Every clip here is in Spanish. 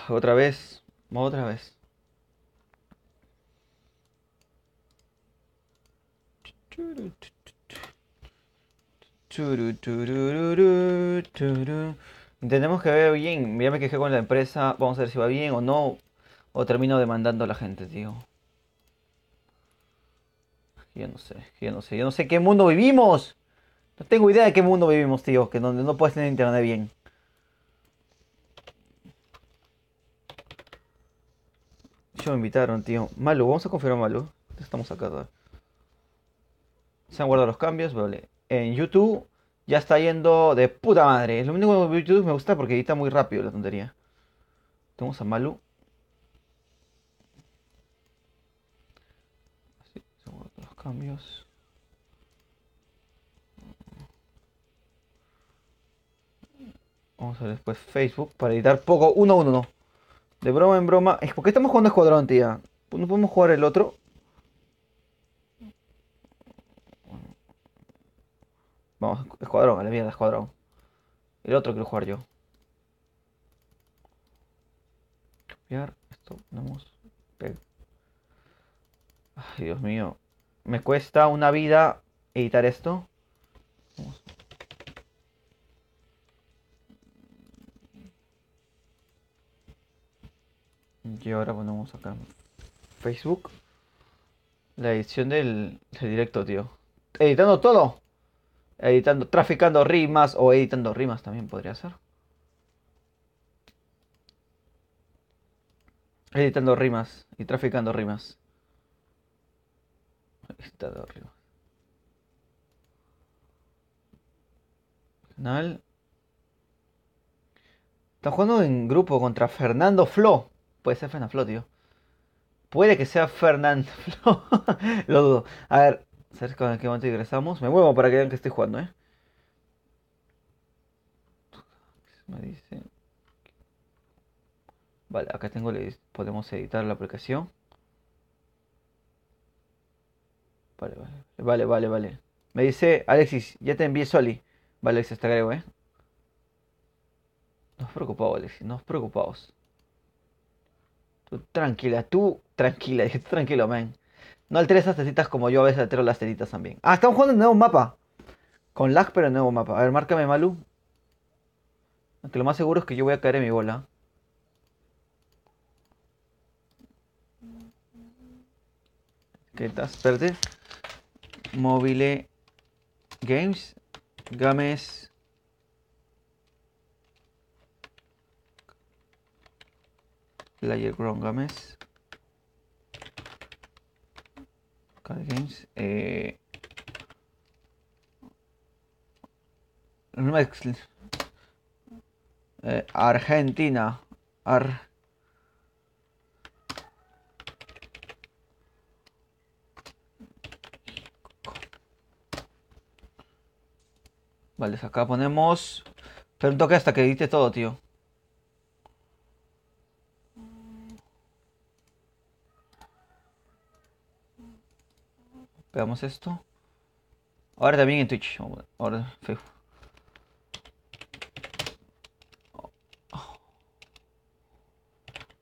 Otra vez. Otra vez. Entendemos que vaya bien. Ya me quejé con la empresa. Vamos a ver si va bien o no. O termino demandando a la gente, tío. Yo no sé, yo no sé. Yo no sé qué mundo vivimos. No tengo idea de qué mundo vivimos, tío. Que donde no puedes tener internet bien. Yo me invitaron, tío. Malu, vamos a confirmar Malu. Estamos acá. Se han guardado los cambios, vale. En YouTube ya está yendo de puta madre. Lo único que YouTube me gusta porque edita muy rápido la tontería. Tenemos a Malu. Así, se han guardado los cambios. Vamos a ver después Facebook para editar poco. Uno a uno, no. De broma en broma. ¿Por qué estamos jugando Escuadrón, tía? ¿No podemos jugar el otro? Vamos, Escuadrón, a la mierda, Escuadrón. El otro quiero jugar yo. Copiar. Esto, vamos. Ay, Dios mío. Me cuesta una vida editar esto. Vamos. Y ahora ponemos acá en Facebook la edición del directo, tío. Editando todo. Editando, traficando rimas o editando rimas también podría ser. Editando rimas y traficando rimas. Editando rimas. Canal. Está jugando en grupo contra Fernando Flo. Puede ser Fernando Flo, tío. Puede que sea Fernando Flo. Lo dudo. A ver, ¿sabes con qué momento ingresamos? Me muevo para que vean que estoy jugando, ¿eh? Me dice. Vale, acá tengo, podemos editar la aplicación. Vale, vale, vale, vale, vale. Me dice Alexis, ya te envié Soli. Vale, Alexis, te agrego, ¿eh? No os preocupado, Alexis, no os preocupaos. Tú tranquila, dije, tú tranquilo, man. No alteres esas tetitas como yo a veces altero las tetitas también. Ah, estamos jugando en nuevo mapa. Con lag, pero en nuevo mapa. A ver, márcame, Malu. Aunque lo más seguro es que yo voy a caer en mi bola. ¿Qué estás? Espérate. Mobile Games. Games. Player Ground Games. Card Games. Argentina. Vale, acá ponemos. Pero un toque hasta que edite todo, tío. Pegamos esto. Ahora también en Twitch. Ahora en Facebook.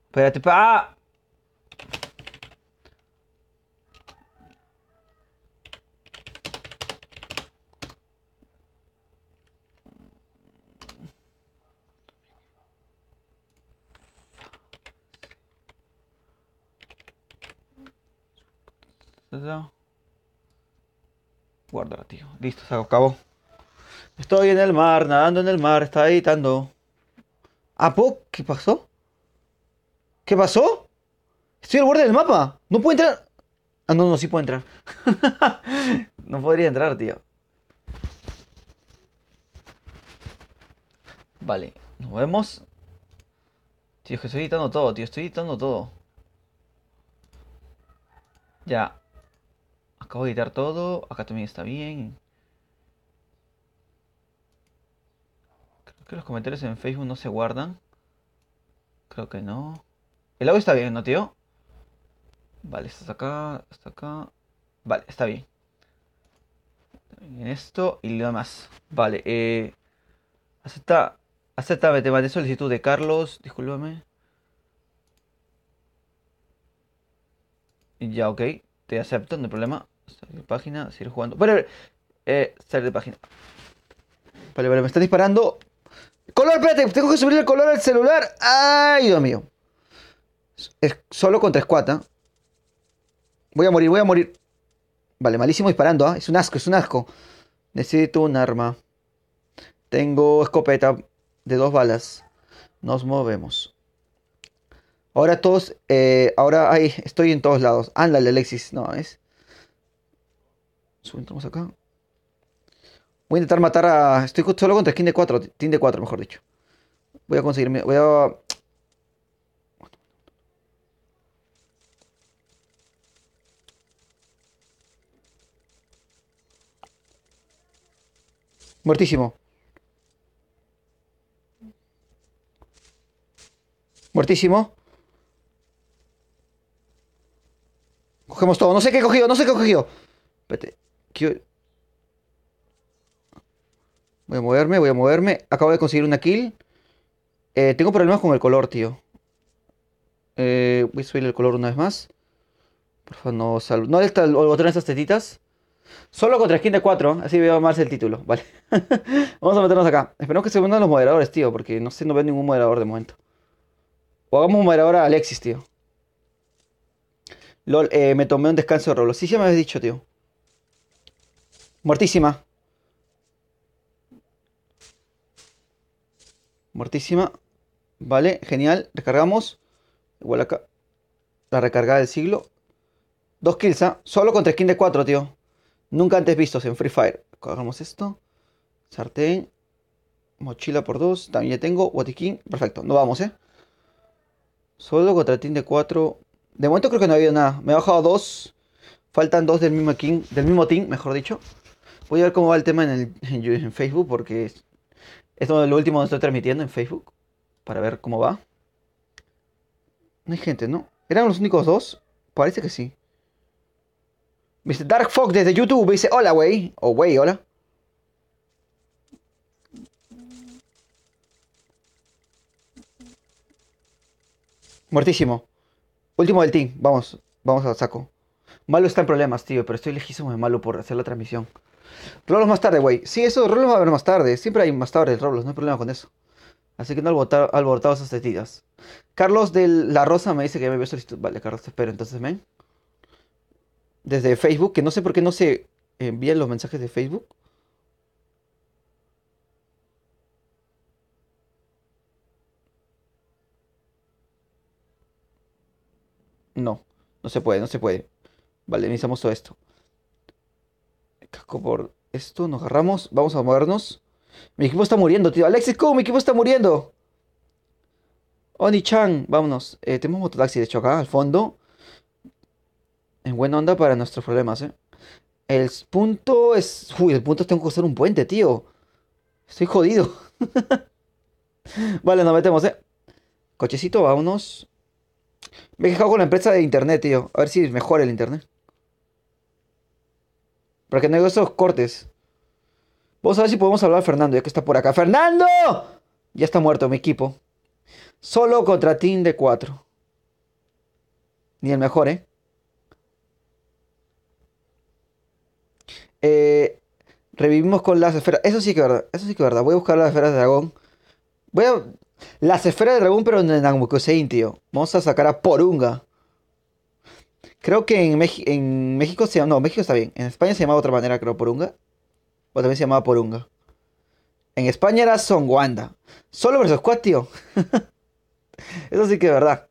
Espérate, ¡ah! Guárdala, tío. Listo, se acabó. Estoy en el mar, nadando en el mar, está editando. ¿Ah, ¿qué pasó? ¿Qué pasó? Estoy al borde del mapa. No puedo entrar. Ah, no, no, sí puedo entrar. No podría entrar, tío. Vale, nos vemos. Tío, es que estoy editando todo, tío. Estoy editando todo. Ya. Acabo de editar todo. Acá también está bien. Creo que los comentarios en Facebook no se guardan. Creo que no. El audio está bien, ¿no, tío? Vale, estás acá, está acá. Vale, está bien. En esto y lo demás. Vale, acepta, acepta, te mandé solicitud de Carlos, discúlpame. Ya, ok. Te acepto, no hay problema. Salir de página, seguir jugando. Vale, salir de página. Vale, vale, me están disparando. ¡Color, espérate! Tengo que subir el color al celular. ¡Ay, Dios mío! Es solo contra squad, ¿ah? Voy a morir, voy a morir. Vale, malísimo disparando, ¿ah? Es un asco, es un asco. Necesito un arma. Tengo escopeta de 2 balas. Nos movemos. Ahora todos, ahora ahí, estoy en todos lados. Ándale, Alexis. No, es. Entramos acá. Voy a intentar matar a. Estoy solo contra skin de 4. Team de 4, mejor dicho. Voy a conseguirme. Voy a. Muertísimo. Muertísimo. Cogemos todo. No sé qué he cogido, no sé qué he cogido. Espérate. Voy a moverme, voy a moverme. Acabo de conseguir una kill. Tengo problemas con el color, tío. Voy a subir el color una vez más. Por favor, no salvo. No está el botón de esas tetitas. Solo contra skin de 4, así veo más el título, vale. Vamos a meternos acá. Esperemos que se unan los moderadores, tío, porque no sé, no veo ningún moderador de momento. O hagamos un moderador a Alexis, tío. LOL, me tomé un descanso de Roblox. Sí, ya me habías dicho, tío. Muertísima. Muertísima. Vale, genial. Recargamos. Igual acá. La recargada del siglo. 2 kills, ¿ah? Solo contra skin de 4, tío. Nunca antes vistos en Free Fire. Cogemos esto. Sartén. Mochila por 2. También ya tengo. Botiquín. Perfecto. No vamos, ¿eh? Solo contra team de 4. De momento creo que no ha habido nada. Me he bajado 2. Faltan 2 del mismo team, mejor dicho. Voy a ver cómo va el tema en Facebook, porque es lo último que estoy transmitiendo en Facebook. Para ver cómo va. No hay gente, ¿no? ¿Eran los únicos 2? Parece que sí. Dice Dark Fox desde YouTube. Dice, hola, güey. O güey, hola. Muertísimo. Último del team. Vamos. Vamos al saco. Malo está en problemas, tío. Pero estoy lejísimo de Malo por hacer la transmisión. Roblox más tarde, güey. Sí, eso, Roblox va a haber más tarde. Siempre hay más tarde Roblox. No hay problema con eso. Así que no alborotado esas tetitas. Carlos de la Rosa me dice que ya me vio solicitud. Vale, Carlos, te espero. Entonces, ven. Desde Facebook, que no sé por qué no se envían los mensajes de Facebook. No, no se puede, no se puede. Vale, necesitamos todo esto. Casco por esto, nos agarramos. Vamos a movernos. Mi equipo está muriendo, tío. Alexis, ¿cómo? Mi equipo está muriendo. Oni-chan, vámonos. Tenemos mototaxi, de hecho, acá al fondo. En buena onda para nuestros problemas, ¿eh? El punto es. Uy, el punto es tengo que usar un puente, tío. Estoy jodido. Vale, nos metemos, ¿eh? Cochecito, vámonos. Me he quejado con la empresa de internet, tío. A ver si mejora el internet. Para que no haya esos cortes. Vamos a ver si podemos hablar a Fernando, ya que está por acá. ¡Fernando! Ya está muerto mi equipo. Solo contra Team de 4. Ni el mejor, ¿eh? Eh, Revivimos con las esferas. Eso sí que es verdad. Eso sí que es verdad. Voy a buscar las esferas de dragón. Voy a. Las esferas de dragón, pero en Namekusei, tío. Vamos a sacar a Porunga. Creo que en México se llama. No, México está bien. En España se llamaba de otra manera, creo, Porunga. O también se llamaba Porunga. En España era Son Wanda. Solo versus Squad, tío. Eso sí que es verdad.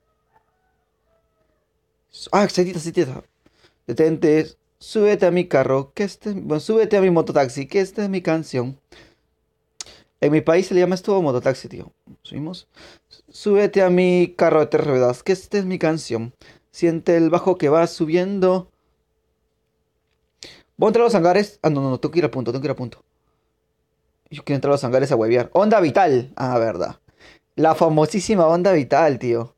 Ah, setita, setita. Detente. Súbete a mi carro. Bueno, súbete a mi mototaxi. Que esta es mi canción. En mi país se le llama esto mototaxi, tío. Subimos. Súbete a mi carro de 3 ruedas. Que esta es mi canción. Siente el bajo que va subiendo. Voy a entrar a los hangares. Ah, no, no, no. Tengo que ir al punto. Tengo que ir al punto. Yo quiero entrar a los hangares a huevear. Onda Vital. Ah, verdad. La famosísima Onda Vital, tío.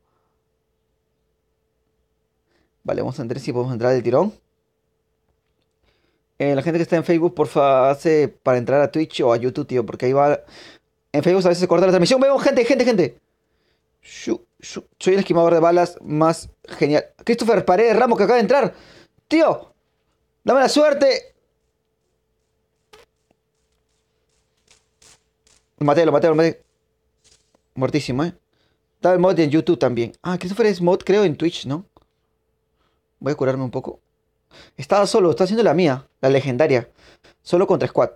Vale, vamos a entrar si podemos entrar del tirón. La gente que está en Facebook, porfa, hace para entrar a Twitch o a YouTube, tío, porque ahí va. En Facebook a veces se corta la transmisión. Vemos gente, gente, gente. Shu. Soy el esquimador de balas más genial. Christopher Paredes Ramos, que acaba de entrar. Tío, dame la suerte. Lo maté, lo maté. Muertísimo, eh. Estaba el mod en YouTube también. Ah, Christopher es mod, creo, en Twitch, ¿no? Voy a curarme un poco. Estaba solo, está haciendo la mía, la legendaria. Solo contra squad.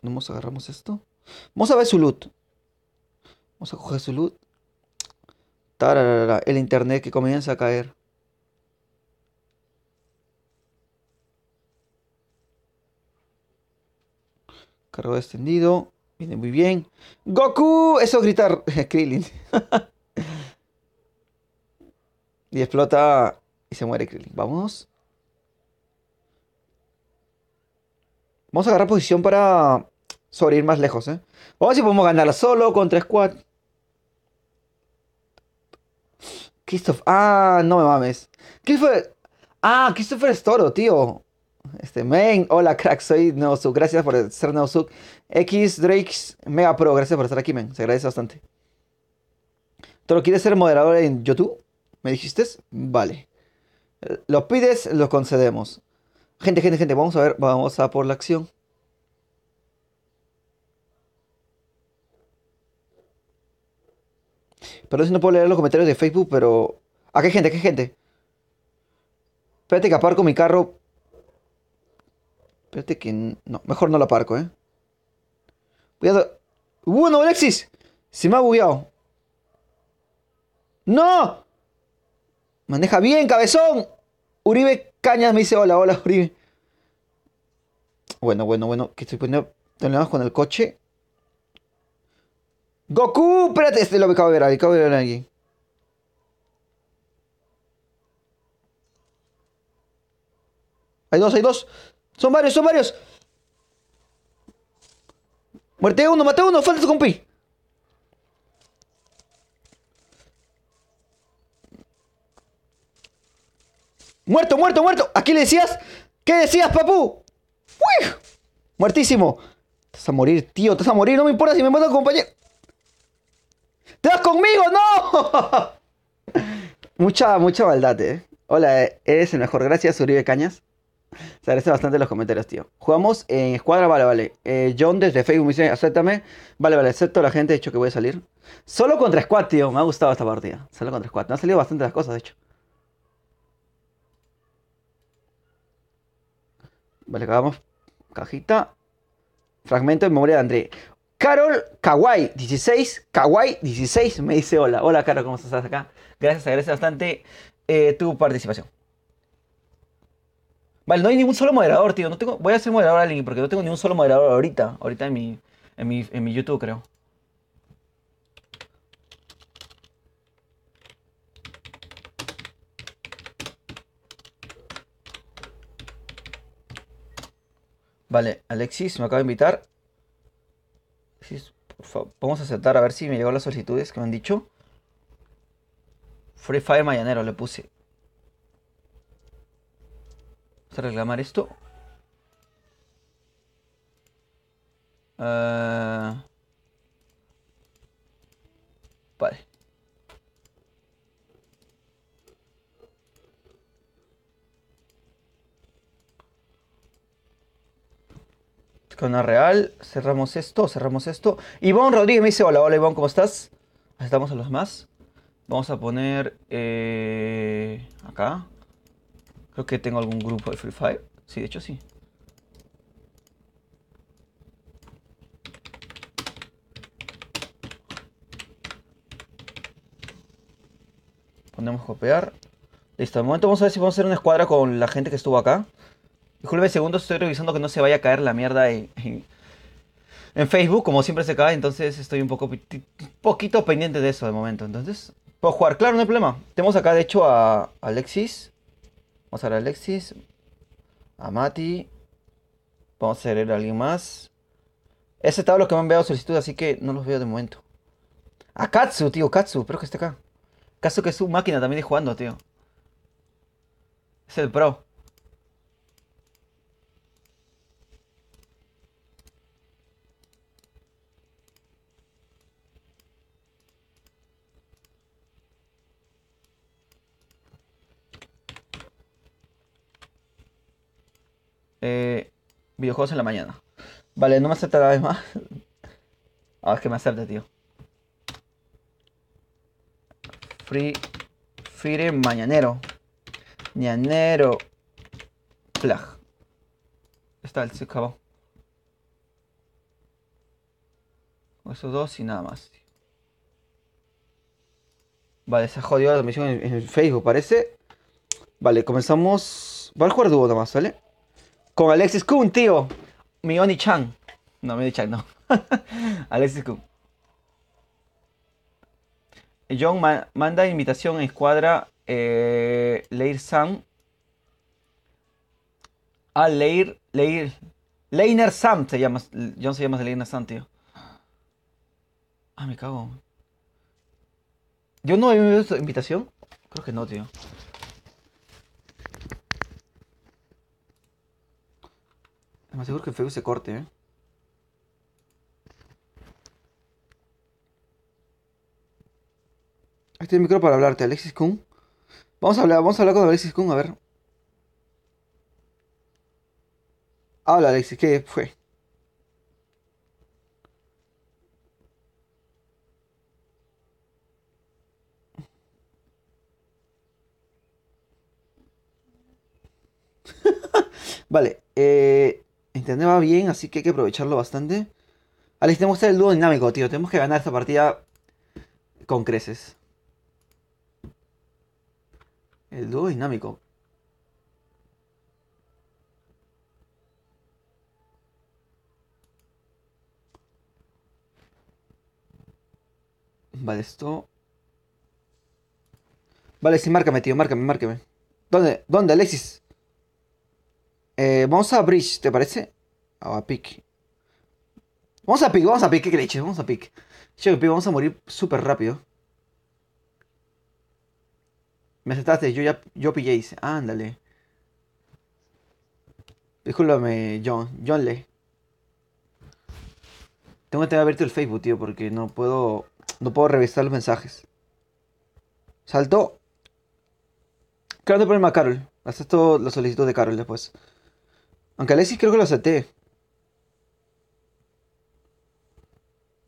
Vamos, agarramos esto. Vamos a ver su loot. Vamos a coger su loot. Tararara, el internet que comienza a caer. Cargo extendido. Viene muy bien. ¡Goku! Eso es gritar. Krillin. Y explota. Y se muere Krillin. Vamos. Vamos a agarrar posición para sobrevivir más lejos, ¿eh? Vamos a ver si podemos ganar solo contra squad. Christopher. Ah, no me mames. Christopher. Ah, Christopher es toro, tío. Main, hola crack, soy Neosuk, gracias por ser Neosuk. X Drakes Mega Pro, gracias por estar aquí, men, se agradece bastante. ¿Tú lo quieres ser moderador en YouTube? ¿Me dijiste? Vale. Lo pides, lo concedemos. Gente, vamos a ver, vamos a por la acción. Perdón si no puedo leer los comentarios de Facebook, pero... ¿A qué gente? ¿Qué gente? Espérate que aparco mi carro. Espérate que... No, mejor no lo aparco, ¿eh? Cuidado. ¡No, Alexis! Se me ha bugueado. ¡No! Maneja bien, cabezón. Uribe Cañas me dice hola, hola, Uribe. Bueno. Que estoy poniendo problemas con el coche. ¡Goku! Espérate, lo acabo de ver, acabo de ver a alguien. Hay dos, hay dos. Son varios, son varios. Muerte uno, mate uno, falta su compi. Muerto, muerto, muerto. ¿A qué le decías? ¿Qué decías, papu? ¡Uy! Muertísimo. Te vas a morir, tío, te vas a morir. No me importa si me matan compañero. ¡Te vas conmigo! ¡No! Mucha maldad, Hola, eres el mejor. Gracias, Uribe Cañas. Se agradece bastante los comentarios, tío. Jugamos en escuadra, vale. John desde Facebook me dice, acéptame. Vale, acepto la gente, de hecho que voy a salir. Solo contra squad, tío. Me ha gustado esta partida. Solo contra squad. Me han salido bastante las cosas, de hecho. Vale, acabamos. Cajita. Fragmento de memoria de André. Carol Kawaii 16. Kawaii 16 me dice hola. Hola, Carol, ¿cómo estás acá? Gracias, agradece bastante tu participación. Vale, no hay ningún solo moderador, tío. No tengo... Voy a ser moderador a alguien porque no tengo ningún solo moderador ahorita. Ahorita en mi YouTube, creo. Vale, Alexis me acaba de invitar. Alexis, por favor, vamos a aceptar a ver si me llegó las solicitudes que me han dicho. Free Fire Mañanero le puse. Vamos a reclamar esto. Vale. Con real, cerramos esto, cerramos esto. Ivonne Rodríguez me dice, hola, hola Ivonne, ¿cómo estás? Estamos a los más. Vamos a poner acá. Creo que tengo algún grupo de Free Fire. Sí, de hecho sí. Ponemos copiar. Listo, de momento vamos a ver si podemos hacer una escuadra con la gente que estuvo acá. Disculpe segundos, estoy revisando que no se vaya a caer la mierda en Facebook, como siempre se cae, entonces estoy un poquito pendiente de eso de momento. Entonces, puedo jugar, claro, no hay problema. Tenemos acá de hecho a Alexis. Vamos a ver a Alexis. A Mati. Vamos a ver a alguien más. Ese estaba los que me han enviado solicitud, así que no los veo de momento. A Katsu, tío, Katsu, espero que esté acá. Katsu que es su máquina también de jugando, tío. Es el pro. Videojuegos en la mañana. Vale, no me acepta cada vez más. Ah, es que me acepta, tío. Free. Fire mañanero. Mañanero. Flag. Está el se acabó. Con esos dos y nada más. Vale, se ha jodido la transmisión en Facebook, parece. Vale, comenzamos. Va a jugar dúo nomás, ¿vale? Con Alexis Kun, tío. Mioni Chan. No, Mioni Chan, no. Alexis Kun. John manda invitación en escuadra. Leir Sam. Ah, Leiner Sam se llama. John se llama Leiner Sam, tío. Ah, me cago. ¿Yo no he visto esta invitación? Creo que no, tío. Me aseguro que en Facebook se corte, ¿eh? Ahí está el micro para hablarte, Alexis Kun. Vamos a hablar con Alexis Kun, a ver. Habla, Alexis, ¿qué fue? Vale, internet va bien, así que hay que aprovecharlo bastante. Alex, tenemos que hacer el dúo dinámico, tío. Tenemos que ganar esta partida con creces. El dúo dinámico. Vale, esto. Vale, sí, márcame, tío, márcame. ¿Dónde, Alexis? Vamos a Bridge, ¿te parece? O a Pick. Vamos a Pick, ¿qué crees? Vamos a Pick. Che, Pick, vamos a morir súper rápido. Me aceptaste, yo pillé, dice. Ándale. Discúlpame, John Lee. Tengo que tener abierto el Facebook, tío, porque no puedo revisar los mensajes. Saltó. Claro, no hay problema, Carol. Acepto la solicitud de Carol después. Aunque Alexis creo que lo acepté.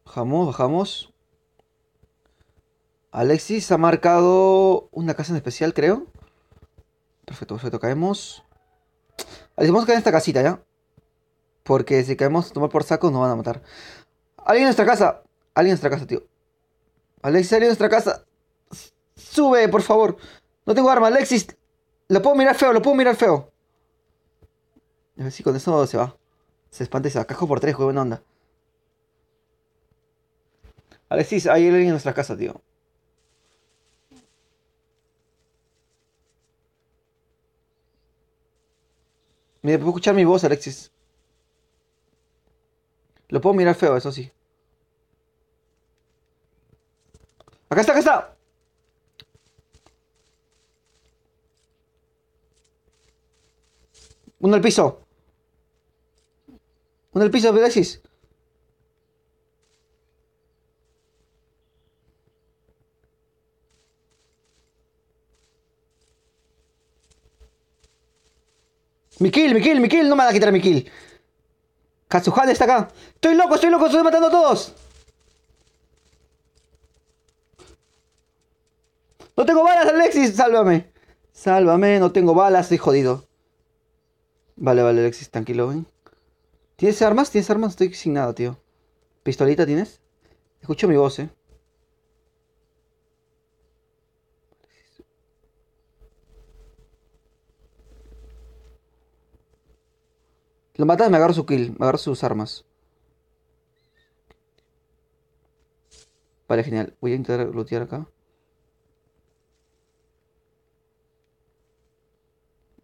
Bajamos. Alexis ha marcado una casa en especial, creo. Perfecto, caemos. Alexis, vamos a caer en esta casita, ¿ya? Porque si caemos tomar por saco nos van a matar. ¡Alguien en nuestra casa! Alguien en nuestra casa, tío. Alexis, alguien en nuestra casa. Sube, por favor. No tengo arma, Alexis. Lo puedo mirar feo. A ver si con eso se va. Se espanta y se va. Cajo por tres, juego buena onda. Alexis, hay alguien en nuestra casa, tío. Mira, puedo escuchar mi voz, Alexis. Lo puedo mirar feo, eso sí. Acá está. Uno al piso. Uno al piso, Alexis. Mi kill, no me van a quitar mi kill. Katsuhane está acá. Estoy matando a todos. No tengo balas, Alexis, sálvame. Sálvame, no tengo balas, estoy jodido. Vale, Alexis, tranquilo, ven. ¿Tienes armas? Estoy sin nada, tío. ¿Pistolita tienes? Escucho mi voz, eh. Lo matas, me agarro su kill, me agarro sus armas. Vale, genial. Voy a intentar lootear acá.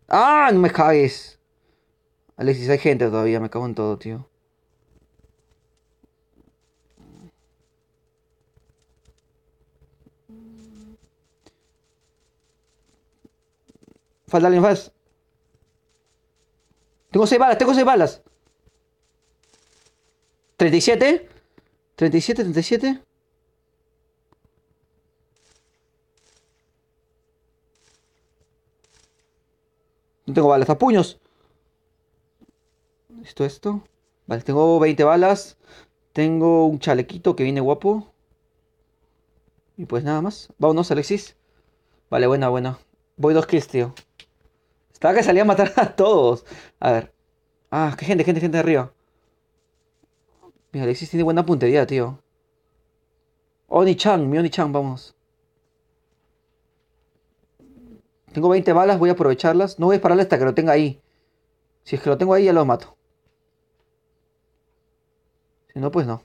¡Ah! No me cagues. Alexis, hay gente todavía, me cago en todo, tío. Falta alguien más. Tengo 6 balas. 37. 37. No tengo balas, a puños. ¿Listo esto? Vale, tengo 20 balas. Tengo un chalequito que viene guapo. Y pues nada más. Vámonos, Alexis. Vale, buena, buena. Voy 2 kills, tío. Estaba que salía a matar a todos. A ver. Ah, qué gente, gente, gente de arriba. Mira, Alexis tiene buena puntería, tío. Oni-chan, mi Oni-chan, vamos. Tengo 20 balas, voy a aprovecharlas. No voy a dispararle hasta que lo tenga ahí. Si es que lo tengo ahí, ya lo mato. Si no, pues no.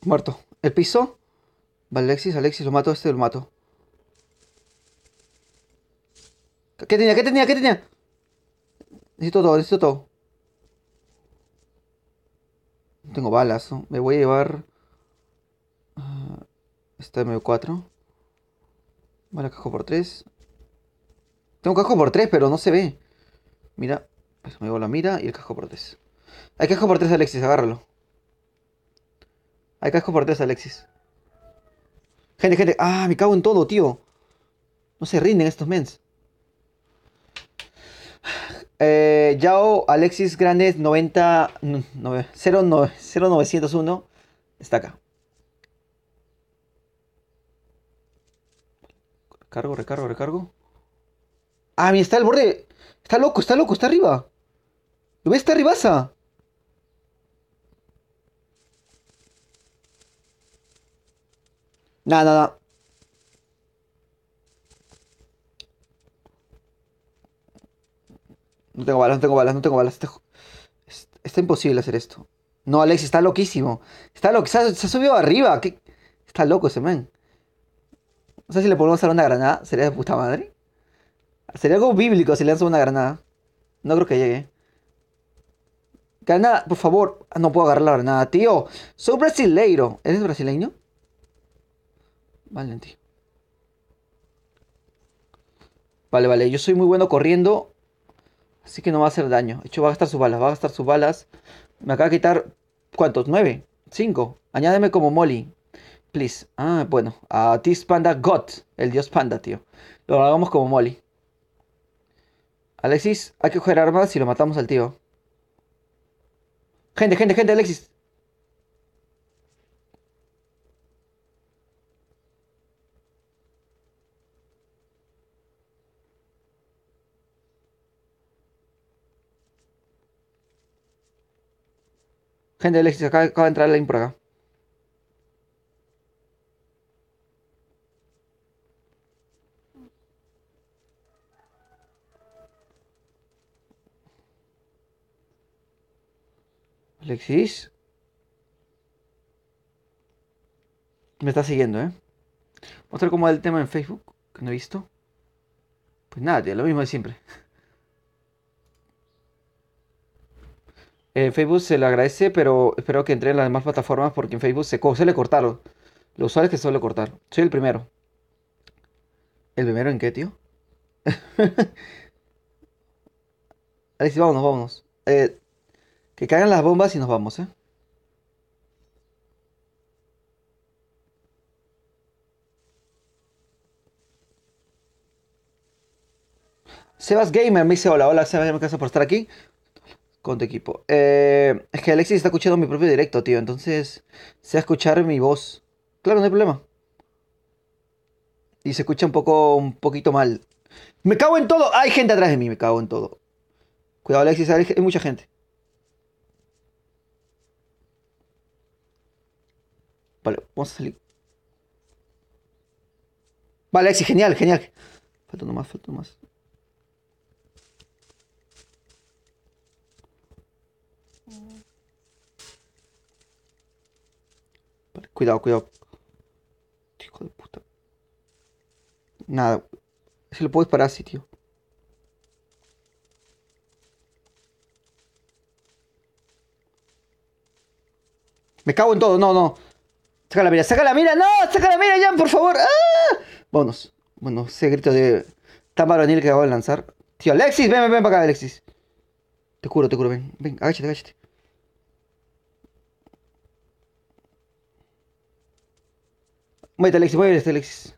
Muerto. ¿El piso? Vale, Alexis, Alexis, lo mato, este lo mato. ¿Qué tenía? ¿Qué tenía? ¿Qué tenía? Necesito todo, necesito todo. No tengo balas, ¿no? Me voy a llevar... Esta M4. Vale, cajo por 3. Tengo cajo por 3, pero no se ve. Mira. Eso, me llevo la mira y el casco por 3. Hay casco por 3, Alexis, agárralo. Hay casco por 3, Alexis. Gente, gente. Ah, me cago en todo, tío. No se rinden estos mens. Yao Alexis Grandes 90... 0901 está acá. Recargo, recargo, recargo. Ah, mira, está al borde. Está loco, está loco, está arriba. ¿Lo ves? Está arribaza. Nada, nada. No tengo balas, no tengo balas, no tengo balas. Está imposible hacer esto. No, Alexis, está loquísimo. Está loco, se ha subido arriba. Está loco ese man. No sé si le podemos usar una granada. Sería de puta madre. Sería algo bíblico si le lanzo una granada. No creo que llegue. Granada, por favor. Ah, no puedo agarrar la granada, tío. Soy brasileiro. ¿Eres brasileño? Vale, tío. Vale, vale. Yo soy muy bueno corriendo. Así que no va a hacer daño. De hecho, va a gastar sus balas. Va a gastar sus balas. Me acaba de quitar... ¿Cuántos? 9. 5. Añádeme como Molly. Please. Ah, bueno. A This Panda God. El dios panda, tío. Lo hagamos como Molly. Alexis, hay que coger armas y lo matamos al tío. Gente, gente, gente, Alexis. Gente, Alexis, acaba de entrar alguien por acá. Alexis. Me está siguiendo, ¿eh? Vamos a ver cómo va el tema en Facebook, que no he visto. Pues nada, tío, lo mismo de siempre. Facebook se le agradece, pero espero que entre en las demás plataformas porque en Facebook suele cortarlo. Los usuarios que suele cortar. Soy el primero. ¿El primero en qué, tío? Alexis, vámonos, vámonos. Que caigan las bombas y nos vamos, ¿eh? Sebas Gamer me dice hola, hola, Sebas, gracias por estar aquí con tu equipo. Es que Alexis está escuchando mi propio directo, tío, entonces se va a escuchar mi voz. Claro, no hay problema. Y se escucha un poquito mal. Me cago en todo. Hay gente atrás de mí, me cago en todo. Cuidado, Alexis, hay mucha gente. Vale, vamos a salir. Vale, Alexis, genial, genial. Falta uno más, falta uno más. Vale, cuidado, cuidado. Hijo de puta. Nada. Si lo puedo disparar así, tío. Me cago en todo, no, no. Saca la mira, saca la mira, no, saca la mira, Jan, por favor. ¡Ah! Vámonos. Bueno, ese grito de tan varonil que acabo de lanzar. Tío, Alexis, ven, ven, ven para acá, Alexis. te curo, ven, ven, agáchate, agáchate. Muévete, Alexis.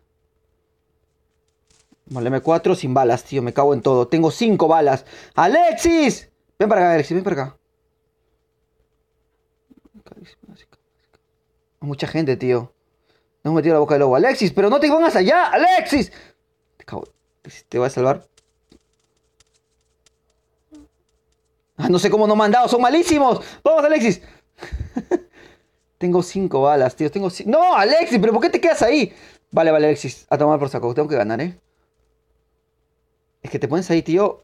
Vale, M4 sin balas, tío, me cago en todo. Tengo 5 balas. ¡Alexis! Ven para acá, Alexis, ven para acá. Mucha gente, tío. Nos hemos metido la boca del lobo. Alexis, pero no te pongas allá, Alexis. Te cago. Te voy a salvar. Ah, no sé cómo no me han dado, son malísimos. Vamos, Alexis. Tengo 5 balas, tío. No, Alexis, pero ¿por qué te quedas ahí? Vale, vale, Alexis. A tomar por saco. Tengo que ganar, ¿eh? Es que te pones ahí, tío.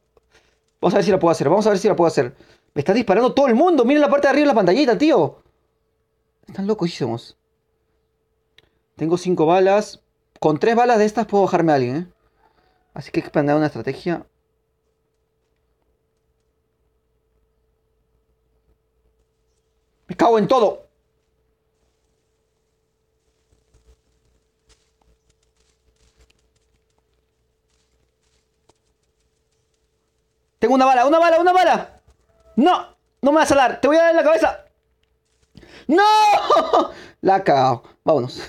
Vamos a ver si la puedo hacer. Vamos a ver si la puedo hacer. Me está disparando todo el mundo. Miren la parte de arriba de la pantallita, tío. Están locosísimos. Tengo 5 balas. Con 3 balas de estas puedo bajarme a alguien, ¿eh? Así que hay que planear una estrategia. Me cago en todo. Tengo una bala, una bala, una bala. No, no me vas a dar. Te voy a dar en la cabeza. ¡No! La ha cagado. Vámonos.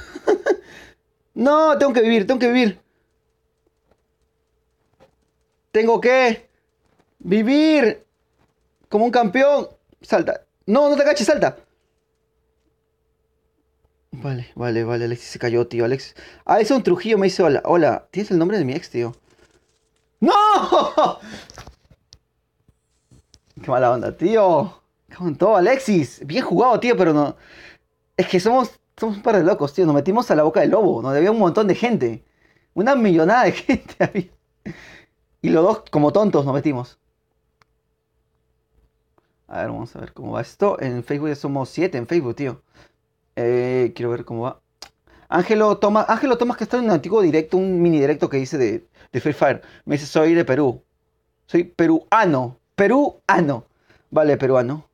No, tengo que vivir, tengo que vivir. Tengo que vivir como un campeón. Salta. No, no te agaches, salta. Vale, vale, vale. Alexis se cayó, tío. Alex. Ah, es un Trujillo me dice hola. Hola. Tienes el nombre de mi ex, tío. ¡No! Qué mala onda, tío. Cago en todo, Alexis. Bien jugado, tío, pero no. Es que somos un par de locos, tío. Nos metimos a la boca del lobo. Nos había un montón de gente. Una millonada de gente había. Y los dos, como tontos, nos metimos. A ver, vamos a ver cómo va esto. En Facebook ya somos 7 en Facebook, tío. Quiero ver cómo va. Ángelo Tomás, que está en un antiguo directo, un mini directo que hice de Free Fire. Me dice, soy de Perú. Soy peruano. Peruano. Vale, peruano.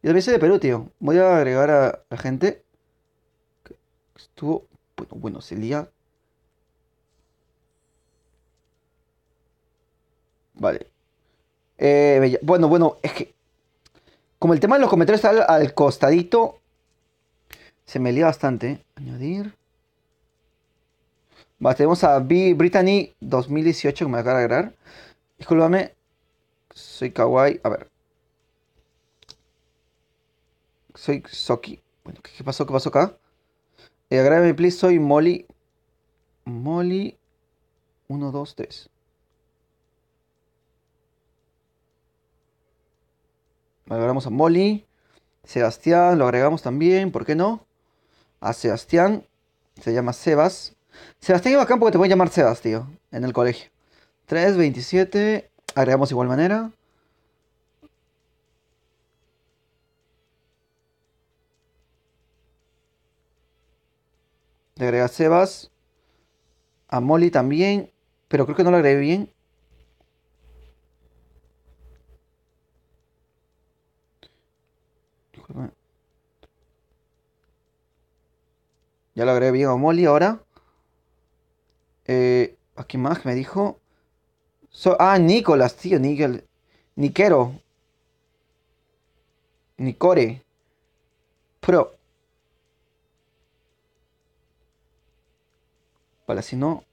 Yo también soy de Perú, tío. Voy a agregar a la gente. Estuvo. Bueno, Celia. Vale. Bueno, es que. Como el tema de los comentarios está al costadito. Se me lía bastante. Añadir. Vale, tenemos a Brittany 2018 que me acaba de agregar. Discúlpame. Soy kawaii. A ver. Soy Soki. Bueno, ¿qué pasó? ¿Qué pasó acá? Agrégame, please. Soy Molly. Molly. 1, 2, 3. Agregamos a Molly. Sebastián, lo agregamos también. ¿Por qué no? A Sebastián. Se llama Sebas. Sebastián iba acá porque te voy a llamar Sebas, tío. En el colegio. 3, 27. Agregamos de igual manera. Le agrega a Sebas. A Molly también. Pero creo que no lo agregué bien. Disculpa. Ya lo agregué bien a Molly ahora. ¿A quién más me dijo? Nicolás, tío. Niquero. Nicore. Pro. Vale, si no.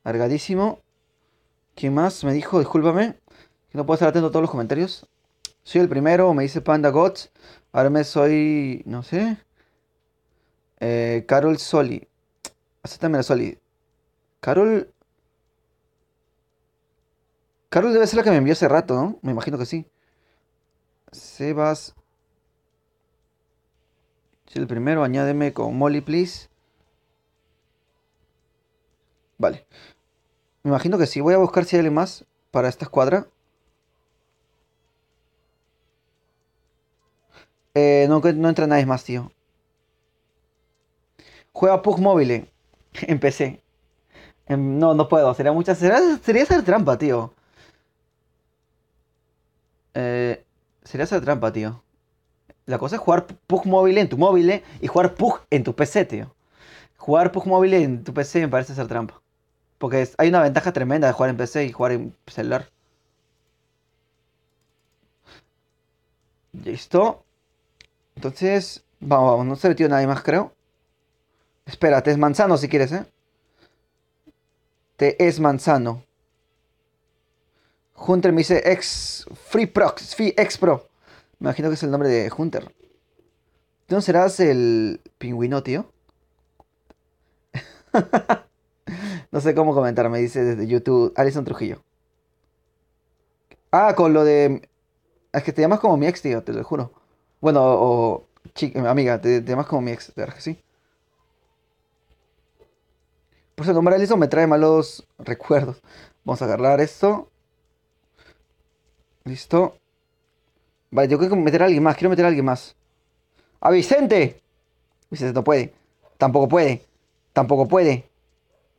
Largadísimo. ¿Quién más me dijo? Discúlpame. Que no puedo estar atento a todos los comentarios. Soy el primero, me dice Panda Gods. Ahora me soy. No sé. Carol Soli. Acéptame la Soli. Carol. Carol debe ser la que me envió hace rato, ¿no? Me imagino que sí. Sebas. Soy el primero, añádeme con Molly, please. Vale. Me imagino que sí. Voy a buscar si hay alguien más para esta escuadra. No, no entra nadie más, tío. Juega PUG Mobile. Empecé. No, no puedo. Sería hacer trampa, tío. Sería hacer trampa, tío. La cosa es jugar PUG Mobile en tu móvil y jugar PUG en tu PC, tío. Jugar PUG Mobile en tu PC me parece hacer trampa. Porque hay una ventaja tremenda de jugar en PC y jugar en celular. Listo. Entonces, vamos, vamos. No se metió nadie más, creo. Espérate, es manzano si quieres, ¿eh? Te es manzano. Hunter me dice ex Free Prox, Free Ex Pro. Me imagino que es el nombre de Hunter. ¿Tú no serás el pingüino, tío? No sé cómo comentar, me dice desde YouTube Alison Trujillo. Ah, con lo de. Es que te llamas como mi ex, tío, te lo juro. Bueno, o. Chica, amiga, te llamas como mi ex, de verdad que sí. Por eso el nombre Alison me trae malos recuerdos. Vamos a agarrar esto. Listo. Vale, tengo que meter a alguien más, quiero meter a alguien más. ¡A Vicente! Vicente no puede. Tampoco puede. Tampoco puede.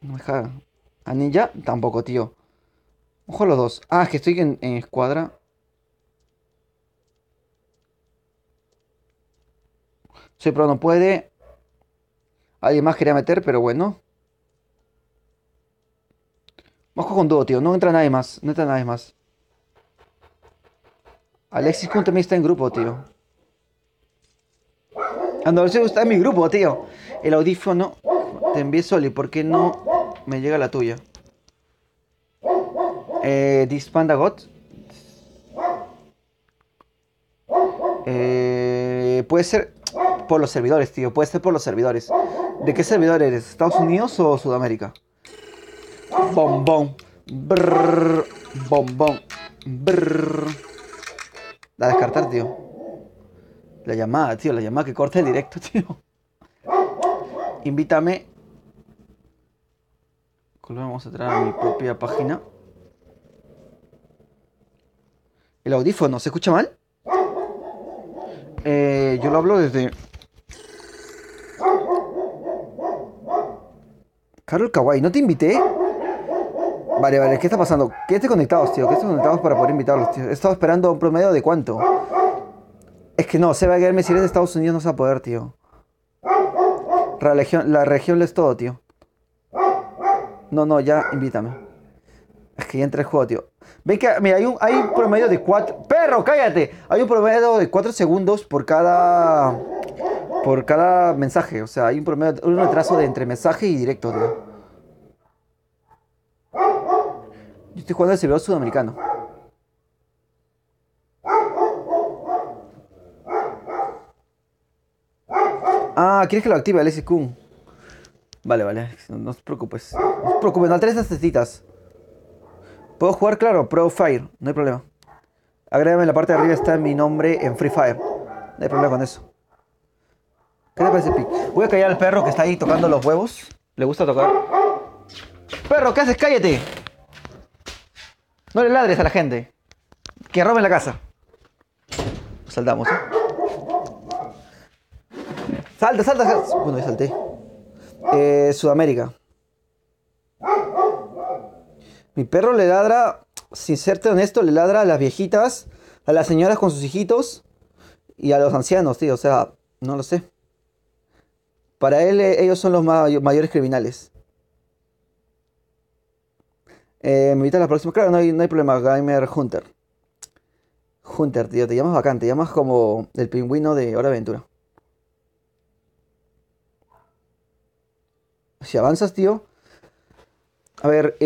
No me deja. A Ninja, tampoco, tío. Ojo a los dos. Ah, es que estoy en escuadra. Soy pro, no puede. Alguien más quería meter, pero bueno. Ojo con dúo, tío. No entra nadie más. No entra nadie más. Alexis Kun también está en grupo, tío. Andorcio está en mi grupo, tío. El audífono te envié solo. ¿Y por qué no me llega la tuya? Dispanda God. Puede ser por los servidores, tío. Puede ser por los servidores. ¿De qué servidor eres? ¿Estados Unidos o Sudamérica? Bombón. Brrr. Bombón. Brrr. A descartar, tío. La llamada, tío. La llamada que corta el directo, tío. Invítame. Vamos a entrar a mi propia página. El audífono, ¿se escucha mal? Yo lo hablo desde. Carol Kawaii, ¿no te invité? Vale, vale, ¿qué está pasando? ¿Qué estés conectados, tío? ¿Qué estés conectados para poder invitarlos, tío? He estado esperando un promedio de cuánto. Es que no, Seba Guerme, si eres de Estados Unidos no se va a poder, tío. La región lo es todo, tío. No, no, ya invítame. Es que ya entré el juego, tío. Ven que, mira, hay un promedio de 4. ¡Perro, cállate! Hay un promedio de 4 segundos por cada. Por cada mensaje. O sea, hay un promedio, un retraso de entre mensaje y directo, tío. Yo estoy jugando el servidor sudamericano. Ah, ¿quieres que lo active, Alexis Kun? Vale, vale. No te preocupes. No te preocupes, no tenés necesitas. ¿Puedo jugar? Claro, Pro Fire. No hay problema. Agrégame en la parte de arriba está mi nombre en Free Fire. No hay problema con eso. ¿Qué te parece, Pic? Voy a callar al perro que está ahí tocando los huevos. Le gusta tocar. Perro, ¿qué haces? ¡Cállate! No le ladres a la gente. Que roben la casa. Saltamos, ¿eh? Salta, salta, salta. Bueno, ya salté. Sudamérica. Mi perro le ladra, sin serte honesto, le ladra a las viejitas, a las señoras con sus hijitos y a los ancianos, tío. O sea, no lo sé. Para él, ellos son los mayores criminales. Me invita a la próxima. Claro, no hay problema. Gamer Hunter. Hunter, tío, te llamas bacán. Te llamas como el pingüino de Hora de Aventura. Si avanzas, tío. A ver,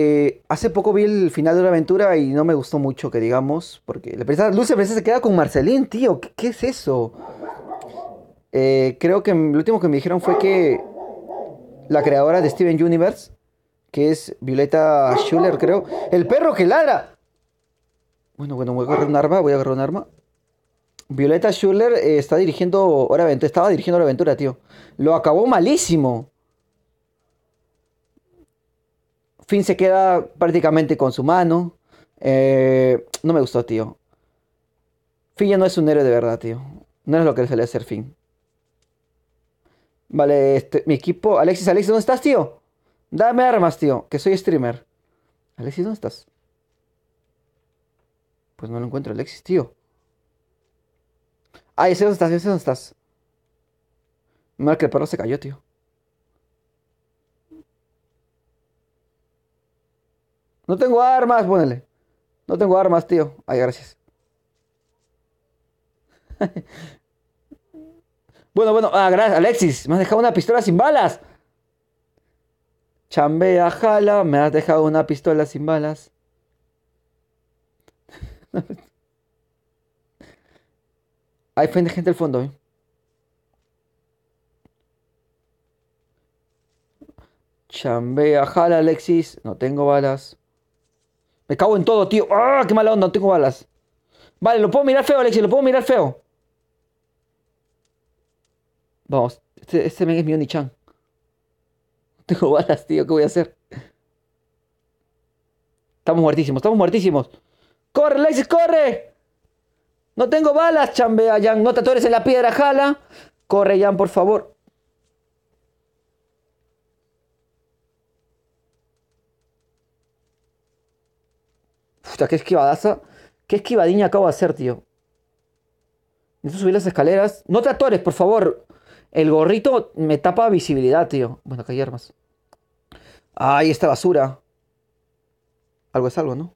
hace poco vi el final de Hora de Aventura y no me gustó mucho, que digamos. Porque la princesa Lucy Princesa se queda con Marceline, tío. ¿Qué es eso? Creo que lo último que me dijeron fue que la creadora de Steven Universe, que es Violeta Schuller, creo. ¡El perro que ladra! Bueno, bueno, voy a agarrar un arma, voy a agarrar un arma. Violeta Schuller está dirigiendo Hora de Aventura, estaba dirigiendo Hora de Aventura, tío. Lo acabó malísimo. Finn se queda prácticamente con su mano. No me gustó, tío. Finn ya no es un héroe de verdad, tío. No es lo que se le hace ser Finn. Vale, mi equipo. Alexis, Alexis, ¿dónde estás, tío? Dame armas, tío, que soy streamer. Alexis, ¿dónde estás? Pues no lo encuentro, Alexis, tío. Ah, ese dónde estás, ese dónde estás. Mal que el perro se cayó, tío. No tengo armas, ponele. No tengo armas, tío. Ay, gracias. Bueno. Ah, gracias, Alexis. Me has dejado una pistola sin balas. Chambea, jala. Me has dejado una pistola sin balas. Hay gente al fondo, Chambea, jala, Alexis. No tengo balas. Me cago en todo, tío. ¡Ah, qué mala onda! No tengo balas. Vale, lo puedo mirar feo, Alexis. Lo puedo mirar feo. Vamos. Este men es mi Oni-chan. No tengo balas, tío. ¿Qué voy a hacer? Estamos muertísimos. Estamos muertísimos. ¡Corre, Alexis, corre! No tengo balas, chambea, Jan. No te atores en la piedra, jala. Corre, Jan, por favor. Puta, qué esquivadaza. Qué esquivadiña acabo de hacer, tío. Necesito subir las escaleras. No te atores, por favor. El gorrito me tapa visibilidad, tío. Bueno, acá hay armas. Ay, esta basura. Algo es algo, ¿no?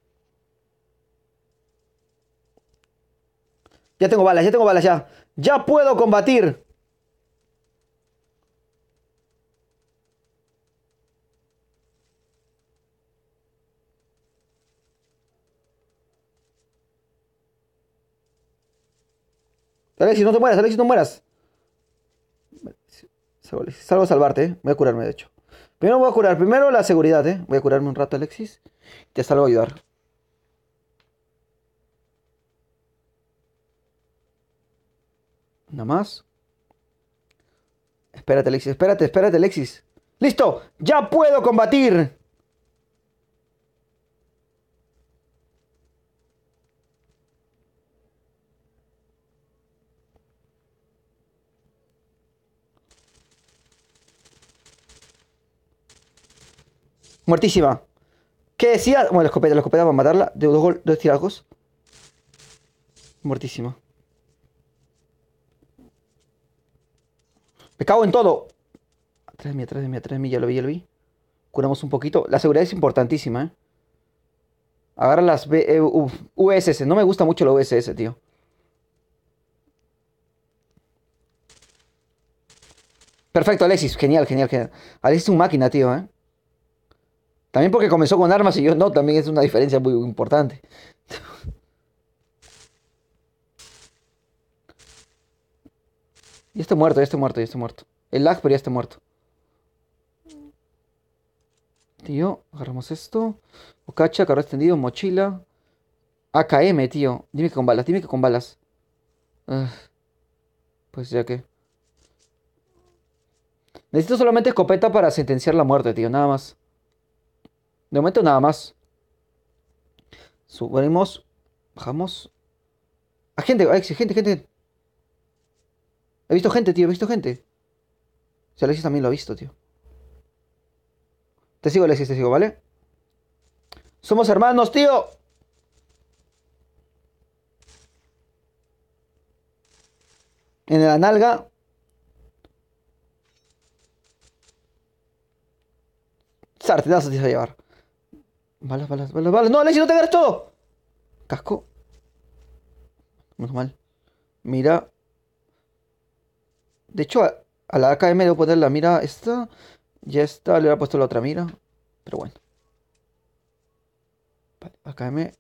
Ya tengo balas, ya tengo balas, ya. Ya puedo combatir. Alexis, no te mueras, Alexis, no mueras. Salgo a salvarte, ¿eh? Voy a curarme, de hecho. Primero voy a curar, primero la seguridad, ¿eh? Voy a curarme un rato, Alexis. Te salgo a ayudar. Nada más. Espérate, Alexis, espérate, Alexis. ¡Listo! ¡Ya puedo combatir! Muertísima. ¿Qué decía? Bueno, la escopeta para matarla. De dos tirajos. Muertísima. Me cago en todo. Atrás de mí, ya lo vi, ya lo vi. Curamos un poquito. La seguridad es importantísima, ¿eh? Agarra las USS. No me gusta mucho la USS, tío. Perfecto, Alexis. Genial, genial, genial. Alexis es un máquina, tío, ¿eh? También porque comenzó con armas y yo no. También es una diferencia muy importante. Ya estoy muerto, ya estoy muerto, ya estoy muerto. El lag, pero ya estoy muerto. Tío, agarramos esto. Ocacha, carro extendido, mochila. AKM, tío. Dime que con balas, dime que con balas. Ah, pues ya que. Necesito solamente escopeta para sentenciar la muerte, tío. Nada más. De momento nada más. Subimos. Bajamos. Ah, gente, gente. He visto gente, tío, he visto gente. Si Alexis también lo ha visto, tío. Te sigo, Alexis, te sigo, ¿vale? Somos hermanos, tío. En la nalga. Sartenazos te vas a llevar. Balas. No, Alexis, no te agarres todo. Casco. Menos mal. Mira. De hecho, a la AKM debo poner la mira esta. Ya está, le hubiera puesto la otra mira. Pero bueno. Vale, AKM.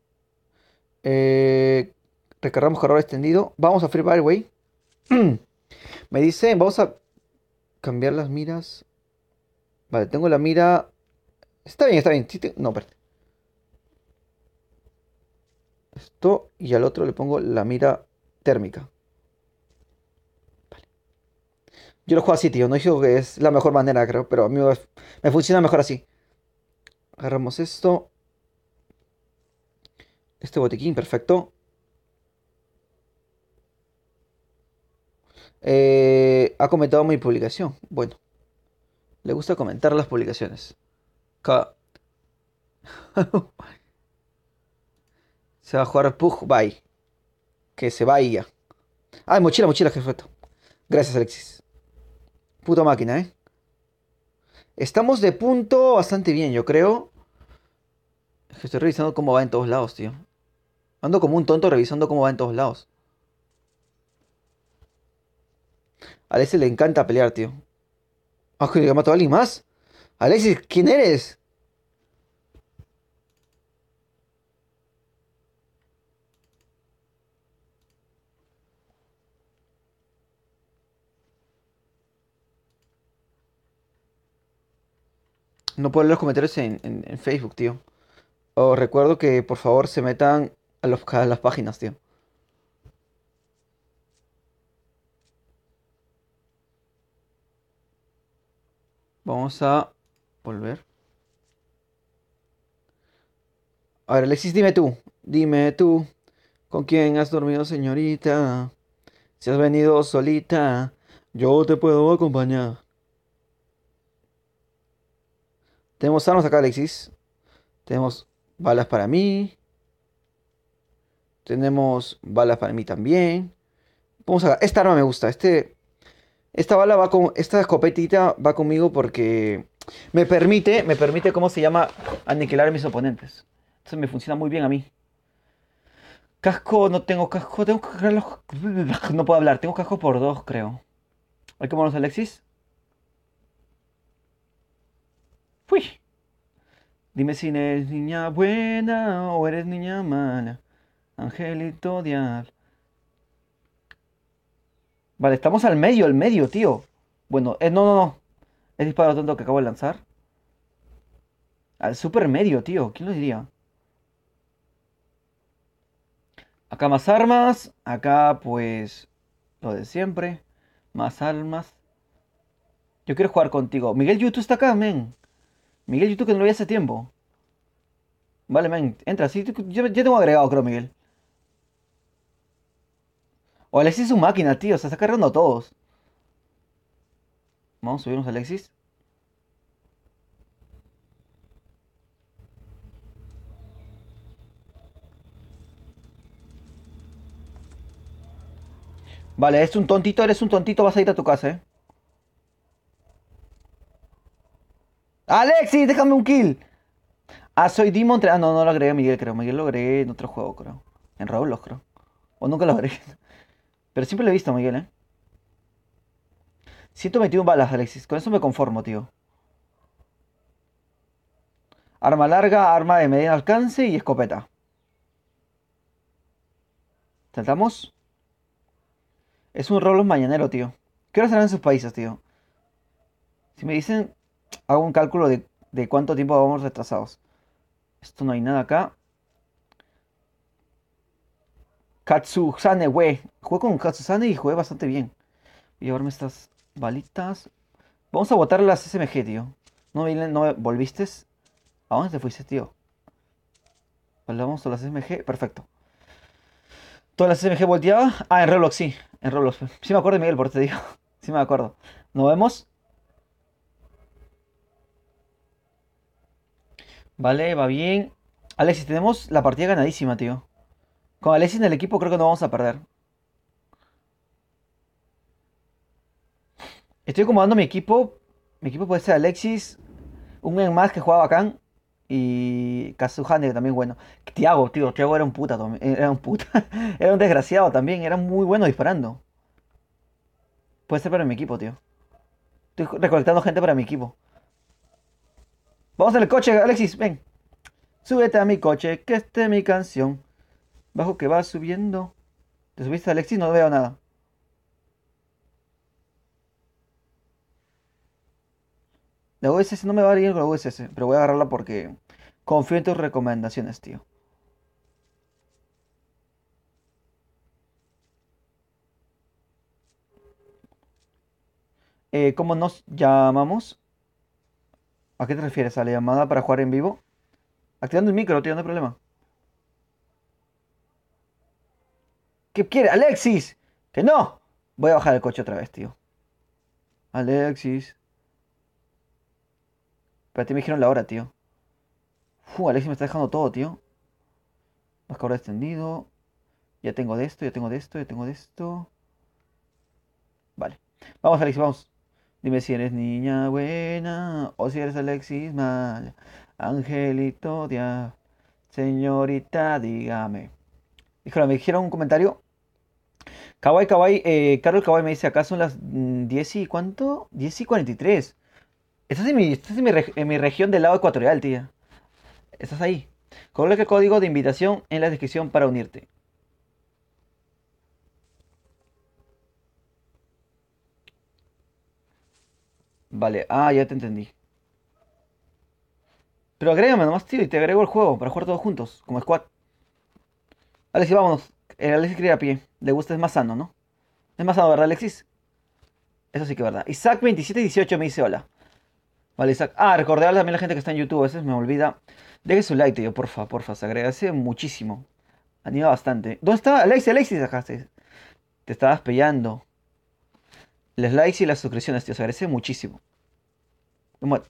Recargamos cargador extendido. Vamos a Free Fire, güey. Me dicen, vamos a cambiar las miras. Vale, tengo la mira. Está bien, está bien. No, espérate. Esto y al otro le pongo la mira térmica. Vale. Yo lo juego así, tío. No digo que es la mejor manera, creo. Pero a mí me funciona mejor así. Agarramos esto. Este botiquín, perfecto. Ha comentado mi publicación. Bueno, le gusta comentar las publicaciones. Ca- Se va a jugar Pug Bye. Que se vaya. Ah, mochila, perfecto. Gracias, Alexis. Puta máquina, ¿eh? Estamos de punto bastante bien, yo creo. Es que estoy revisando cómo va en todos lados, tío. Ando como un tonto revisando cómo va en todos lados. A Alexis le encanta pelear, tío. Ah, que le mató a alguien más. Alexis, ¿quién eres? No puedo leer los comentarios en Facebook, tío. Os recuerdo que por favor se metan a las páginas, tío. Vamos a volver. A ver, Alexis, dime tú. Dime tú. ¿Con quién has dormido, señorita? Si has venido solita, yo te puedo acompañar. Tenemos armas acá, Alexis. Tenemos balas para mí. Tenemos balas para mí también. Vamos a... Esta arma me gusta. Esta bala va con... Esta escopetita va conmigo porque me permite, ¿cómo se llama? Aniquilar a mis oponentes. Entonces me funciona muy bien a mí. Casco, no tengo casco. Tengo que cargar los... No puedo hablar. Tengo casco por dos, creo. Hay que movernos, Alexis. Fui. Dime si eres niña buena o eres niña mala. Angelito diablo. Vale, estamos al medio, tío. Bueno, no, no, no. Es disparo tonto que acabo de lanzar. Al super medio, tío. ¿Quién lo diría? Acá más armas. Acá, pues, lo de siempre. Más armas. Yo quiero jugar contigo. Miguel YouTube está acá, men. Miguel YouTube que no lo vi hace tiempo. Vale, men. Entra, sí. Yo tengo agregado, creo, Miguel. O Alexis es su máquina, tío. Se está cargando a todos. Vamos a subirnos a Alexis. Vale, es un tontito, eres un tontito, vas a ir a tu casa, eh. Alexis, déjame un kill. Ah, soy Demon. Ah, no, no lo agregué a Miguel, creo. Miguel lo agregué en otro juego, creo. En Roblox, creo. O nunca lo agregué. Pero siempre lo he visto, Miguel, ¿eh? 121 balas, Alexis. Con eso me conformo, tío. Arma larga, arma de mediano alcance y escopeta. ¿Tratamos? Es un Roblox mañanero, tío. ¿Qué hora serán en sus países, tío? Si me dicen, hago un cálculo de cuánto tiempo vamos retrasados. Esto no hay nada acá. Katsusane, güey. Jugué con Katsusane y jugué bastante bien. Voy a llevarme estas balitas. Vamos a botar las SMG, tío. ¿No me volviste? ¿A dónde te fuiste, tío? Vale, vamos a las SMG. Perfecto. ¿Todas las SMG volteadas? Ah, en Roblox, sí. En Roblox. Sí me acuerdo de Miguel, por eso te digo. Sí me acuerdo. ¿Nos vemos? Vale, va bien. Alexis, tenemos la partida ganadísima, tío. Con Alexis en el equipo creo que no vamos a perder. Estoy acomodando mi equipo. Mi equipo puede ser Alexis, un men más que juega bacán. Y Kazuhane, que también bueno. Tiago, tío. Tiago era un puta también. Era un puta. Era un desgraciado también. Era muy bueno disparando. Puede ser para mi equipo, tío. Estoy recolectando gente para mi equipo. Vamos en el coche, Alexis. Ven. Súbete a mi coche, que esté mi canción. Bajo que va subiendo. ¿Te subiste, Alexis? No veo nada. La USS no me va a ir con la USS, pero voy a agarrarla porque confío en tus recomendaciones, tío. ¿Cómo nos llamamos? ¿A qué te refieres? ¿A la llamada para jugar en vivo? Activando el micro, tío, no hay problema. ¿Qué quiere? ¡Alexis! ¡Que no! Voy a bajar el coche otra vez, tío. Alexis. Espérate, me dijeron la hora, tío. Alexis me está dejando todo, tío. Marcador extendido. Ya tengo de esto, ya tengo de esto, ya tengo de esto. Vale. Vamos, Alexis, vamos. Dime si eres niña buena o si eres Alexis mala. Angelito, dia. Señorita, dígame. Híjole, me dijeron un comentario Kawaii, Kawaii, Carol Kawaii me dice, acá son las 10 y ¿cuánto? 10:43. Estás en mi región del lado ecuatorial, tía. Estás ahí. Coloca el código de invitación en la descripción para unirte. Vale, ya te entendí. Pero agrégame nomás, tío, y te agrego el juego para jugar todos juntos, como squad. Alexis, vámonos. El Alexis quiere ir a pie. Le gusta, es más sano, ¿no? Es más sano, ¿verdad, Alexis? Eso sí que es verdad. Isaac2718 me dice hola. Vale, Isaac. Recordar también a la gente que está en YouTube, a veces me olvida. Deje su like, tío, porfa, porfa. Se agradece muchísimo. Anima bastante. ¿Dónde está Alexis? Alexis, acá te estabas peleando. Los likes y las suscripciones, tío, se agradece muchísimo. Bueno,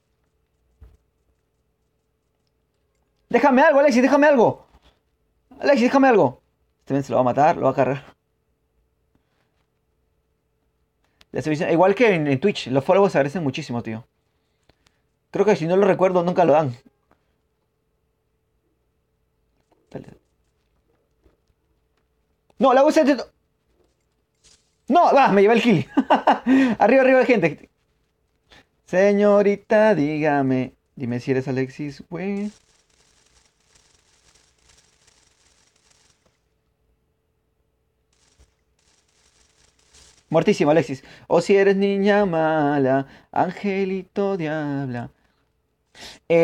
déjame algo, Alexis, déjame algo. Alexis, déjame algo. Este men se lo va a matar, lo va a cargar. Igual que en Twitch, los followers se agradecen muchísimo, tío. Creo que si no lo recuerdo, nunca lo dan. Dale. No, la UC. No, me llevé el kill. Arriba, arriba, gente. Señorita, dígame. Dime si eres Alexis, güey. Muertísimo, Alexis. O si eres niña mala, angelito diabla.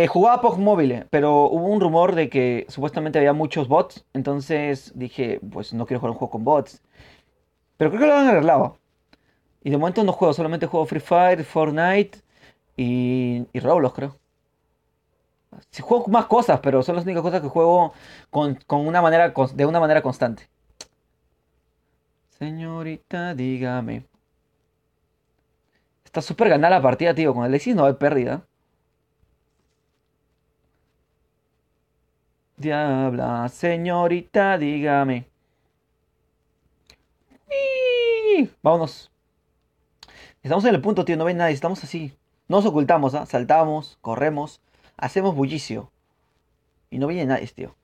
Jugaba PUBG Mobile, pero hubo un rumor de que supuestamente había muchos bots. Entonces dije, pues no quiero jugar un juego con bots. Pero creo que lo han arreglado. Y de momento no juego, solamente juego Free Fire, Fortnite y Roblox, creo. Sí, juego más cosas, pero son las únicas cosas que juego con una manera, de una manera constante. Señorita, dígame. Está súper ganada la partida, tío. Con Alexis no hay pérdida. Diabla, señorita, dígame. Vámonos. Estamos en el punto, tío. No ven nadie. Estamos así. No nos ocultamos, ¿ah? Saltamos, corremos, hacemos bullicio. Y no viene nadie, tío.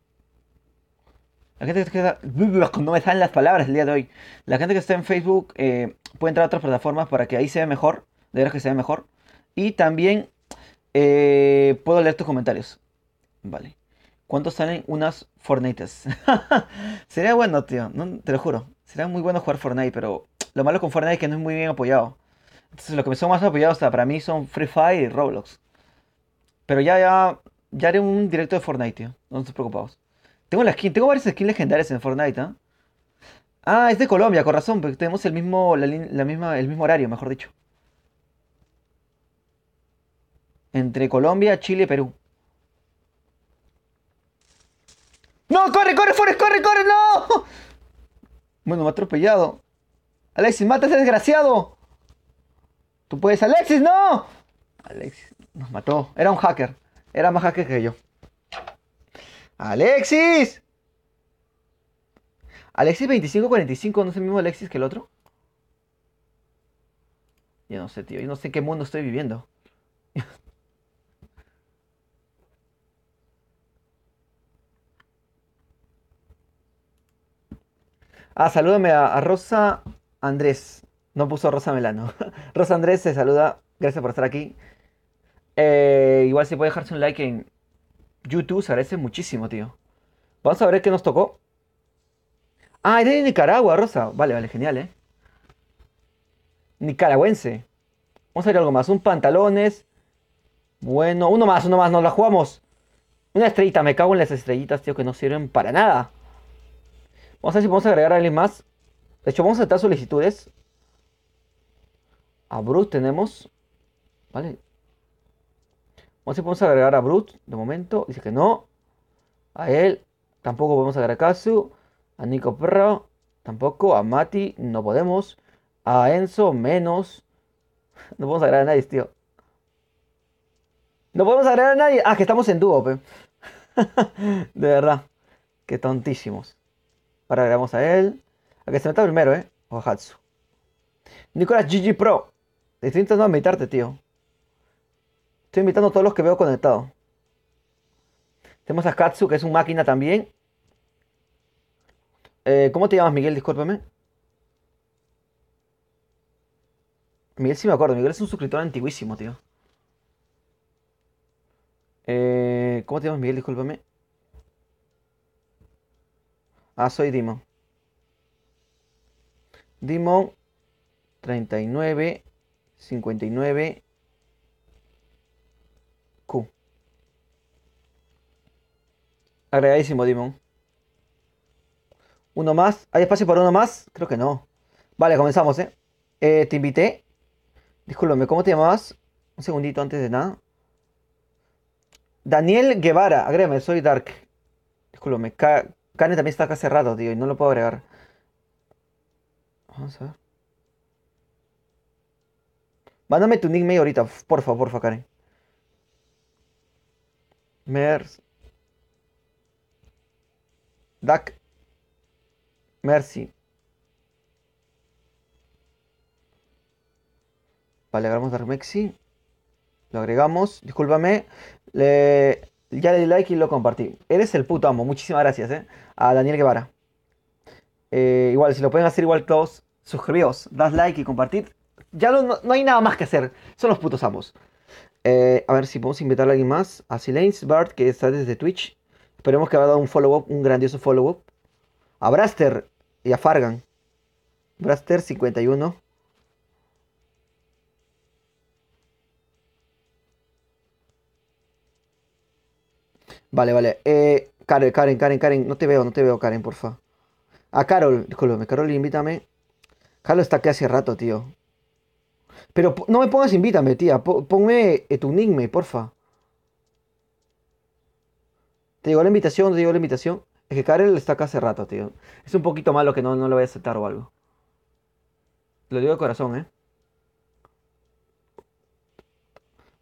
La gente que está... No me salen las palabras el día de hoy. La gente que está en Facebook puede entrar a otras plataformas para que ahí se vea mejor. De verdad que se vea mejor. Y también puedo leer tus comentarios. Vale. ¿Cuántos salen unas Fortnites? Sería bueno, tío. No, te lo juro. Sería muy bueno jugar Fortnite, pero lo malo con Fortnite es que no es muy bien apoyado. Entonces, lo que me son más apoyados hasta para mí son Free Fire y Roblox. Pero ya haré un directo de Fortnite, tío. No estés preocupados. Tengo varias skins legendarias en Fortnite, ¿ah? Es de Colombia, con razón, porque tenemos el mismo horario, mejor dicho. Entre Colombia, Chile y Perú. ¡No! ¡Corre, corre, Forrest! ¡Corre, corre! ¡No! Bueno, me ha atropellado. Alexis, mata a ese desgraciado. Tú puedes, Alexis, no. Alexis nos mató. Era un hacker. Era más hacker que yo. Alexis. Alexis 2545, ¿no es el mismo Alexis que el otro? Yo no sé, tío. Yo no sé en qué mundo estoy viviendo. Salúdame a Rosa Andrés. No puso Rosa Melano. Rosa Andrés se saluda. Gracias por estar aquí. Igual si puede dejarse un like en YouTube, se agradece muchísimo, tío. Vamos a ver qué nos tocó. Es de Nicaragua, Rosa. Vale, vale, genial, ¿eh? Nicaragüense. Vamos a ver algo más. Un pantalones. Bueno, uno más, nos la jugamos. Una estrellita, me cago en las estrellitas, tío, que no sirven para nada. Vamos a ver si podemos agregar a alguien más. De hecho, vamos a aceptar solicitudes. A Brut tenemos. Vale. Vamos a ver si podemos agregar a Brut. De momento, dice que no. A él tampoco podemos agregar a Kazu. A Nico Perro tampoco. A Mati no podemos. A Enzo menos. No podemos agregar a nadie, tío. No podemos agregar a nadie. Que estamos en dúo, pe. De verdad. Qué tontísimos. Ahora agregamos a él. A que se meta primero, O a Hatsu. Nicolás GG Pro. Estoy intentando invitarte, tío. Estoy invitando a todos los que veo conectados. Tenemos a Katsu, que es un máquina también. ¿Cómo te llamas, Miguel? Discúlpame. Miguel sí me acuerdo. Miguel es un suscriptor antiguísimo, tío. ¿Cómo te llamas, Miguel? Discúlpame. Ah, soy Dimon. Dimon 39 59 Q. Agregadísimo, Dimon. ¿Uno más? ¿Hay espacio para uno más? Creo que no. Vale, comenzamos, ¿eh? Te invité. Discúlpame, ¿cómo te llamabas? Un segundito antes de nada. Daniel Guevara, agrégame, soy Dark. Discúlpame, Karen también está acá hace rato, tío, y no lo puedo agregar. Vamos a ver. Mándame tu nickname ahorita, porfa, Karen. Mers, Dak, Mercy. Vale, agregamos Dark Mexi. Lo agregamos, discúlpame. Ya le di like y lo compartí. Eres el puto amo, muchísimas gracias, a Daniel Guevara. Igual, si lo pueden hacer igual todos, suscribíos, das like y compartir. Ya no hay nada más que hacer, son los putos amos. A ver si podemos invitar a alguien más. A Silence Bart, que está desde Twitch. Esperemos que haya dado un follow-up, un grandioso follow-up. A Braster y a Fargan. Braster 51. Vale. Karen. No te veo, Karen, porfa. A Carol, discúlpame, Carol, invítame. Carol está aquí hace rato, tío. Pero no me pongas invítame, tía. Ponme tu nickname, porfa. ¿Te llegó la invitación? ¿Te llegó la invitación? Es que Karel está acá hace rato, tío. Es un poquito malo que no lo voy a aceptar o algo. Lo digo de corazón, ¿eh?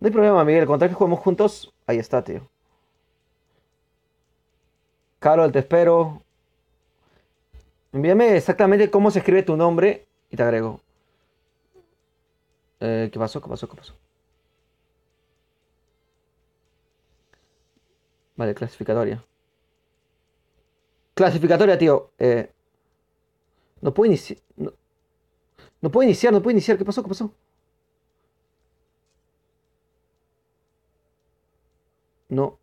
No hay problema, Miguel. Con tal que juguemos juntos, ahí está, tío. Carol, te espero. Envíame exactamente cómo se escribe tu nombre y te agrego. ¿Qué pasó? Vale, clasificatoria. Clasificatoria, tío. No puedo iniciar. No puedo iniciar. ¿Qué pasó? No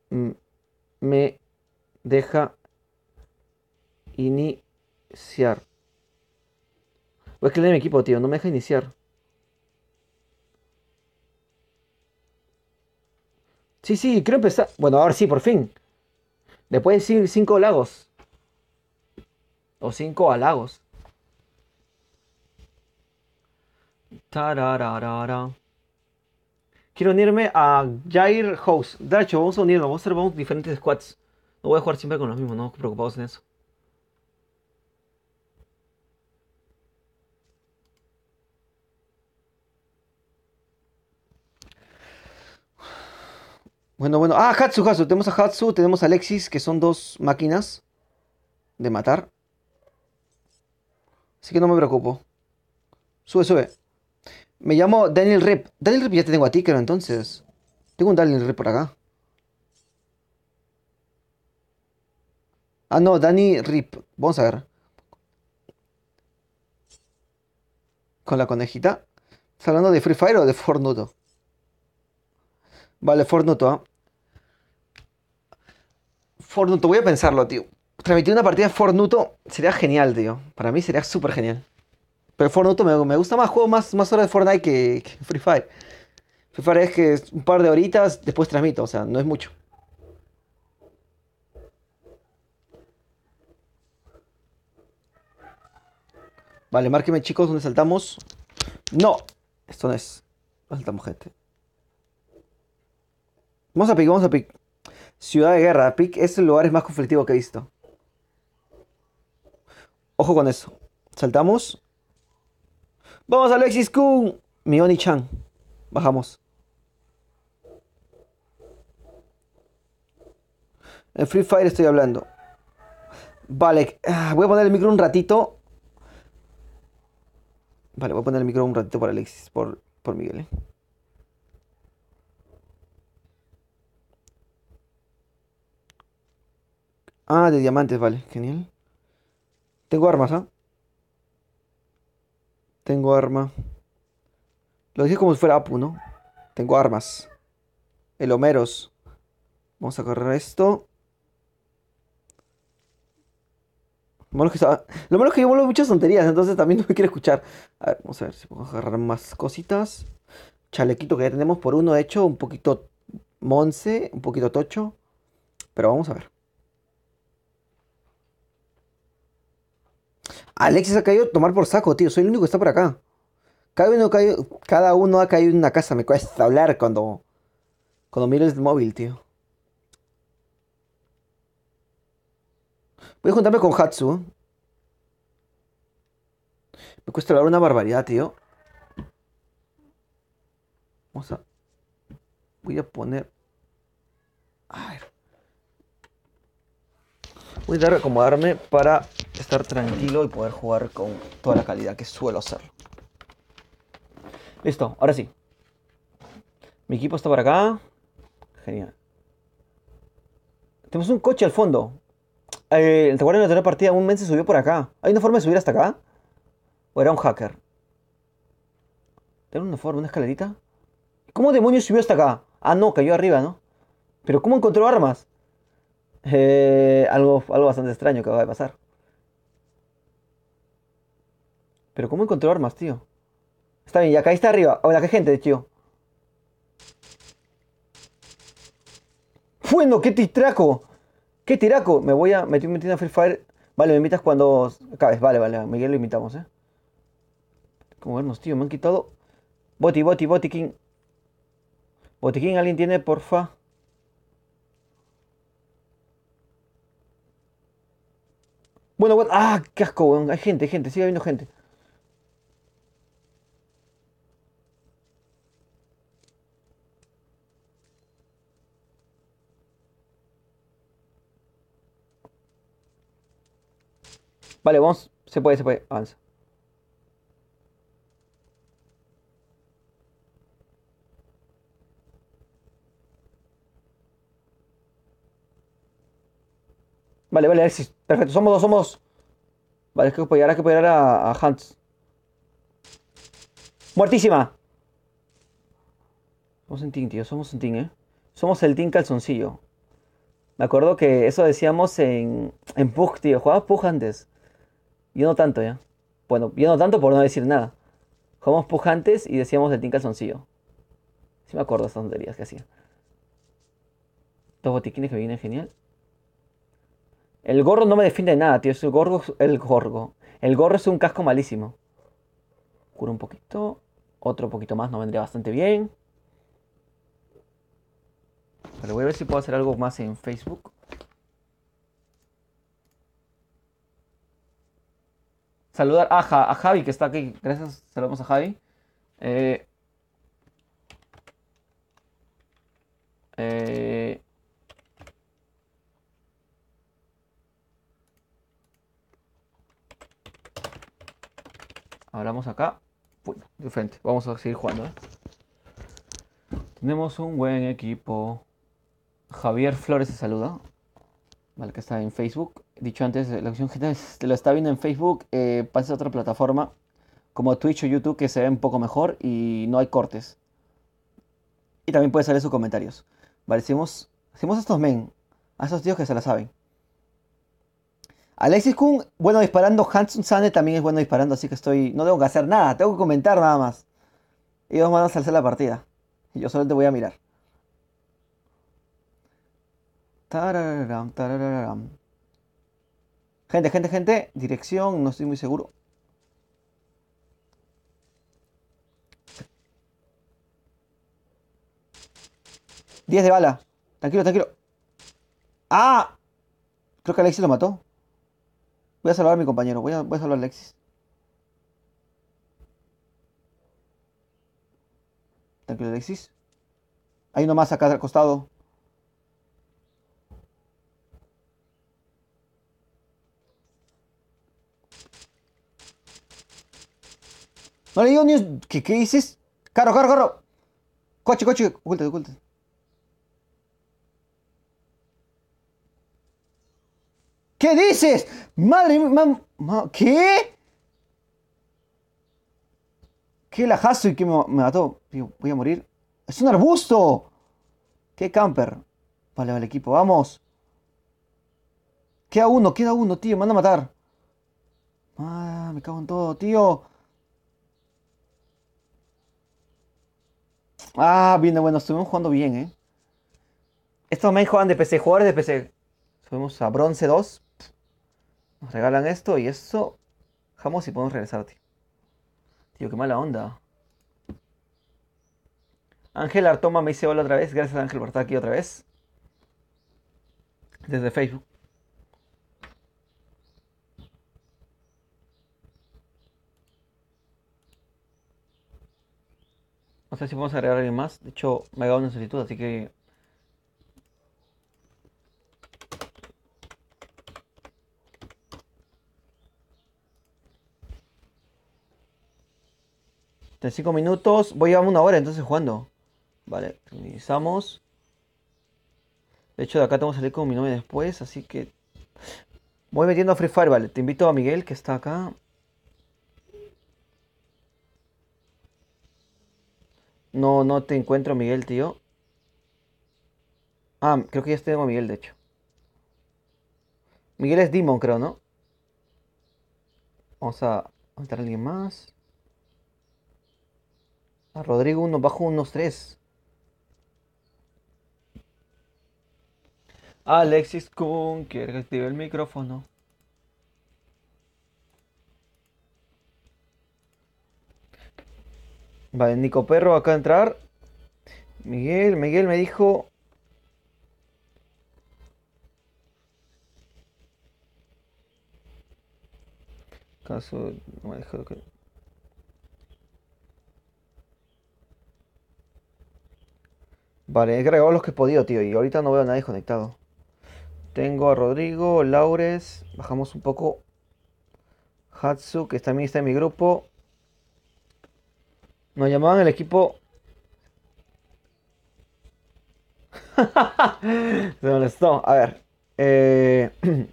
me deja iniciar. Voy a escribir mi equipo, tío. No me deja iniciar. Sí, quiero empezar. Bueno, ahora sí, por fin. Después de 5 lagos. O 5 halagos. Tarararara. Quiero unirme a Jair House. De hecho, vamos a unirnos. Vamos diferentes squads. No voy a jugar siempre con los mismos, no preocupados en eso. Bueno. Ah, Hatsu. Tenemos a Hatsu, tenemos a Alexis, que son dos máquinas de matar. Así que no me preocupo. Sube. Me llamo Daniel Rip. Daniel Rip ya te tengo a ti, creo, entonces. Tengo un Daniel Rip por acá. Ah, no, Danny Rip. Vamos a ver. Con la conejita. ¿Estás hablando de Free Fire o de Fortnite? Vale, Fortnite, ¿ah? Fortnite, voy a pensarlo, tío. Transmitir una partida de Fortnite sería genial, tío. Para mí sería súper genial. Pero Fortnite me gusta más, juego más horas de Fortnite que Free Fire. Free Fire es que es un par de horitas, después transmito, o sea, no es mucho. Vale, márquenme, chicos, ¿dónde saltamos? No, esto no es. No saltamos, gente. Vamos a Pic. Ciudad de Guerra. Pic es el lugar más conflictivo que he visto. Ojo con eso. Saltamos. Vamos, Alexis Kun. Mioni-chan. Bajamos. En Free Fire estoy hablando. Vale, voy a poner el micro un ratito. Vale, voy a poner el micro un ratito por Alexis, por Miguel. Ah, de diamantes, vale, genial. Tengo armas, ¿ah? Tengo arma. Lo dije como si fuera Apu, ¿no? Tengo armas. El Homeros. Vamos a agarrar esto. Lo malo es que yo vuelvo muchas tonterías, entonces también no me quiere escuchar. A ver, vamos a ver si puedo agarrar más cositas. Chalequito que ya tenemos por uno, de hecho, un poquito Monse, un poquito Tocho. Pero vamos a ver. Alexis ha caído a tomar por saco, tío. Soy el único que está por acá. Cada uno ha caído en una casa. Me cuesta hablar cuando miro el móvil, tío. Voy a juntarme con Hatsu. Me cuesta hablar una barbaridad, tío. Vamos a... Voy a poner... A ver. Voy a intentar acomodarme para estar tranquilo y poder jugar con toda la calidad que suelo hacerlo. Listo, ahora sí. Mi equipo está por acá. Genial. Tenemos un coche al fondo. ¿Te acuerdas de la anterior partida? Un men se subió por acá. ¿Hay una forma de subir hasta acá? ¿O era un hacker? ¿Tiene una forma, una escalerita? ¿Cómo demonios subió hasta acá? Ah, no, cayó arriba, ¿no? ¿Pero cómo encontró armas? Algo bastante extraño que acaba de pasar. ¿Pero cómo encontró armas, tío? Está bien, y acá está arriba. Hola, qué gente, tío. Bueno, qué titraco. Qué tiraco. Me voy a meter metiendo a Free Fire. Vale, me invitas cuando acabes. Vale, vale. Miguel lo invitamos, ¿eh? ¿Cómo vernos, tío? Me han quitado. Botiquín. Botiquín, ¿alguien tiene, porfa? Bueno. Ah, qué asco, weón. Hay gente. Sigue habiendo gente. Vale, vamos. Se puede. Avanza. Vale, Alexis. Perfecto, somos dos. Vale, hay que apoyar a Hans. ¡Muertísima! Somos un team, tío. Somos un team, ¿eh? Somos el team calzoncillo. Me acuerdo que eso decíamos en Pug, tío. Jugabas Pug antes. Yo no tanto, ¿ya? Bueno, yo no tanto por no decir nada. Jugamos Pug antes y decíamos el team calzoncillo. Sí me acuerdo de esas tonterías que hacía. Dos botiquines que vienen genial. El gorro no me defiende de nada, tío. Es el gorgo. El gorro es un casco malísimo. Curo un poquito. Otro poquito más nos vendría bastante bien. Pero voy a ver si puedo hacer algo más en Facebook. Saludar a Javi que está aquí. Gracias. Saludamos a Javi. Eh, eh, hablamos acá. Uy, de frente. Vamos a seguir jugando, ¿eh? Tenemos un buen equipo. Javier Flores se saluda. Vale, que está en Facebook. Dicho antes, la opción general te lo está viendo en Facebook. Pasa a otra plataforma como Twitch o YouTube que se ve un poco mejor y no hay cortes. Y también puede salir sus comentarios. Vale, hacemos a estos men. A estos tíos que se la saben. Alexis Kun, bueno disparando. Hansun Sane también es bueno disparando. Así que no tengo que hacer nada. Tengo que comentar nada más. Ellos van a saltar la partida. Y yo solamente voy a mirar. Tarararam. Gente. Dirección, no estoy muy seguro. 10 de bala. Tranquilo. ¡Ah! Creo que Alexis lo mató. Voy a salvar a mi compañero. Voy a salvar a Alexis. Tranquilo, Alexis. Hay uno más acá al costado. No le digo ni... ¿Qué dices? Carro. Coche. Ocúltate. ¿Qué dices? Madre mía, ¿qué? ¿Qué lajazo y que me mató? Tío, voy a morir. ¡Es un arbusto! ¡Qué camper! Vale, vale, equipo, vamos. Queda uno, tío, me van a matar. Ah, me cago en todo, tío. Ah, bien, bueno, estuvimos jugando bien, ¿eh? Estos main juegan de PC, jugadores de PC. Subimos a bronce 2. Nos regalan esto y eso. Dejamos y podemos regresar, tío. Tío, qué mala onda. Ángel Artoma me dice hola otra vez. Gracias, Ángel, por estar aquí otra vez. Desde Facebook. No sé si podemos agregar a alguien más. De hecho, me ha dado una solicitud, así que. 35 minutos. Voy a una hora entonces jugando. Vale, finalizamos. De hecho, de acá tengo que salir con mi novia después, así que. Voy metiendo a Free Fire, vale. Te invito a Miguel, que está acá. No, no te encuentro, Miguel, tío. Ah, creo que ya tengo a Miguel, de hecho. Miguel es Demon, creo, ¿no? Vamos a meter a alguien más. A Rodrigo uno bajo unos 3. Alexis Kun, quiere que active el micrófono. Vale, Nico Perro acá a entrar. Miguel me dijo. Caso. No me dijo que. Vale, he cargado los que he podido, tío. Y ahorita no veo a nadie conectado. Tengo a Rodrigo, Laures. Bajamos un poco. Hatsu, que también está en mi grupo. Nos llamaban el equipo. Se molestó. A ver.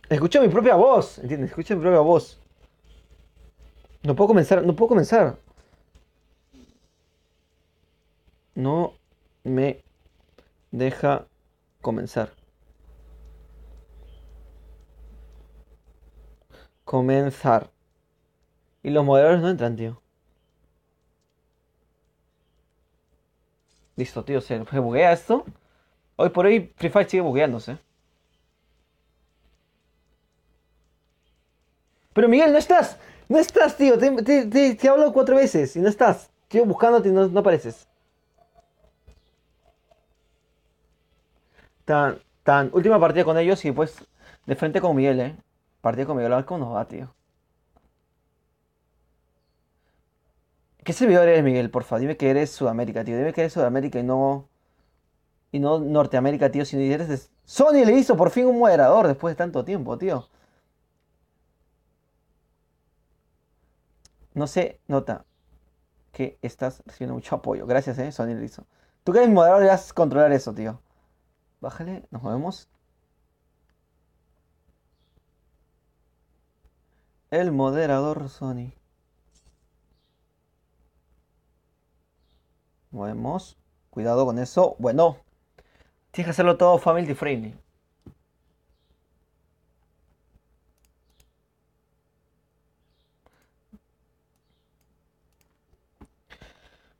Escucho mi propia voz. ¿Entiendes? Escucho mi propia voz. No puedo comenzar. No puedo comenzar. No me deja comenzar. Comenzar. Y los moderadores no entran, tío. Listo, tío. Se buguea esto. Hoy por hoy Free Fire sigue bugueándose. Pero Miguel, no estás. No estás, tío. Te hablo 4 veces y no estás. Estoy buscándote y no apareces. Última partida con ellos y pues de frente con Miguel, Partida con Miguel, a ver cómo nos va, tío. ¿Qué servidor eres, Miguel? Porfa, dime que eres Sudamérica, tío. Dime que eres Sudamérica y no Norteamérica, tío. Si no eres de... Sony le hizo por fin un moderador después de tanto tiempo, tío. No se nota que estás recibiendo mucho apoyo. Gracias, Sony le hizo. Tú que eres moderador, debes controlar eso, tío. Bájale, nos movemos. El moderador Sony. Movemos. Cuidado con eso. Bueno, tienes que hacerlo todo family friendly.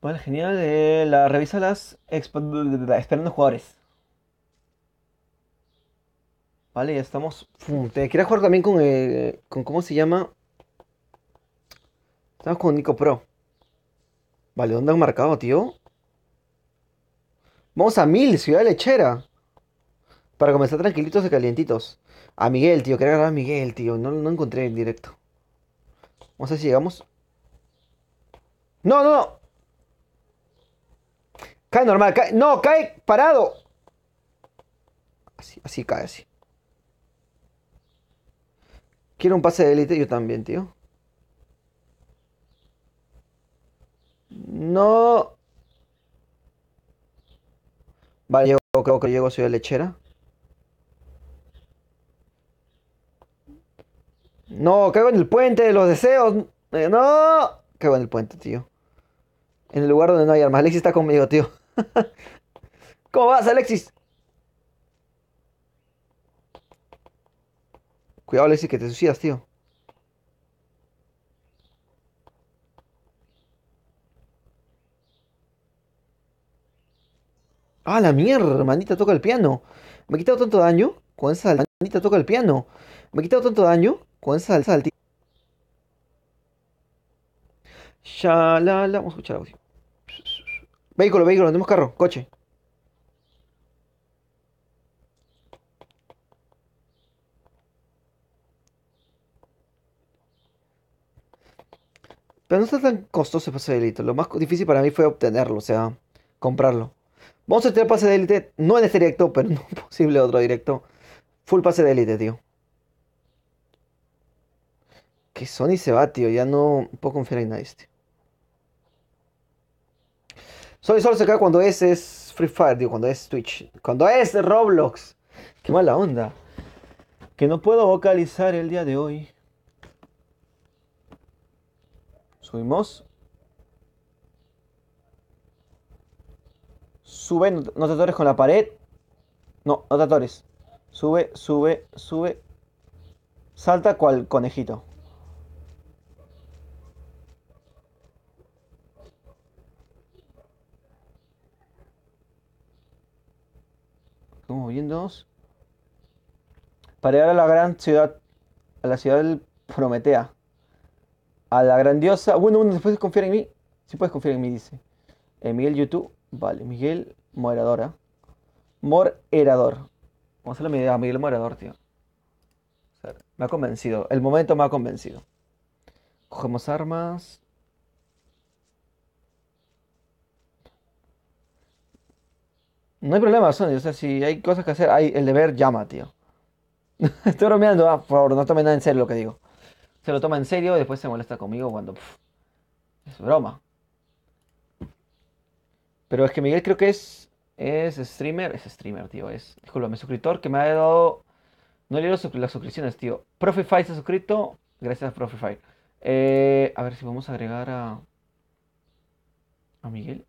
Vale, genial. Revisa las esperando jugadores. Vale, ya estamos. Te quería jugar también con ¿cómo se llama? Estamos con Nico Pro. Vale, ¿dónde han marcado, tío? Vamos a 1000, Ciudad Lechera. Para comenzar tranquilitos y calientitos. A Miguel, tío. Quería agarrar a Miguel, tío. No encontré en directo. Vamos a ver si llegamos. No, no, no. Cae normal, cae. No, cae parado. Así cae, así. Quiero un pase de élite, yo también, tío. No. Vale, creo que llego a Ciudad Lechera. No, caigo en el puente de los deseos. No. Caigo en el puente, tío. En el lugar donde no hay armas. Alexis está conmigo, tío. ¿Cómo vas, Alexis? Cuidado, Alexis, que te suicidas, tío. Ah, la mierda, manita toca el piano. Me he quitado tanto daño con esa manita toca el piano. Me he quitado tanto daño con esa saltita. Shalala. Vamos a escuchar audio. Vehículo, vehículo, tenemos carro, coche. Pero no está tan costoso el pase de élite. Lo más difícil para mí fue obtenerlo, o sea, comprarlo. Vamos a tener pase de élite, no en este directo, pero no posible otro directo. Full pase de élite, tío. Que Sony se va, tío. Ya no puedo confiar en nadie, tío. Sony solo se cae cuando es Free Fire, tío. Cuando es Twitch. Cuando es Roblox. Qué mala onda. Que no puedo vocalizar el día de hoy. Subimos. Sube, no te atores con la pared. No, no te atores. Sube, sube, sube. Salta cual conejito. Estamos moviéndonos. Para llegar a la gran ciudad. A la ciudad del Prometea. A la grandiosa. Bueno, después de confiar en mí. Sí puedes confiar en mí, dice. Miguel YouTube. Vale, Miguel Moderadora. Morerador. Vamos a hacerle a Miguel Morador, tío. O sea, me ha convencido. El momento me ha convencido. Cogemos armas. No hay problema, Sony. O sea, si hay cosas que hacer, hay el deber llama, tío. Estoy bromeando, por favor, no tome nada en serio lo que digo. Se lo toma en serio y después se molesta conmigo cuando es broma. Pero es que Miguel creo que es streamer. Es streamer, tío. Discúlpame, suscriptor que me ha dado. No le dio las suscripciones, tío. Profify se ha suscrito. Gracias, Profify. A ver si vamos a agregar a Miguel.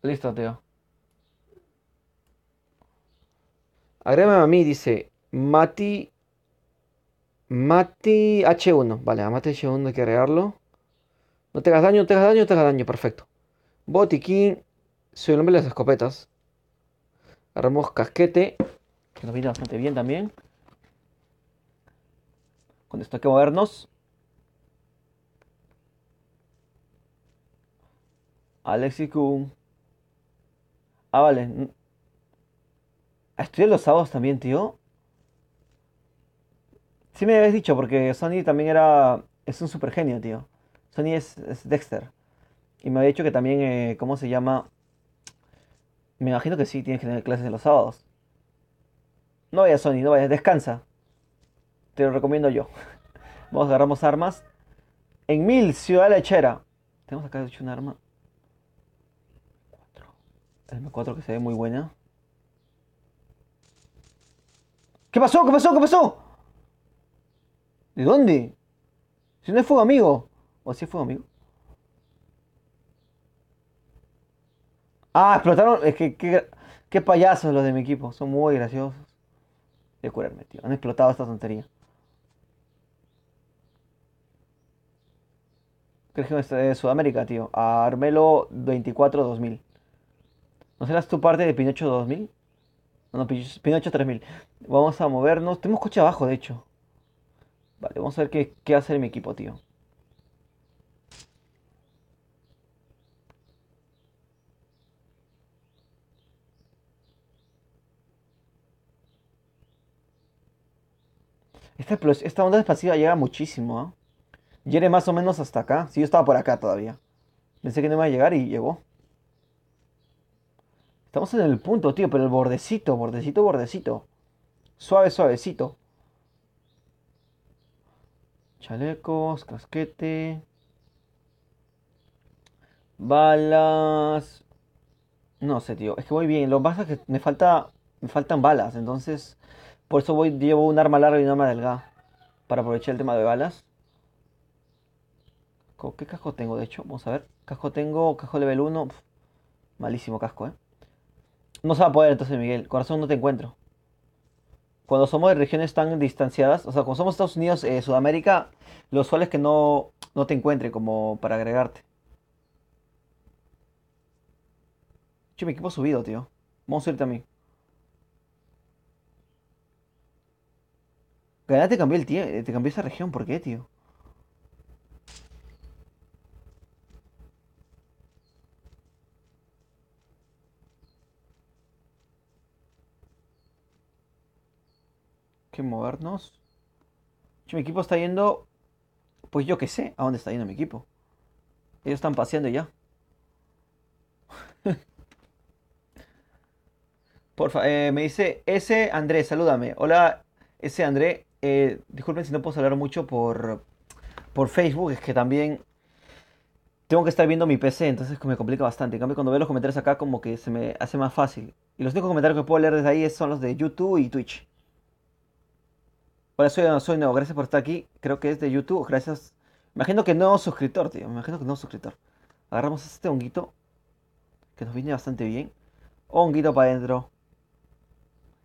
Listo, tío. Agrégame a mí, dice Mati. Mati H1. Vale, a Mati H1 hay que agregarlo. No te hagas daño, no te hagas daño, no te hagas daño. Perfecto. Botiquín. Soy el hombre de las escopetas. Agarramos casquete. Que nos viene bastante bien también. Con esto hay que movernos. Alexicum. Ah, vale. ¿Estudié los sábados también, tío? Sí me habías dicho, porque Sony también era. Es un super genio, tío. Sony es Dexter. Y me había dicho que también, ¿cómo se llama? Me imagino que sí, tienes que tener clases en los sábados. No vayas, Sony, no vayas, descansa. Te lo recomiendo yo. Vamos, agarramos armas. En 1000, Ciudad Lechera. Tenemos acá de hecho un arma. El M4 que se ve muy buena. ¿Qué pasó? ¿Qué pasó? ¿Qué pasó? ¿De dónde? Si no es fuego amigo. ¿O si es fuego amigo? Ah, explotaron. Es que qué payasos los de mi equipo. Son muy graciosos. Voy a curarme, tío. Han explotado esta tontería. ¿Qué región es de Sudamérica, tío? A Armelo 24 2000. ¿No serás tu parte de Pinocho 2000? No, no, Pinocho 3000. Vamos a movernos. Tenemos coche abajo, de hecho. Vale, vamos a ver qué hace mi equipo, tío. Esta onda expansiva llega muchísimo, ¿ah? Llegue más o menos hasta acá. Sí, yo estaba por acá todavía. Pensé que no iba a llegar y llegó. Estamos en el punto, tío, pero el bordecito, bordecito, bordecito. Suave, suavecito. Chalecos, casquete. Balas. No sé, tío. Es que voy bien. Lo que pasa es que me faltan balas. Entonces, por eso llevo un arma larga y un arma delgada. Para aprovechar el tema de balas. casco. ¿Qué casco tengo, de hecho? Vamos a ver. Casco tengo, casco level 1. Pf, malísimo casco, ¿eh? No se va a poder entonces, Miguel. Corazón, no te encuentro. Cuando somos de regiones tan distanciadas, o sea, cuando somos Estados Unidos, Sudamérica, lo usual es que no te encuentre como para agregarte. Che, mi equipo ha subido, tío. Vamos a ir también. Gana te cambió te cambió esa región, ¿por qué, tío? Que movernos. Che, mi equipo está yendo, pues yo qué sé, ¿a dónde está yendo mi equipo? Ellos están paseando ya. Porfa, me dice ese Andrés, salúdame. Hola, ese Andrés. Disculpen si no puedo hablar mucho por Facebook, es que también tengo que estar viendo mi PC, entonces me complica bastante. En cambio, cuando veo los comentarios acá, como que se me hace más fácil. Y los únicos comentarios que puedo leer desde ahí son los de YouTube y Twitch. Hola, soy nuevo, gracias por estar aquí. Creo que es de YouTube, gracias. Imagino que nuevo suscriptor, tío. Me imagino que nuevo suscriptor. Agarramos este honguito, que nos viene bastante bien. Honguito para adentro.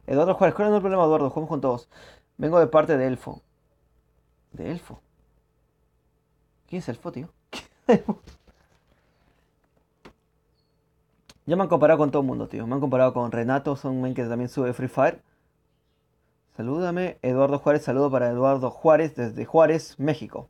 Eduardo Juárez, ¿cuál es el problema, Eduardo? Jugamos con todos. Vengo de parte de Elfo. ¿De Elfo? ¿Quién es Elfo, tío? Ya me han comparado con todo el mundo, tío. Me han comparado con Renato, son men que también sube Free Fire. Salúdame, Eduardo Juárez. Saludo para Eduardo Juárez desde Juárez, México.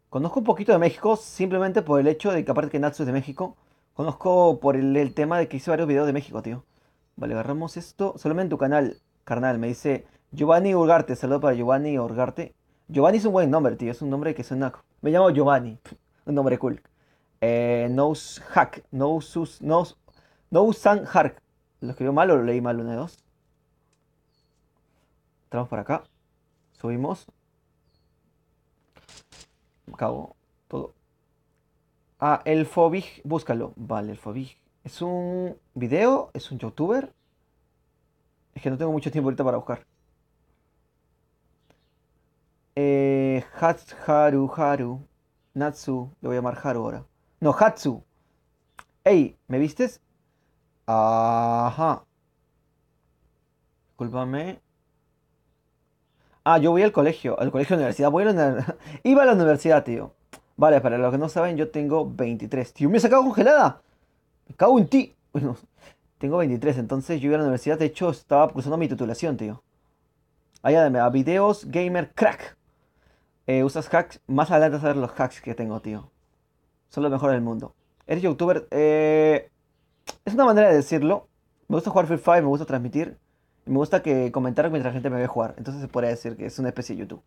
Conozco un poquito de México simplemente por el hecho de que, aparte que Natsu es de México, conozco por el tema de que hice varios videos de México, tío. Vale, agarramos esto. Solamente en tu canal, carnal, me dice Giovanni Urgarte. Saludo para Giovanni Urgarte. Giovanni es un buen nombre, tío. Es un nombre que suena. Me llamo Giovanni. Un nombre cool. Nose Hack. No San Hark. ¿Lo escribió mal o lo leí mal? Uno de dos. Entramos por acá. Subimos. Acabo todo. Ah, el Fobig. Búscalo. Vale, el Fobig. ¿Es un video? ¿Es un youtuber? Es que no tengo mucho tiempo ahorita para buscar. Haru. Natsu. Le voy a llamar Haru ahora. No, Hatsu. Ey, ¿me vistes? Ajá. Discúlpame. Ah, yo voy al colegio de la universidad. Iba a la universidad, tío. Vale, para los que no saben, yo tengo 23. Tío, me he sacado congelada. Me cago en ti. Bueno, tengo 23, entonces yo iba a la universidad. De hecho, estaba cursando mi titulación, tío. Allá a videos gamer crack. ¿Usas hacks? Más adelante vas a ver los hacks que tengo, tío. Son los mejores del mundo. ¿Eres youtuber? Es una manera de decirlo. Me gusta jugar Free Fire, me gusta transmitir. Y me gusta que comentar mientras la gente me ve jugar. Entonces se podría decir que es una especie de YouTube.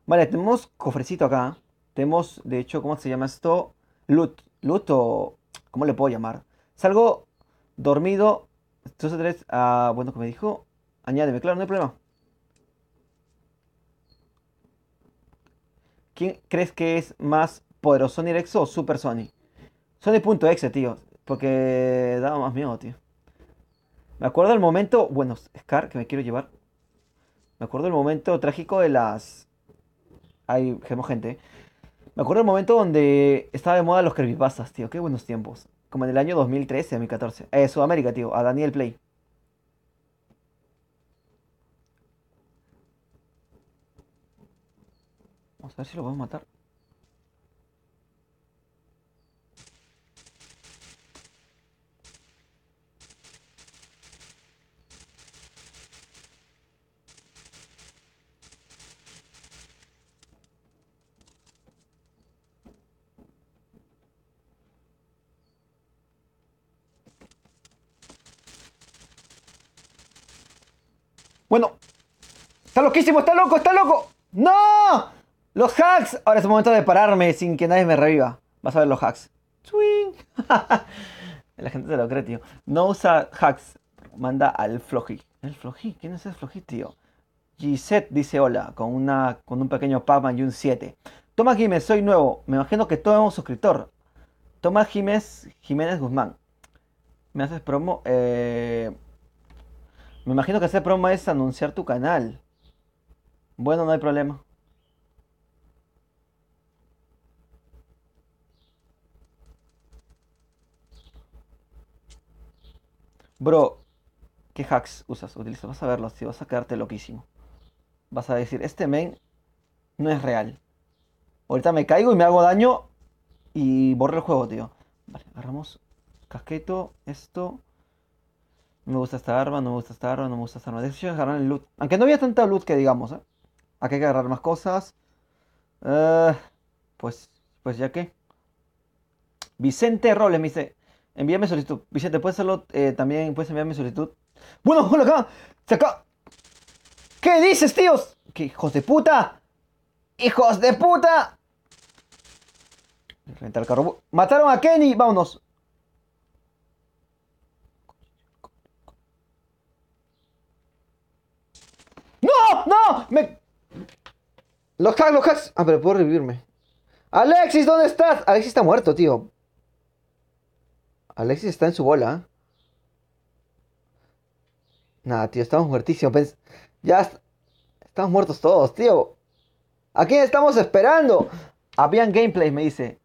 Vale, tenemos cofrecito acá. Tenemos, de hecho, ¿cómo se llama esto? Loot. Loot o... ¿Cómo le puedo llamar? Salgo dormido. Entonces, tres. Bueno, como me dijo. Añádeme, claro, no hay problema. ¿Quién crees que es más poderoso, Sony Rexo o Super Sony? Sony.exe, tío. Porque daba más miedo, tío. Me acuerdo del momento. Bueno, Scar, que me quiero llevar. Me acuerdo del momento trágico de las. Hay gente. Me acuerdo del momento donde estaba de moda los creepypastas, tío. Qué buenos tiempos. Como en el año 2013, 2014. Sudamérica, tío. A Daniel Play. Vamos a ver si lo podemos matar. Bueno, está loquísimo, está loco, está loco. ¡No! Los hacks. Ahora es el momento de pararme sin que nadie me reviva. Vas a ver los hacks. Swing. La gente se lo cree, tío. No usa hacks. Manda al Floji. ¿El Floji? ¿Quién es el Floji, tío? Gisette dice hola, con un pequeño Pac-Man y un 7. Toma Jiménez, soy nuevo. Me imagino que todo es un suscriptor. Toma Jiménez Guzmán. ¿Me haces promo? Me imagino que hacer promo es anunciar tu canal. Bueno, no hay problema. Bro, ¿qué hacks utilizas? Vas a verlos, tío. Vas a quedarte loquísimo. Vas a decir, este main no es real. Ahorita me caigo y me hago daño y borro el juego, tío. Vale, agarramos casqueto, esto. No me gusta esta arma, no me gusta esta arma, no me gusta esta arma. De hecho, agarrar el loot. Aunque no había tanta loot que digamos, ¿eh? Aquí hay que agarrar más cosas. Eh, pues, pues ya que. Vicente Robles me dice, envíame solicitud. Vicente, ¿puedes hacerlo también? ¿Puedes enviarme solicitud? Bueno, hola acá. Se acá. ¿Qué dices, tíos? ¿Qué hijos de puta? ¡Hijos de puta! Frente al carro. Mataron a Kenny. Vámonos. ¡No! ¡No! Los hacks, los hacks. Ah, pero puedo revivirme. Alexis, ¿dónde estás? Alexis está muerto, tío. Alexis está en su bola. Nada, tío, estamos muertísimos. Ya estamos muertos todos, tío. ¿A quién estamos esperando? Habían gameplay, me dice.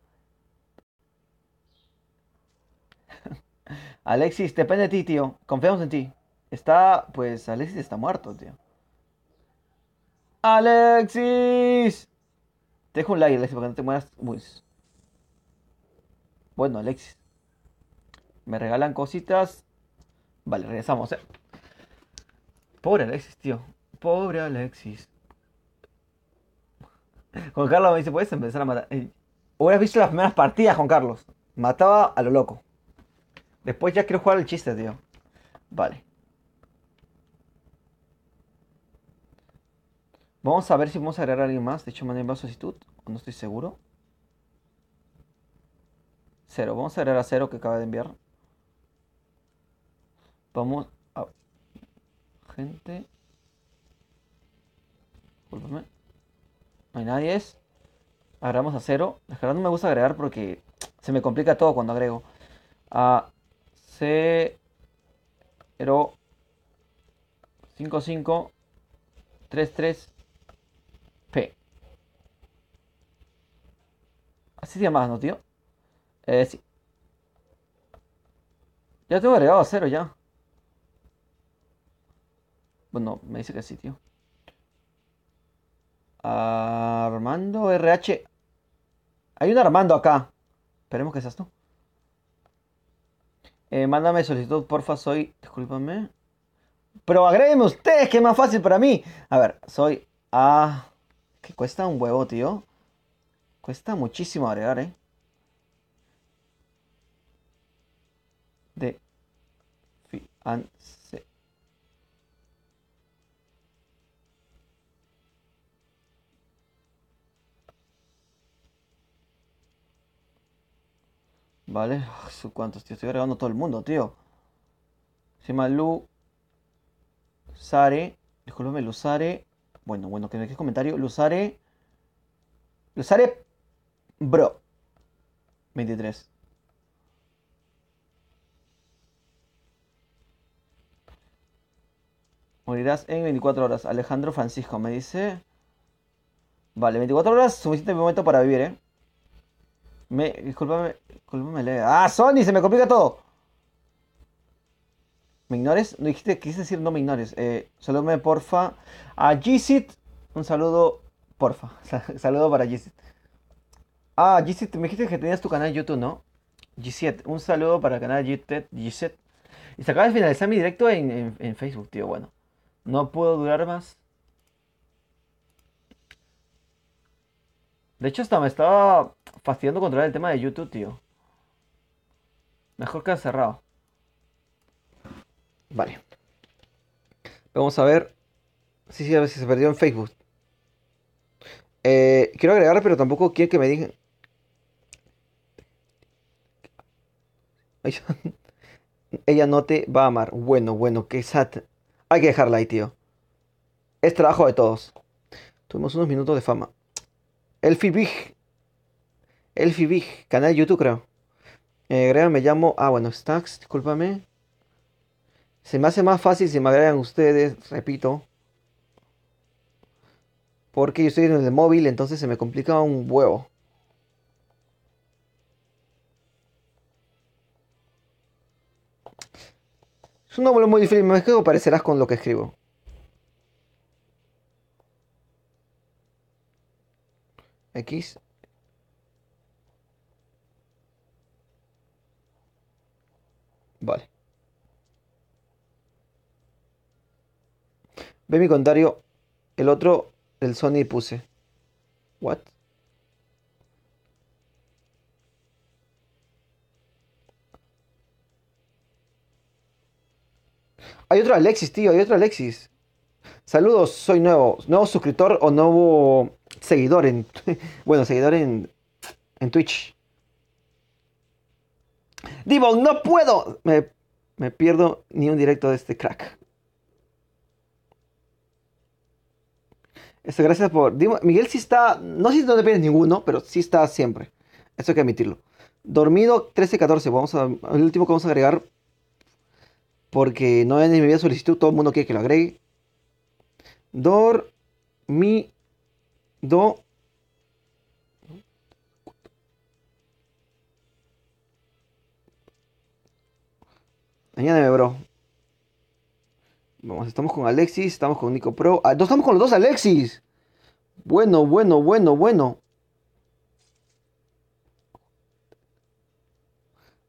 Alexis, depende de ti, tío. Confiamos en ti. Pues Alexis está muerto, tío. Alexis. Te dejo un like, Alexis, para que no te mueras. Uy. Bueno, Alexis. Me regalan cositas. Vale, regresamos, eh. Pobre Alexis, tío. Pobre Alexis. Juan Carlos me dice, ¿puedes empezar a matar? Hubieras visto las primeras partidas, Juan Carlos. Mataba a lo loco. Después ya quiero jugar el chiste, tío. Vale. Vamos a ver si vamos a agregar a alguien más. De hecho, mandé una solicitud. No estoy seguro. Cero. Vamos a agregar a Cero que acaba de enviar. Vamos a... Gente. Discúlpame. No hay nadie. Agregamos a Cero. La verdad no me gusta agregar porque se me complica todo cuando agrego. A Cero 5533 P. Así se llama, ¿no, tío? Sí. Ya tengo agregado a Cero ya. Bueno, me dice que sí, tío. Armando RH. Hay un Armando acá. Esperemos que seas tú. Mándame solicitud, porfa, soy. Discúlpame. Pero agrégueme ustedes, que es más fácil para mí. A ver, soy A. Que cuesta un huevo, tío. Cuesta muchísimo agregar, ¿eh? De fiance. Vale. ¿Cuántos, tío? Estoy agregando todo el mundo, tío. Se llama Lu. Sare. Discúlpame, Luzare. Bueno, que me dejes comentario. Luzare. Luzare. Bro. 23. Morirás en 24 horas. Alejandro Francisco me dice. Vale, 24 horas, suficiente momento para vivir, ¿eh? Discúlpame, leve. ¡Ah, Sony! Se me complica todo. ¿Me ignores? No dijiste, quise decir no me ignores. Salúdame, porfa. A Gizit. Un saludo, porfa. Saludo para Gizit. Ah, Gizit, me dijiste que tenías tu canal de YouTube, ¿no? Gizit, un saludo para el canal de YouTube, Gizit. Y se acaba de finalizar mi directo en Facebook, tío. Bueno, no puedo durar más. De hecho, hasta me estaba fastidiando controlar el tema de YouTube, tío. Mejor que cerrado. Vale. Vamos a ver. Sí, a ver si se perdió en Facebook. Quiero agregar, pero tampoco quiero que me digan. Ella no te va a amar. Bueno, qué sad. Hay que dejarla ahí, tío. Es trabajo de todos. Tuvimos unos minutos de fama. Elfie Big. Elfie Big. Canal de YouTube, creo. Agrega, me llamo... Ah, bueno, Stacks, discúlpame. Se me hace más fácil si me agregan ustedes, repito. Porque yo estoy en el móvil, entonces se me complica un huevo. Es un nombre muy difícil, me quedo parecerás con lo que escribo. X. Vale. Ve mi comentario. El otro, el Sony puse. What? Hay otro Alexis, tío, hay otro Alexis. Saludos, soy nuevo suscriptor o nuevo seguidor en... bueno, seguidor en Twitch. Divo, no puedo. Me pierdo ni un directo de este crack. Gracias por... Miguel sí está... No sé si no te pierdes ninguno, pero sí está siempre. Eso hay que admitirlo. Dormido 13-14. El último que vamos a agregar. Porque no es ni mi vida solicitud. Todo el mundo quiere que lo agregue. Dormido. Añádeme, bro. Vamos, estamos con Alexis. Estamos con Nico Pro. Ah, no, estamos con los dos Alexis. Bueno, bueno, bueno, bueno.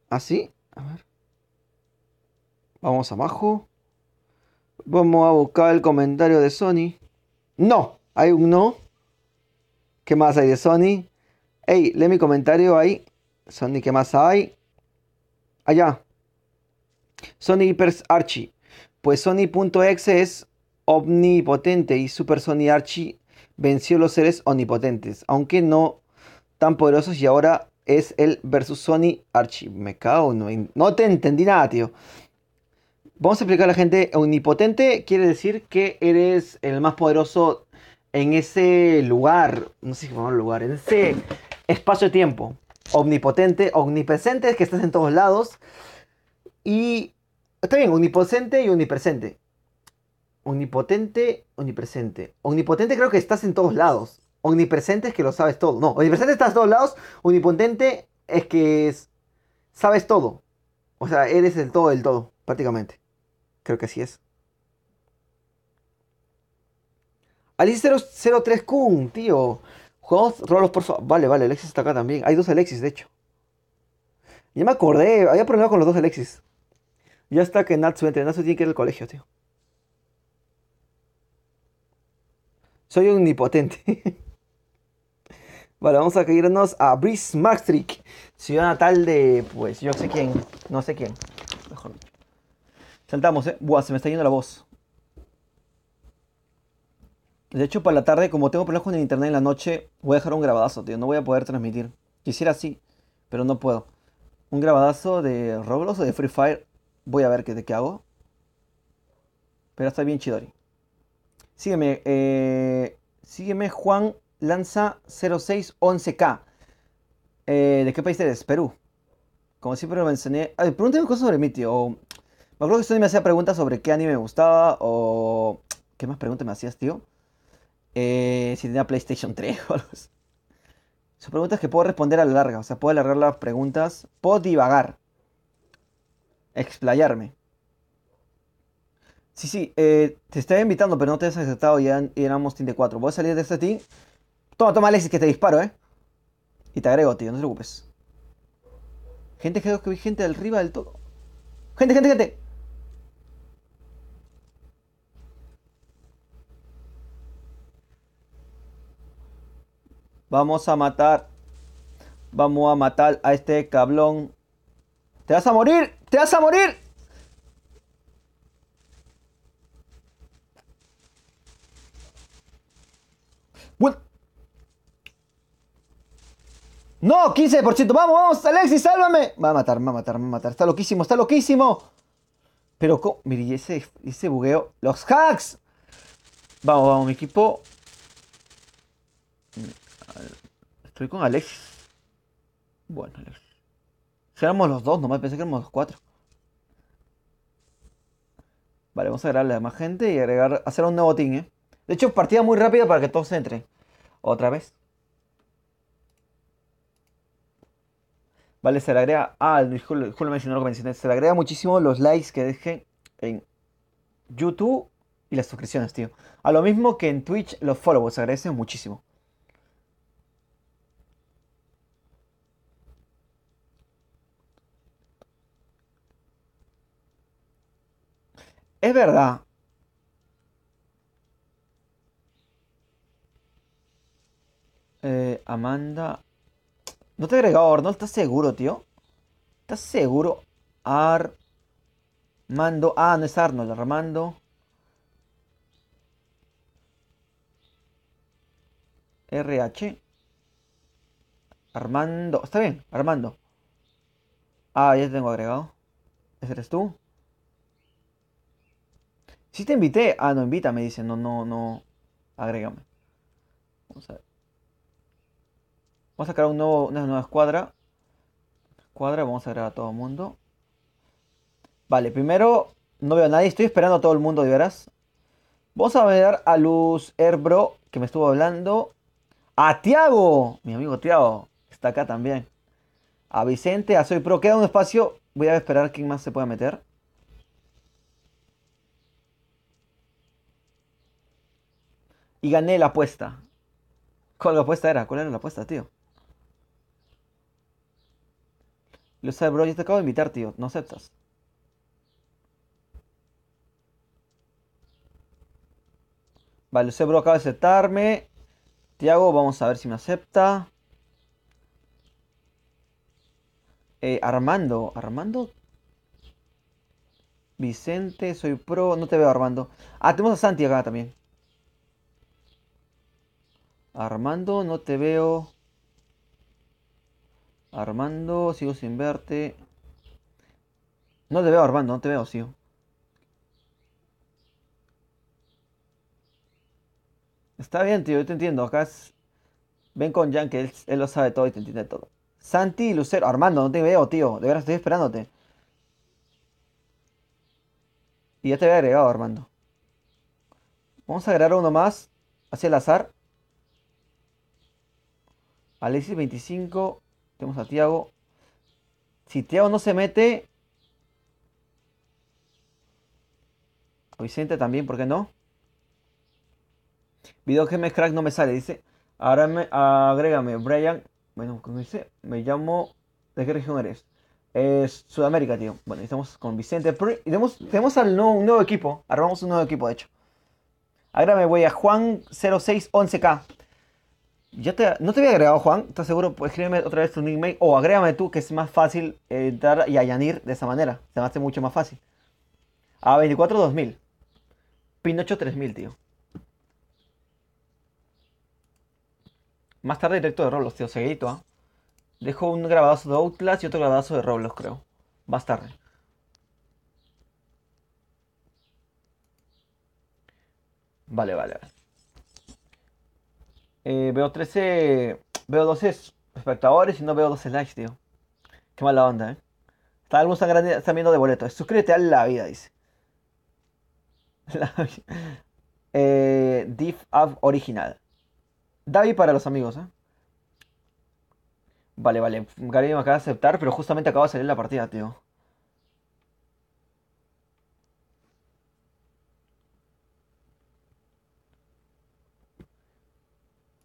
¿Así? A ver. Vamos abajo. Vamos a buscar el comentario de Sony. No, hay un no. ¿Qué más hay de Sony? Hey, lee mi comentario ahí. Sony, ¿qué más hay? Allá. Sony Hyper Archie. Pues Sony.exe es omnipotente y Super Sony Archie venció los seres omnipotentes, aunque no tan poderosos y ahora es el versus Sony Archie. Me cago, no te entendí nada, tío. Vamos a explicar a la gente, omnipotente quiere decir que eres el más poderoso en ese lugar, no sé si llamarlo lugar, en ese espacio-tiempo. Omnipotente, omnipresente es que estás en todos lados. Y está bien, omnipotente y omnipresente. Omnipotente, omnipresente. Omnipotente creo que estás en todos lados. Omnipresente es que lo sabes todo. No, omnipresente estás en todos lados. Omnipotente es que sabes todo. O sea, eres el todo del todo, prácticamente. Creo que así es. Alice 003 Kun, tío. Jugamos rolos, por favor. Vale, vale, Alexis está acá también. Hay dos Alexis, de hecho. Ya me acordé, había problema con los dos Alexis. Ya está que Natsu entre. Natsu tiene que ir al colegio, tío. Soy omnipotente. Vale, vamos a irnos a Breeze Maastricht, ciudad natal de, pues, yo sé quién. No sé quién. Mejor dicho. Saltamos, Buah, se me está yendo la voz. De hecho, para la tarde, como tengo problemas con el internet en la noche, voy a dejar un grabadazo, tío. No voy a poder transmitir. Quisiera sí, pero no puedo. Un grabadazo de Roblox o de Free Fire. Voy a ver de qué hago. Pero está bien chidori. Sígueme, sígueme Juan Lanza 0611K. ¿De qué país eres? Perú. Como siempre lo mencioné. A ver, pregúntame cosas sobre mí, tío. Me acuerdo que usted me hacía preguntas sobre qué anime me gustaba o... ¿Qué más preguntas me hacías, tío? Si tenía PlayStation 3 o algo así. Son preguntas que puedo responder a la larga. O sea, puedo alargar las preguntas. Puedo divagar. Explayarme. Sí, sí. Te estaba invitando, pero no te has aceptado. Y éramos team de 4. Voy a salir de este team. Toma, toma, Alexis, que te disparo, ¿eh? Y te agrego, tío. No te preocupes. Gente, creo que vi gente del arriba del todo. Gente, gente, gente. Vamos a matar. Vamos a matar a este cablón. ¡Te vas a morir! ¡Te vas a morir! Bueno. No, 15%. Vamos, vamos, Alexis, sálvame. Me va a matar, me va a matar, me va a matar. Está loquísimo, está loquísimo. Pero, mire, y ese bugueo. ¡Los hacks! Vamos, vamos, mi equipo. Estoy con Alexis. Bueno, Alexis. Si éramos los dos, nomás pensé que éramos los cuatro. Vale, vamos a agregarle a más gente y agregar, hacer un nuevo team, ¿eh? De hecho, partida muy rápida para que todos entren. Otra vez. Vale, se le agrega. Ah, Julio mencionó lo que mencioné. Se le agrega muchísimo los likes que dejen en YouTube y las suscripciones, tío. A lo mismo que en Twitch, los followers se agradecen muchísimo. Es verdad. Amanda. ¿No te he agregado Arnold? ¿Estás seguro, tío? ¿Estás seguro? Armando. Ah, no es Arnold, Armando. RH. Armando. Está bien, Armando. Ah, ya te tengo agregado. ¿Ese eres tú? Sí te invité. Ah, no, invita, me dicen. No, no, no. Agrégame. Vamos a ver. Vamos a crear una nueva escuadra. Escuadra, vamos a agregar a todo el mundo. Vale, primero no veo a nadie. Estoy esperando a todo el mundo, de veras. Vamos a ver a Luz Herbro, que me estuvo hablando. A Tiago, mi amigo Tiago. Está acá también. A Vicente, a Soy Pro. Queda un espacio. Voy a esperar quién más se pueda meter. Y gané la apuesta. ¿Cuál la apuesta era? ¿Cuál era la apuesta, tío? Luz Herbro, yo te acabo de invitar, tío. No aceptas. Vale, Luz Herbro acaba de aceptarme. Tiago, vamos a ver si me acepta. Armando. Armando. Vicente, soy pro. No te veo, Armando. Ah, tenemos a Santi acá también. Armando, no te veo. Armando, sigo sin verte. No te veo, Armando, no te veo, sigo. Está bien, tío, yo te entiendo. Acá es. Ven con Jan, que él lo sabe todo y te entiende todo. Santi, Lucero. Armando, no te veo, tío. De verdad estoy esperándote. Y ya te había agregado, Armando. Vamos a agregar uno más. Hacia el azar. Alexis 25. Tenemos a Tiago. Si Tiago no se mete. A Vicente también, ¿por qué no? Video Games Crack no me sale, dice. Ahora agrégame, Brian. Bueno, ¿cómo dice? Me llamo. ¿De qué región eres? Es Sudamérica, tío. Bueno, estamos con Vicente. Y tenemos un nuevo equipo. Armamos un nuevo equipo, de hecho. Agrégame, güey, a Juan0611K. No te había agregado, Juan. ¿Estás seguro? Pues escríbeme otra vez tu nickname. O agrégame tú, que es más fácil entrar y añadir de esa manera. Se me hace mucho más fácil. A 24 2000. Pinocho 3000, tío. Más tarde directo de Roblox, tío. Seguidito, ¿ah? Dejo un grabadazo de Outlast y otro grabadazo de Roblox, creo. Más tarde. Vale, vale, vale. Veo 13. Veo 12 espectadores y no veo 12 likes, tío. Qué mala onda, ¿eh? Algunos están viendo de boleto. Suscríbete a la vida, dice. La Div App original. Davi para los amigos, ¿eh? Vale, vale. Gary me acaba de aceptar, pero justamente acaba de salir la partida, tío.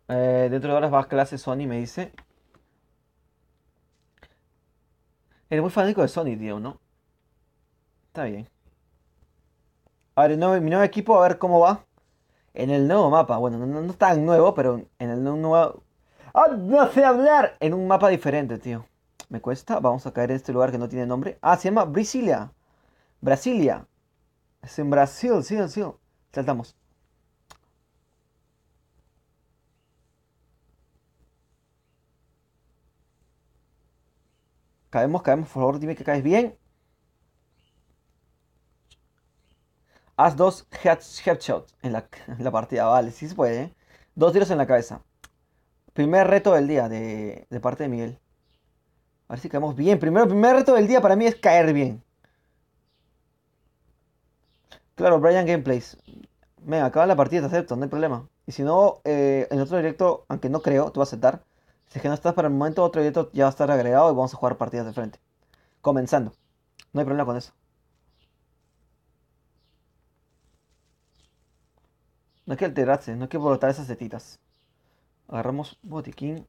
Dentro de horas va a clase Sony, me dice. Eres muy fanático de Sony, tío, ¿no? Está bien. A ver, mi nuevo equipo, a ver cómo va. En el nuevo mapa. Bueno, no tan nuevo, pero en el nuevo. ¡Ah! No sé hablar. En un mapa diferente, tío. Me cuesta. Vamos a caer en este lugar que no tiene nombre. Ah, se llama Brasilia. Brasilia. Es en Brasil, sí, sí. Saltamos. Caemos, caemos. Por favor, dime que caes bien. Haz dos headshots en la partida. Vale, sí se puede, ¿eh? Dos tiros en la cabeza. Primer reto del día de parte de Miguel. A ver si caemos bien. Primero, el primer reto del día para mí es caer bien. Claro, Brian Gameplays. Venga, acaba la partida, te acepto, no hay problema. Y si no, en otro directo, aunque no creo, tú vas a aceptar. Si es que no estás para el momento, otro directo ya va a estar agregado y vamos a jugar partidas de frente. Comenzando. No hay problema con eso. No hay que alterarse, no hay que brotar esas setitas. Agarramos botiquín.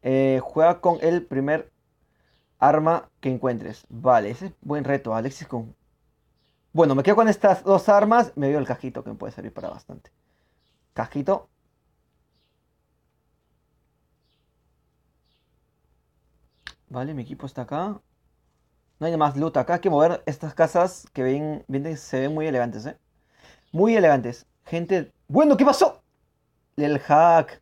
Juega con el primer arma que encuentres. Vale, ese es buen reto, Alexis con... Bueno, me quedo con estas dos armas. Me dio el casquito que me puede servir para bastante. Casquito. Vale, mi equipo está acá. No hay más loot acá. Hay que mover estas casas que se ven muy elegantes, ¿eh? Muy elegantes. Gente... Bueno, ¿qué pasó? El hack.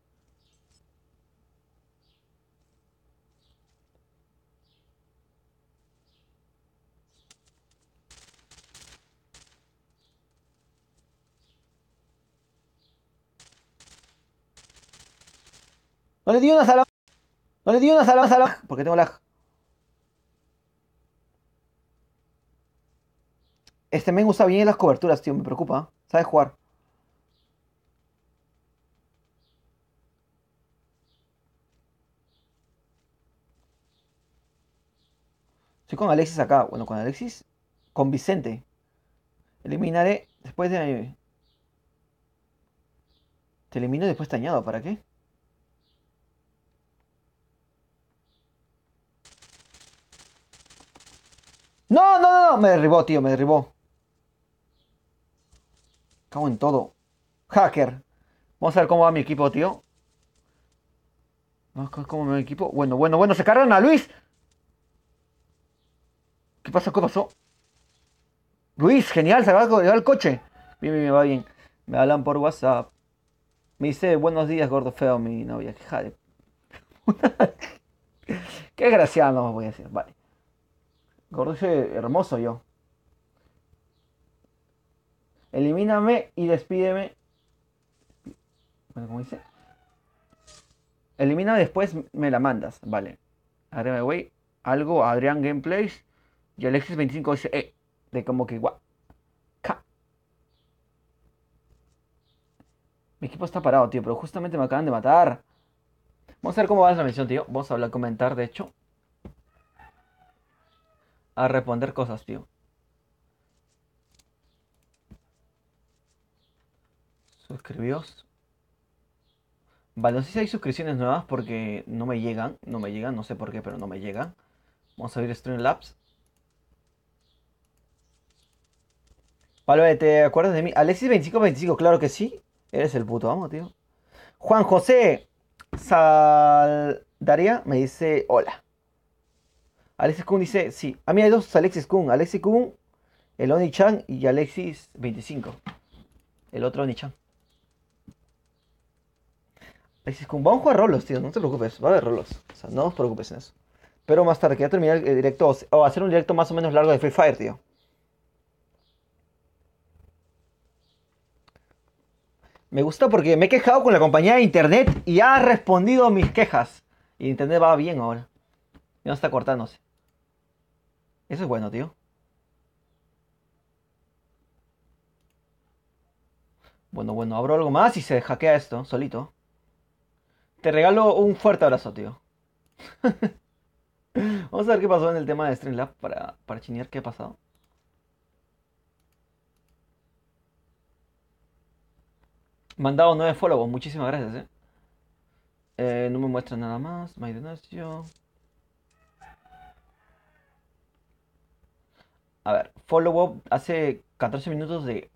No le di una sala. No le di una sala. Porque tengo lag. Este men usa bien las coberturas, tío. Me preocupa. Sabe jugar. Estoy con Alexis acá. Bueno, con Alexis. Con Vicente. Eliminaré después de... Te elimino después te añado. ¿Para qué? No, no, no, no. Me derribó, tío. Me derribó. Cago en todo. Hacker. Vamos a ver cómo va mi equipo, tío. Vamos a ver cómo va mi equipo. Bueno, bueno, bueno. Se cargan a Luis. ¿Qué pasó? ¿Qué pasó? Luis, genial. Se va el coche. Bien, bien, me va bien. Me hablan por WhatsApp. Me dice buenos días, gordo feo, mi novia. Que jade. Qué desgraciado, no voy a decir. Vale. Gordo hermoso yo. Elimíname y despídeme. Bueno, ¿cómo dice? Elimíname después me la mandas. Vale. Agrégame, güey. Algo, Adrián Gameplays. Y Alexis25 dice, de como que guau. Mi equipo está parado, tío, pero justamente me acaban de matar. Vamos a ver cómo va la misión, tío. Vamos a hablar, comentar, de hecho. A responder cosas, tío. Suscribios. Vale, no sé si hay suscripciones nuevas porque no me llegan. No me llegan, no sé por qué, pero no me llegan. Vamos a abrir Streamlabs. Vale, ¿te acuerdas de mí? Alexis2525, claro que sí. Eres el puto amo, tío. Juan José Saldaria me dice hola. Alexis Kun dice sí. A mí hay dos Alexis Kun. Alexis Kun, el Oni-chan y Alexis25. El otro Oni-chan. Alexis Kun, vamos a jugar rolos, tío. No te preocupes. Va a haber rolos. O sea, no os preocupes en eso. Pero más tarde, que ya terminar el directo. O hacer un directo más o menos largo de Free Fire, tío. Me gusta porque me he quejado con la compañía de internet y ha respondido a mis quejas. Y internet va bien ahora. Ya no está cortándose. Eso es bueno, tío. Bueno, bueno, abro algo más y se hackea esto, solito. Te regalo un fuerte abrazo, tío. Vamos a ver qué pasó en el tema de Streamlabs para chinear qué ha pasado. Mandado 9 follows, muchísimas gracias, no me muestra nada más. My donation. A ver, follow hace 14 minutos de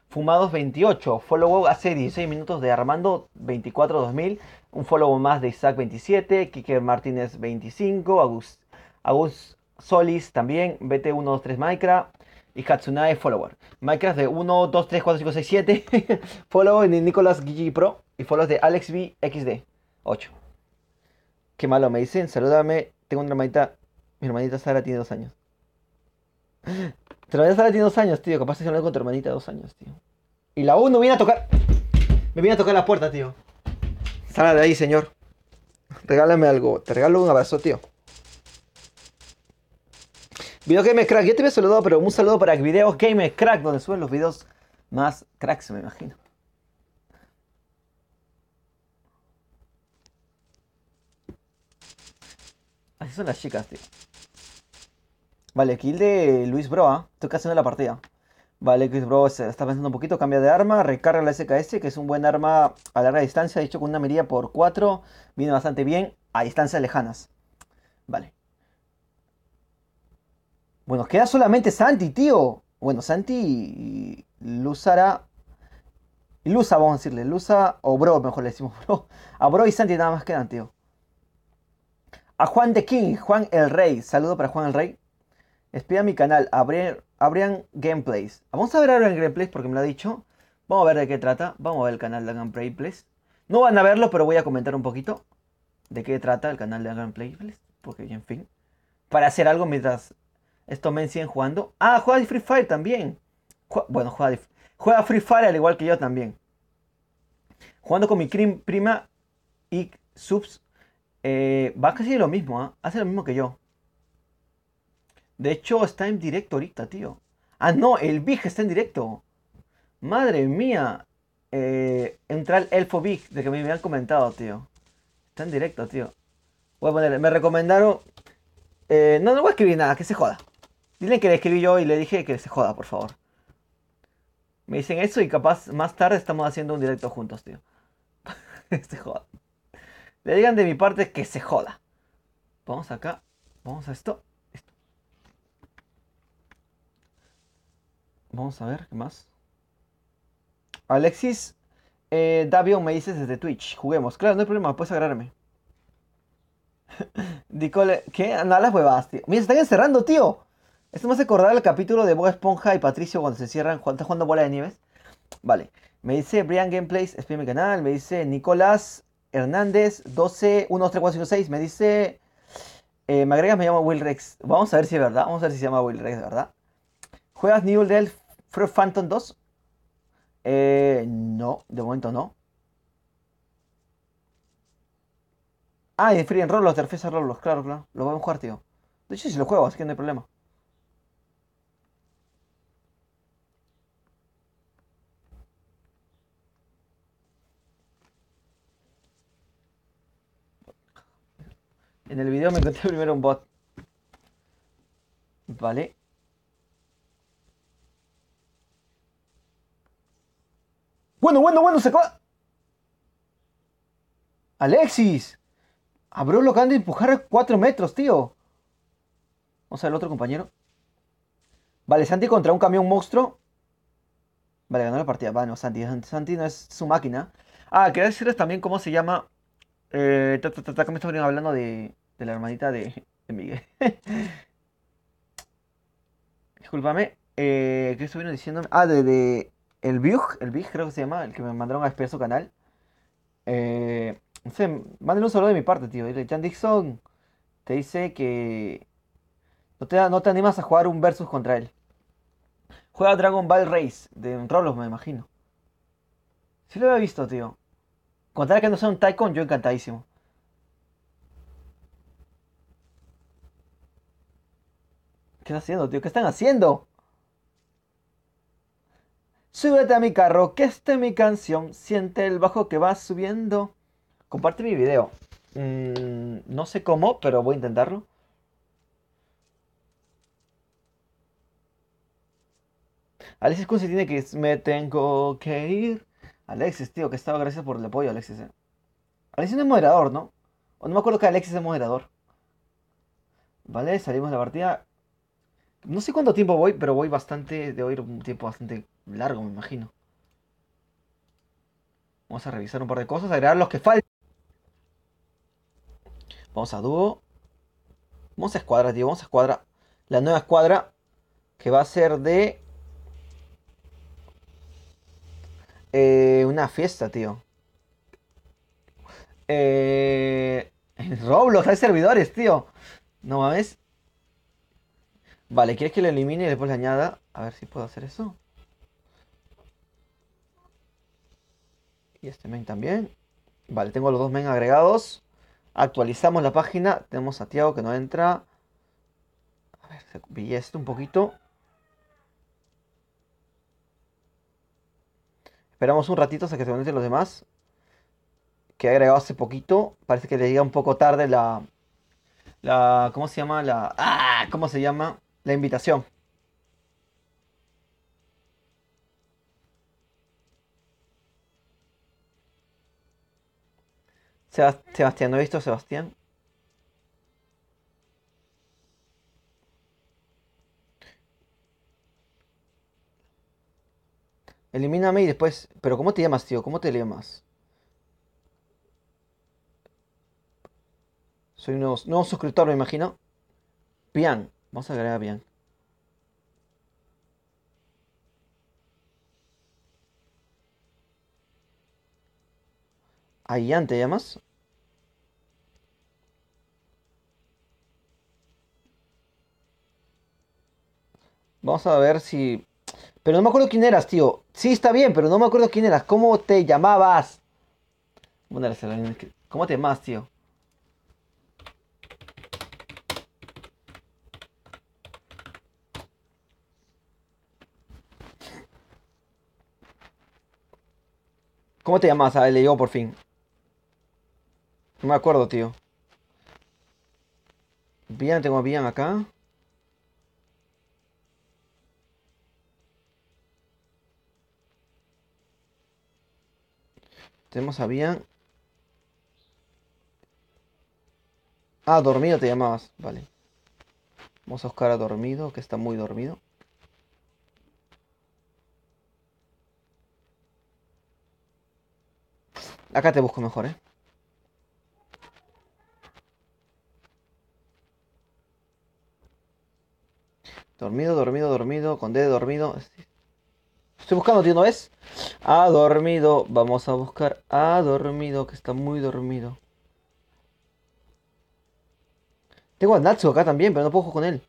Fumados 28. Follow hace 16 minutos de Armando 24 2000. Un follow más de Isaac 27. Kike Martínez 25. Agus Solis también. BT 123 Minecraft. Y Hatsunae follower. Minecraft de 1, 2, 3, 4, 5, 6, 7. Follow de Nicolas Gigi Pro. Y follow de Alex B XD 8. Qué malo me dicen. Salúdame. Tengo una hermanita. Mi hermanita Sara tiene 2 años. Tu hermanita Sara tiene 2 años, tío. Capaz de hablar con tu hermanita de 2 años, tío. Y la 1 viene a tocar. Me viene a tocar la puerta, tío. Salga de ahí, señor. Regálame algo. Te regalo un abrazo, tío. Video Gamer Crack. Ya te había saludado, pero un saludo para Video Gamer Crack, donde suben los videos más cracks, me imagino. Así son las chicas, tío. Vale, kill de Luis Bro, ¿eh? Estoy casi haciendo la partida. Vale, Luis Bro se está pensando un poquito, cambia de arma, recarga la SKS, que es un buen arma a larga distancia, hecho con una mirilla por 4. Viene bastante bien a distancias lejanas. Vale. Bueno, queda solamente Santi, tío. Bueno, Santi y Luzara. Luza, vamos a decirle. Luza o Bro, mejor le decimos Bro. A Bro y Santi nada más quedan, tío. A Juan de King, Juan el Rey. Saludo para Juan el Rey. Espía mi canal, Abrian Gameplays. Vamos a ver Abrian Gameplays porque me lo ha dicho. Vamos a ver de qué trata. Vamos a ver el canal de Gameplays. No van a verlo, pero voy a comentar un poquito de qué trata el canal de Gameplays. Porque, en fin. Para hacer algo mientras estos men siguen jugando. Ah, juega Free Fire también. Bueno, juega Free Fire al igual que yo también. Jugando con mi prima y subs. Va casi lo mismo, ¿eh? Hace lo mismo que yo. De hecho, está en directo ahorita, tío. Ah, no, el Big está en directo. Madre mía. Entra el Elfo Big, de que me habían comentado, tío. Está en directo, tío. Voy a ponerle, me recomendaron. No voy a escribir nada, que se joda. Dile que le escribí yo y le dije que se joda, por favor. Me dicen eso y capaz más tarde estamos haciendo un directo juntos, tío. Que se joda. Le digan de mi parte que se joda. Vamos acá. Vamos a esto. Vamos a ver, ¿qué más? Alexis Davio me dices desde Twitch. Juguemos. Claro, no hay problema, puedes agarrarme. Dicole, ¿qué? Anda las huevadas, tío. Mira, se están encerrando, tío. Esto me hace acordar el capítulo de Bob Esponja y Patricio cuando se cierran, cuando está jugando bola de nieves. Vale. Me dice Brian Gameplays, espía mi canal. Me dice Nicolás Hernández, 12 1 3 4 5 6. Me dice. Me agregas, me llamo Will Rex. Vamos a ver si es verdad. Vamos a ver si se llama Will Rex, de verdad. ¿Juegas New Del Phantom 2? No, de momento no. Ah, y Free en Roblox, de Refesa Roblox, claro, claro. Lo vamos a jugar, tío. De hecho, si lo juego, así que no hay problema. En el video me encontré primero un bot. Vale. Bueno, se acaba. Alexis. A Bro lo acaban de empujar a 4 metros, tío. Vamos a ver el otro compañero. Vale, Santi contra un camión monstruo. Vale, ganó la partida. Vale, no, Santi no es su máquina. Ah, quería decirles también cómo se llama. Que me estaban hablando de la hermanita de Miguel. Discúlpame. ¿Qué estuvieron diciendo? Ah, el Big creo que se llama, el que me mandaron a espiar su canal. No sé, mándenle un saludo de mi parte, tío. Dile, Jan Dixon te dice que no te animas a jugar un versus contra él. Juega Dragon Ball Race de Roblox, me imagino. Sí lo había visto, tío. Contar que no sea un Tycoon, yo encantadísimo. ¿Qué están haciendo, tío? ¿Qué están haciendo? Súbete a mi carro, que esta es mi canción. Siente el bajo que va subiendo. Comparte mi video. No sé cómo, pero voy a intentarlo. Alexis Kunzi tiene que... Me tengo que ir. Alexis, tío, que estaba. Gracias por el apoyo, Alexis. Alexis no es moderador, ¿no? O no me acuerdo que Alexis es moderador. Vale, salimos de la partida. No sé cuánto tiempo voy, pero voy bastante... De ir un tiempo bastante largo, me imagino. Vamos a revisar un par de cosas, agregar los que faltan. Vamos a dúo. Vamos a escuadra, tío. Vamos a escuadra. La nueva escuadra. Que va a ser de... una fiesta, tío. En Roblox hay servidores, tío. No mames. Vale, ¿quieres que lo elimine y después le añada? A ver si puedo hacer eso. Y este main también. Vale, tengo los dos main agregados. Actualizamos la página. Tenemos a Tiago que no entra. A ver, se pillé esto un poquito. Esperamos un ratito hasta que se conecten los demás. Que he agregado hace poquito. Parece que le llega un poco tarde ¿cómo se llama? ¿Cómo se llama? La invitación. Sebastián, ¿no he visto a Sebastián? Elimíname y después. Pero ¿cómo te llamas, tío? ¿Cómo te llamas? Soy un nuevo suscriptor, me imagino. Bian. Vamos a agregar a Bian. ¿A Ian te llamas? Vamos a ver si. Pero no me acuerdo quién eras, tío. Sí, está bien, pero no me acuerdo quién eras. ¿Cómo te llamabas? ¿Cómo te llamas, tío? ¿Cómo te llamas? Ah, le llegó por fin. No me acuerdo, tío. Bien, tengo a Bien acá. Tenemos a Bien. Ah, dormido te llamabas. Vale. Vamos a buscar a dormido, que está muy dormido. Acá te busco mejor, ¿eh? Dormido, dormido, dormido. Con D de dormido. Estoy buscando, tío, ¿no ves? Ha dormido. Vamos a buscar a dormido, que está muy dormido. Tengo a Natsu acá también, pero no puedo jugar con él.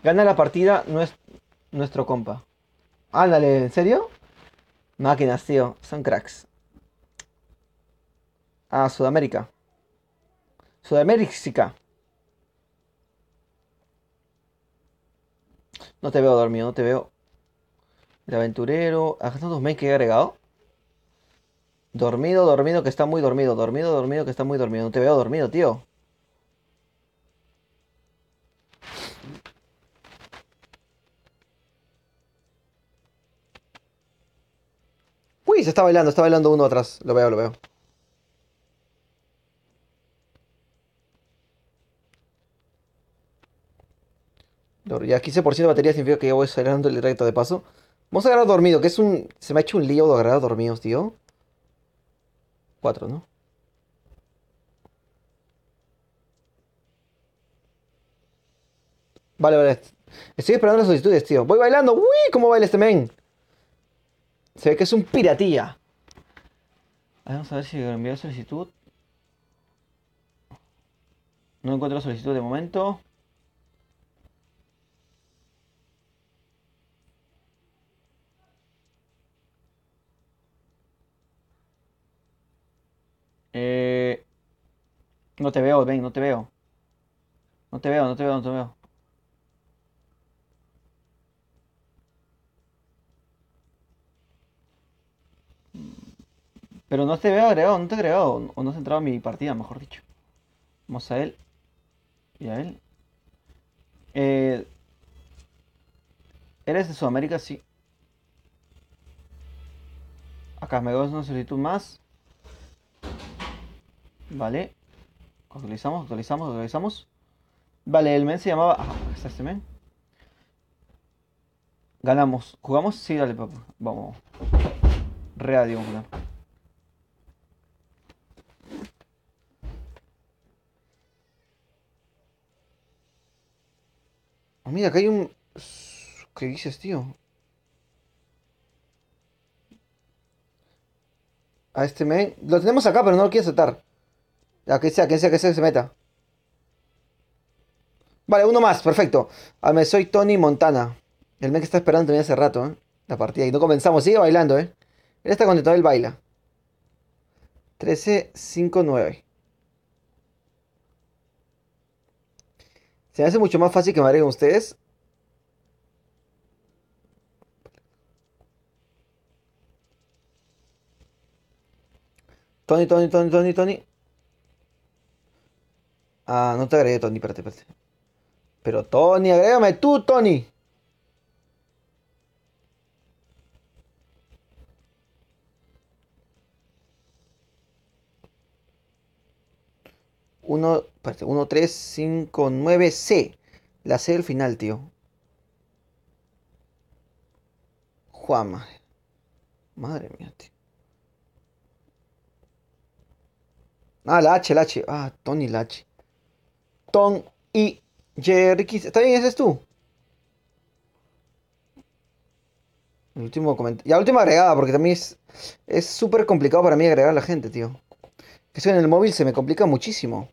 Gana la partida nuestro compa. Ándale, ¿en serio? Máquinas, tío. Son cracks. Ah, Sudamérica. Sudamérica. No te veo dormido, no te veo. El aventurero. Acá están dos main que he agregado. Dormido, dormido, que está muy dormido. Dormido, dormido, que está muy dormido. No te veo dormido, tío. Uy, se está bailando uno atrás. Lo veo, lo veo. Ya 15% de batería significa que ya voy acelerando el directo de paso. Vamos a agarrar dormido, que es un. Se me ha hecho un lío de agarrar dormidos, tío. Cuatro, ¿no? Vale, vale. Estoy esperando las solicitudes, tío. Voy bailando. Uy, ¿cómo baila este men? Se ve que es un piratilla. Vamos a ver si envió solicitud. No encuentro solicitud de momento. Eh, no te veo, ven, no te veo. No te veo, no te veo, no te veo. Pero no te veo agregado, no te he agregado. O no has entrado a mi partida, mejor dicho. Vamos a él y a él. Eh, ¿Eres de Sudamérica? Sí. Acá me das una solicitud más. Vale. Actualizamos, actualizamos, actualizamos. Vale, el men se llamaba. Ah, ¿está este men? Ganamos. ¿Jugamos? Sí, dale, papá. Vamos. Radio, vamos a jugar. Oh, mira, acá hay un. ¿Qué dices, tío? A este men. Lo tenemos acá, pero no lo quiere aceptar. A que sea que se meta. Vale, uno más, perfecto. Soy Tony Montana. El men que está esperando también hace rato, ¿eh? La partida. Y no comenzamos, sigue bailando, ¿eh? Él está contento, él baila. 1359. Se me hace mucho más fácil que me agreguen ustedes. Tony, Tony, Tony, Tony, Tony. Ah, no te agregué, Tony, espérate, espérate. Pero Tony, agrégame tú, Tony. Espérate, 1359C. La C del final, tío. Juan, madre. Madre mía, tío. Ah, la H, la H. Ah, Tony, la H. Ton y Jerry Kiss. ¿Está bien? ¿Ese es tú? El último comentario. Ya, última agregada, porque también es súper complicado para mí agregar a la gente, tío. Que eso en el móvil se me complica muchísimo.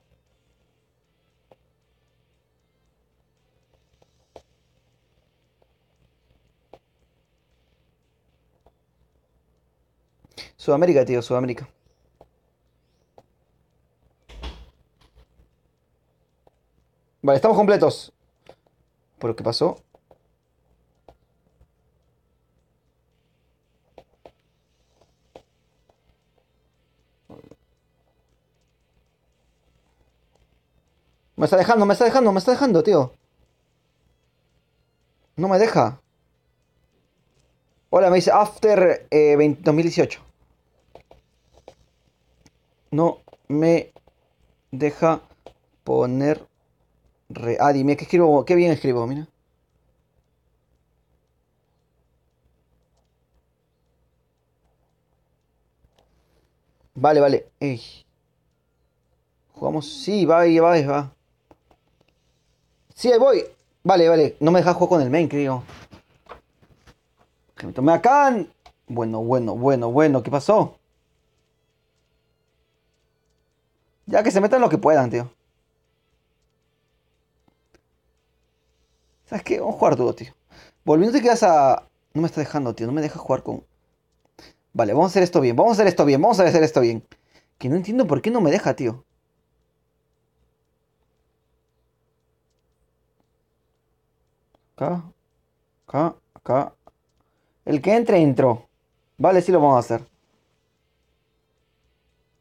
Sudamérica, tío, Sudamérica. Vale, estamos completos. ¿Por qué pasó? Me está dejando, me está dejando, me está dejando, tío. No me deja. Hola, me dice After 2018. No me deja poner. Ah, dime que escribo. Qué bien escribo, mira. Vale, vale. Ey, jugamos. Sí, va, va, va. Sí, ahí voy. Vale, vale. No me deja jugar con el main, creo. Que me tomé acá. Bueno, bueno, bueno, bueno. ¿Qué pasó? Ya que se metan lo que puedan, tío. ¿Sabes qué? Vamos a jugar dúo, tío. Volviendo te quedas a. No me está dejando, tío. No me deja jugar con. Vale, vamos a hacer esto bien. Vamos a hacer esto bien. Vamos a hacer esto bien. Que no entiendo por qué no me deja, tío. Acá, acá, acá. El que entre, entró. Vale, sí lo vamos a hacer.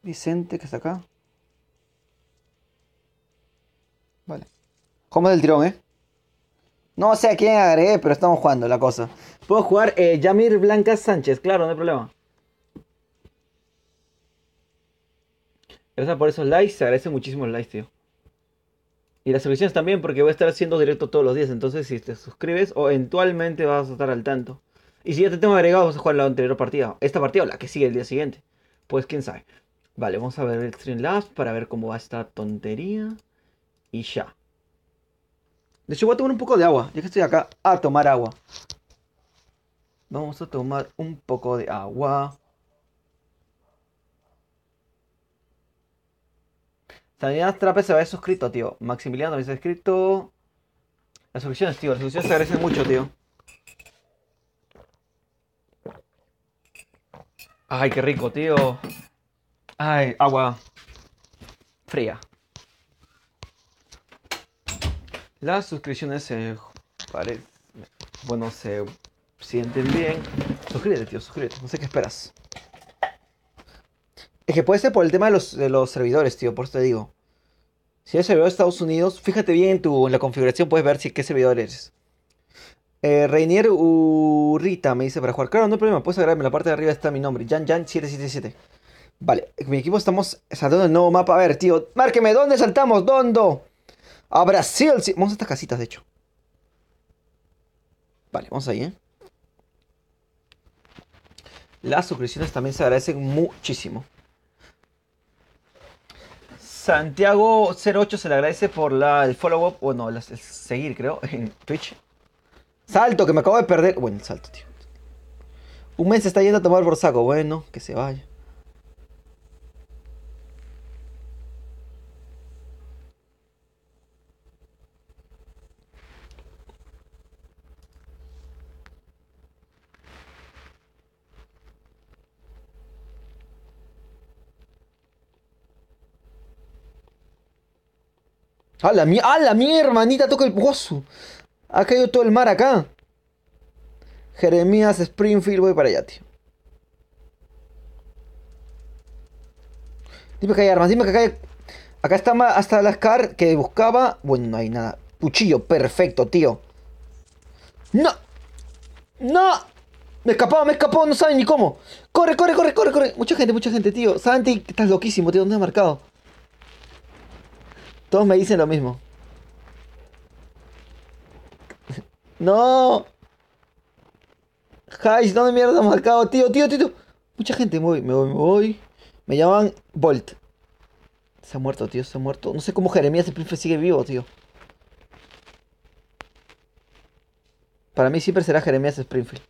Vicente, que está acá. Vale. Jugamos del tirón, ¿eh? No sé a quién agregué, pero estamos jugando la cosa. Puedo jugar Yamir Blancas Sánchez, claro, no hay problema. Gracias por esos likes, se agradecen muchísimo los likes, tío. Y las suscripciones también, porque voy a estar haciendo directo todos los días. Entonces, si te suscribes, o eventualmente vas a estar al tanto. Y si ya te tengo agregado, vas a jugar la anterior partida. Esta partida o la que sigue el día siguiente. Pues quién sabe. Vale, vamos a ver el Streamlabs para ver cómo va esta tontería. Y ya. De hecho, voy a tomar un poco de agua, ya que estoy acá a tomar agua. Vamos a tomar un poco de agua. Sanidad Trape se había suscrito, tío. Maximiliano también se ha suscrito. Las suscripciones, tío. Las suscripciones se agradecen mucho, tío. Ay, qué rico, tío. Ay, agua fría. Las suscripciones se bueno, se sienten bien. Suscríbete, tío, suscríbete. No sé qué esperas. Es que puede ser por el tema de los servidores, tío. Por eso te digo. Si eres servidor de Estados Unidos, fíjate bien en la configuración, puedes ver si qué servidor eres. Reinier Urrita me dice para jugar. Claro, no hay problema, puedes agregarme. En la parte de arriba está mi nombre, Jan777. Vale, con mi equipo estamos saltando el nuevo mapa. A ver, tío, márqueme, ¿dónde saltamos? ¿Dónde? A Brasil. Sí. Vamos a estas casitas, de hecho. Vale, vamos ahí, ¿eh? Las suscripciones también se agradecen muchísimo. Santiago08 se le agradece por el follow-up, bueno, el seguir, creo, en Twitch. Salto, que me acabo de perder. Bueno, el salto, tío. Un mes se está yendo a tomar por saco. Bueno, que se vaya. ¡Hala, mi hermanita toca el pozo! Ha caído todo el mar acá. Jeremías Springfield, voy para allá, tío. Dime que hay armas, dime que acá hay... Acá está hasta la SCAR que buscaba. Bueno, no hay nada. Cuchillo, perfecto, tío. ¡No! ¡No! Me escapó, no saben ni cómo. ¡Corre, corre, corre, corre, corre! Mucha gente, tío. Santi, estás loquísimo, tío. ¿Dónde has marcado? Todos me dicen lo mismo. ¡No! Jais, ¿dónde mierda has marcado? Tío. Mucha gente, me voy. Me llaman Bolt. Se ha muerto, tío, se ha muerto. No sé cómo Jeremías Springfield sigue vivo, tío. Para mí siempre será Jeremías Springfield.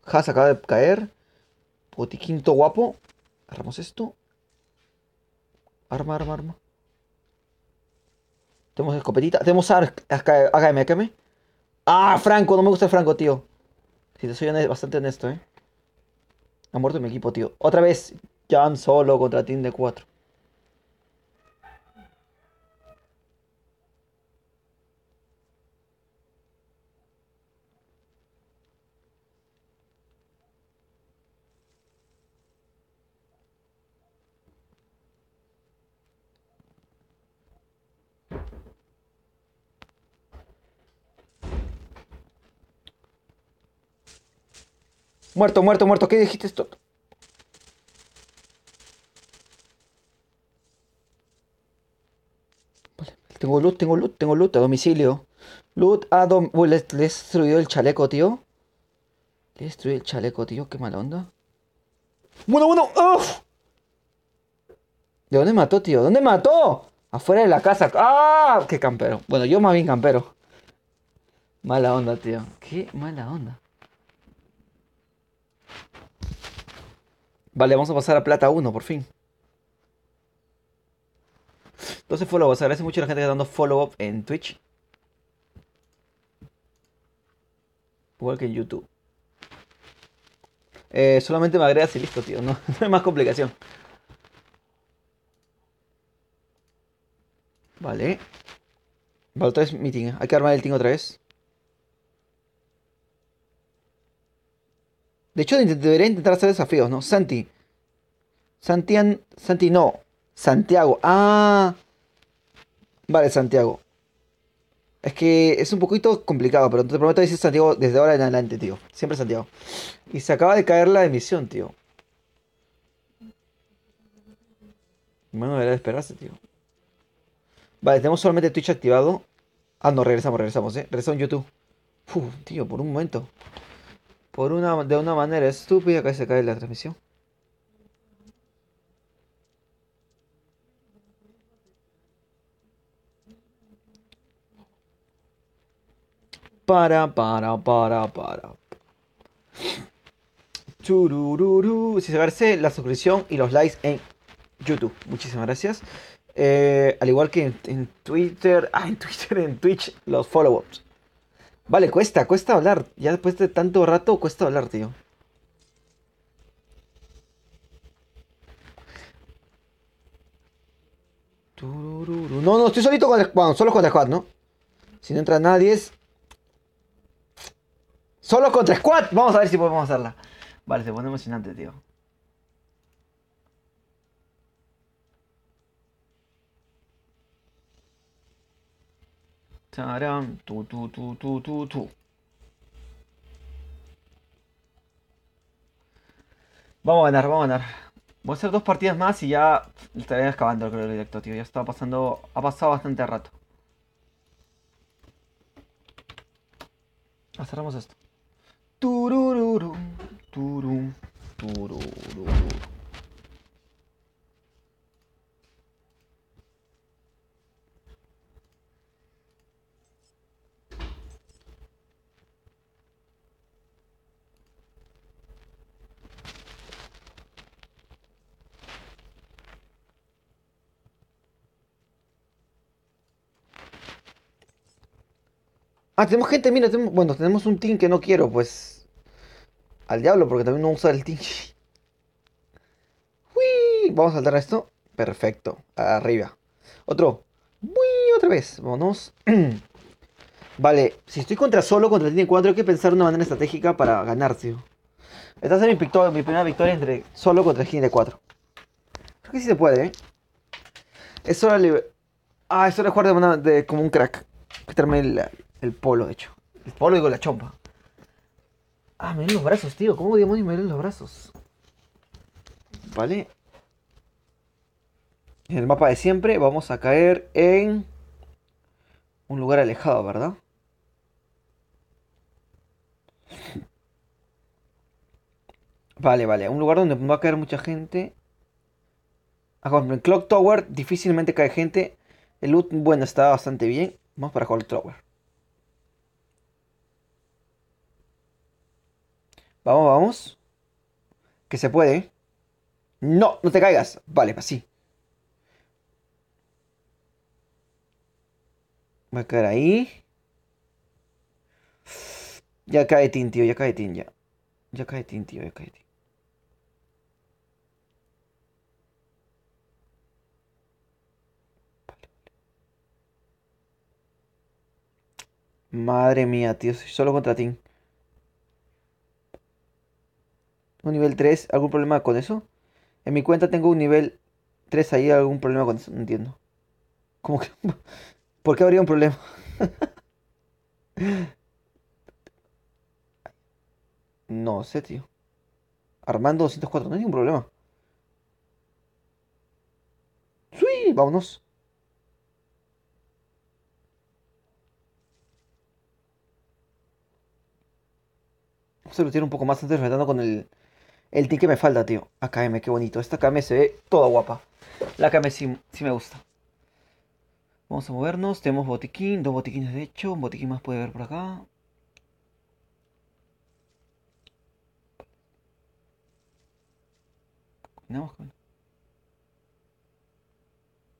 Haas acaba de caer. Botiquín todo guapo. Agarramos esto. Arma. Tenemos escopetita. Tenemos AKM. Ah, Franco, no me gusta el Franco, tío. Si te soy bastante honesto, eh. Ha muerto mi equipo, tío. Otra vez, Jan solo contra Team de 4. Muerto. ¿Qué dijiste esto? Vale, tengo loot a domicilio. Uy, le he destruido el chaleco, tío. Le he destruido el chaleco, tío. Qué mala onda. Bueno. ¡Uf! ¿De dónde mató, tío? ¿Dónde mató? Afuera de la casa. ¡Ah! ¡Qué campero! Bueno, yo más bien campero. Mala onda, tío. Qué mala onda. Vale, vamos a pasar a plata 1, por fin. 12 followers. Agradece mucho a la gente que está dando follow up en Twitch. Igual que en YouTube. Solamente me agregas y listo, tío. No, no hay más complicación. Vale. Vale, otra vez meeting. Hay que armar el team otra vez. De hecho, debería intentar hacer desafíos, ¿no? Santi no. Santiago. Ah. Vale, Santiago. Es que es un poquito complicado, pero te prometo decir Santiago desde ahora en adelante, tío. Siempre Santiago. Y se acaba de caer la emisión, tío. Bueno, era de esperarse, tío. Vale, tenemos solamente Twitch activado. Ah, no, regresamos, Regresamos en YouTube. Tío, por un momento. De una manera estúpida que se cae la transmisión. Para. Churururu. Si se agradece la suscripción y los likes en YouTube. Muchísimas gracias. Al igual que en Twitter. Ah, en Twitter, en Twitch, los follow-ups. Vale, cuesta hablar. Ya después de tanto rato, cuesta hablar, tío. Turururu. No, estoy solito con el squad. Solo contra el squad, ¿no? Si no entra nadie es... Solo contra squad. Vamos a ver si podemos hacerla. Vale, se pone emocionante, tío. Tarán, tu. Vamos a ganar. Voy a hacer dos partidas más y ya estaré acabando el directo, tío. Ya está pasando. Ha pasado bastante rato. Cerramos esto. Turururu. Turum. Turururu. Ah, tenemos gente, mira, bueno, tenemos un team que no quiero, pues. Al diablo, porque también no usa el team. vamos a saltar a esto. Perfecto. Arriba. Otro. Uy, otra vez. Vámonos. Vale, si estoy contra Tiny 4, hay que pensar una manera estratégica para ganar, tío. Esta es mi primera victoria entre solo contra Tiny 4. Creo que sí se puede, ¿eh? Es hora de... Ah, es hora de jugar como un crack. Quitarme el polo, de hecho. El polo, digo, la chompa. Ah, me duelen los brazos, tío. ¿Cómo demonios me duelen los brazos? Vale. En el mapa de siempre vamos a caer en un lugar alejado, ¿verdad? Vale, vale. Un lugar donde va a caer mucha gente. Ah, por ejemplo, en Clock Tower difícilmente cae gente. El loot, bueno, está bastante bien. Vamos para Clock Tower. Vamos, vamos. Que se puede, ¿eh? No, no te caigas. Vale, pues sí. Voy a caer ahí. Ya cae Tin, tío. Ya cae Tin, ya. Ya cae Tin, tío. Ya cae Tin. Madre mía, tío. Soy solo contra Tin. Un nivel 3. ¿Algún problema con eso? En mi cuenta tengo un nivel 3 ahí. ¿Algún problema con eso? No entiendo. ¿Cómo que? ¿Por qué habría un problema? No sé, tío. Armando 204. No hay ningún problema. ¡Sui! Vámonos. Vamos a lootear un poco más antes retando con el team que me falta, tío. AKM, qué bonito. Esta AKM se ve toda guapa. La AKM sí, sí me gusta. Vamos a movernos. Tenemos botiquín. Dos botiquines de hecho. Un botiquín más puede haber por acá. No,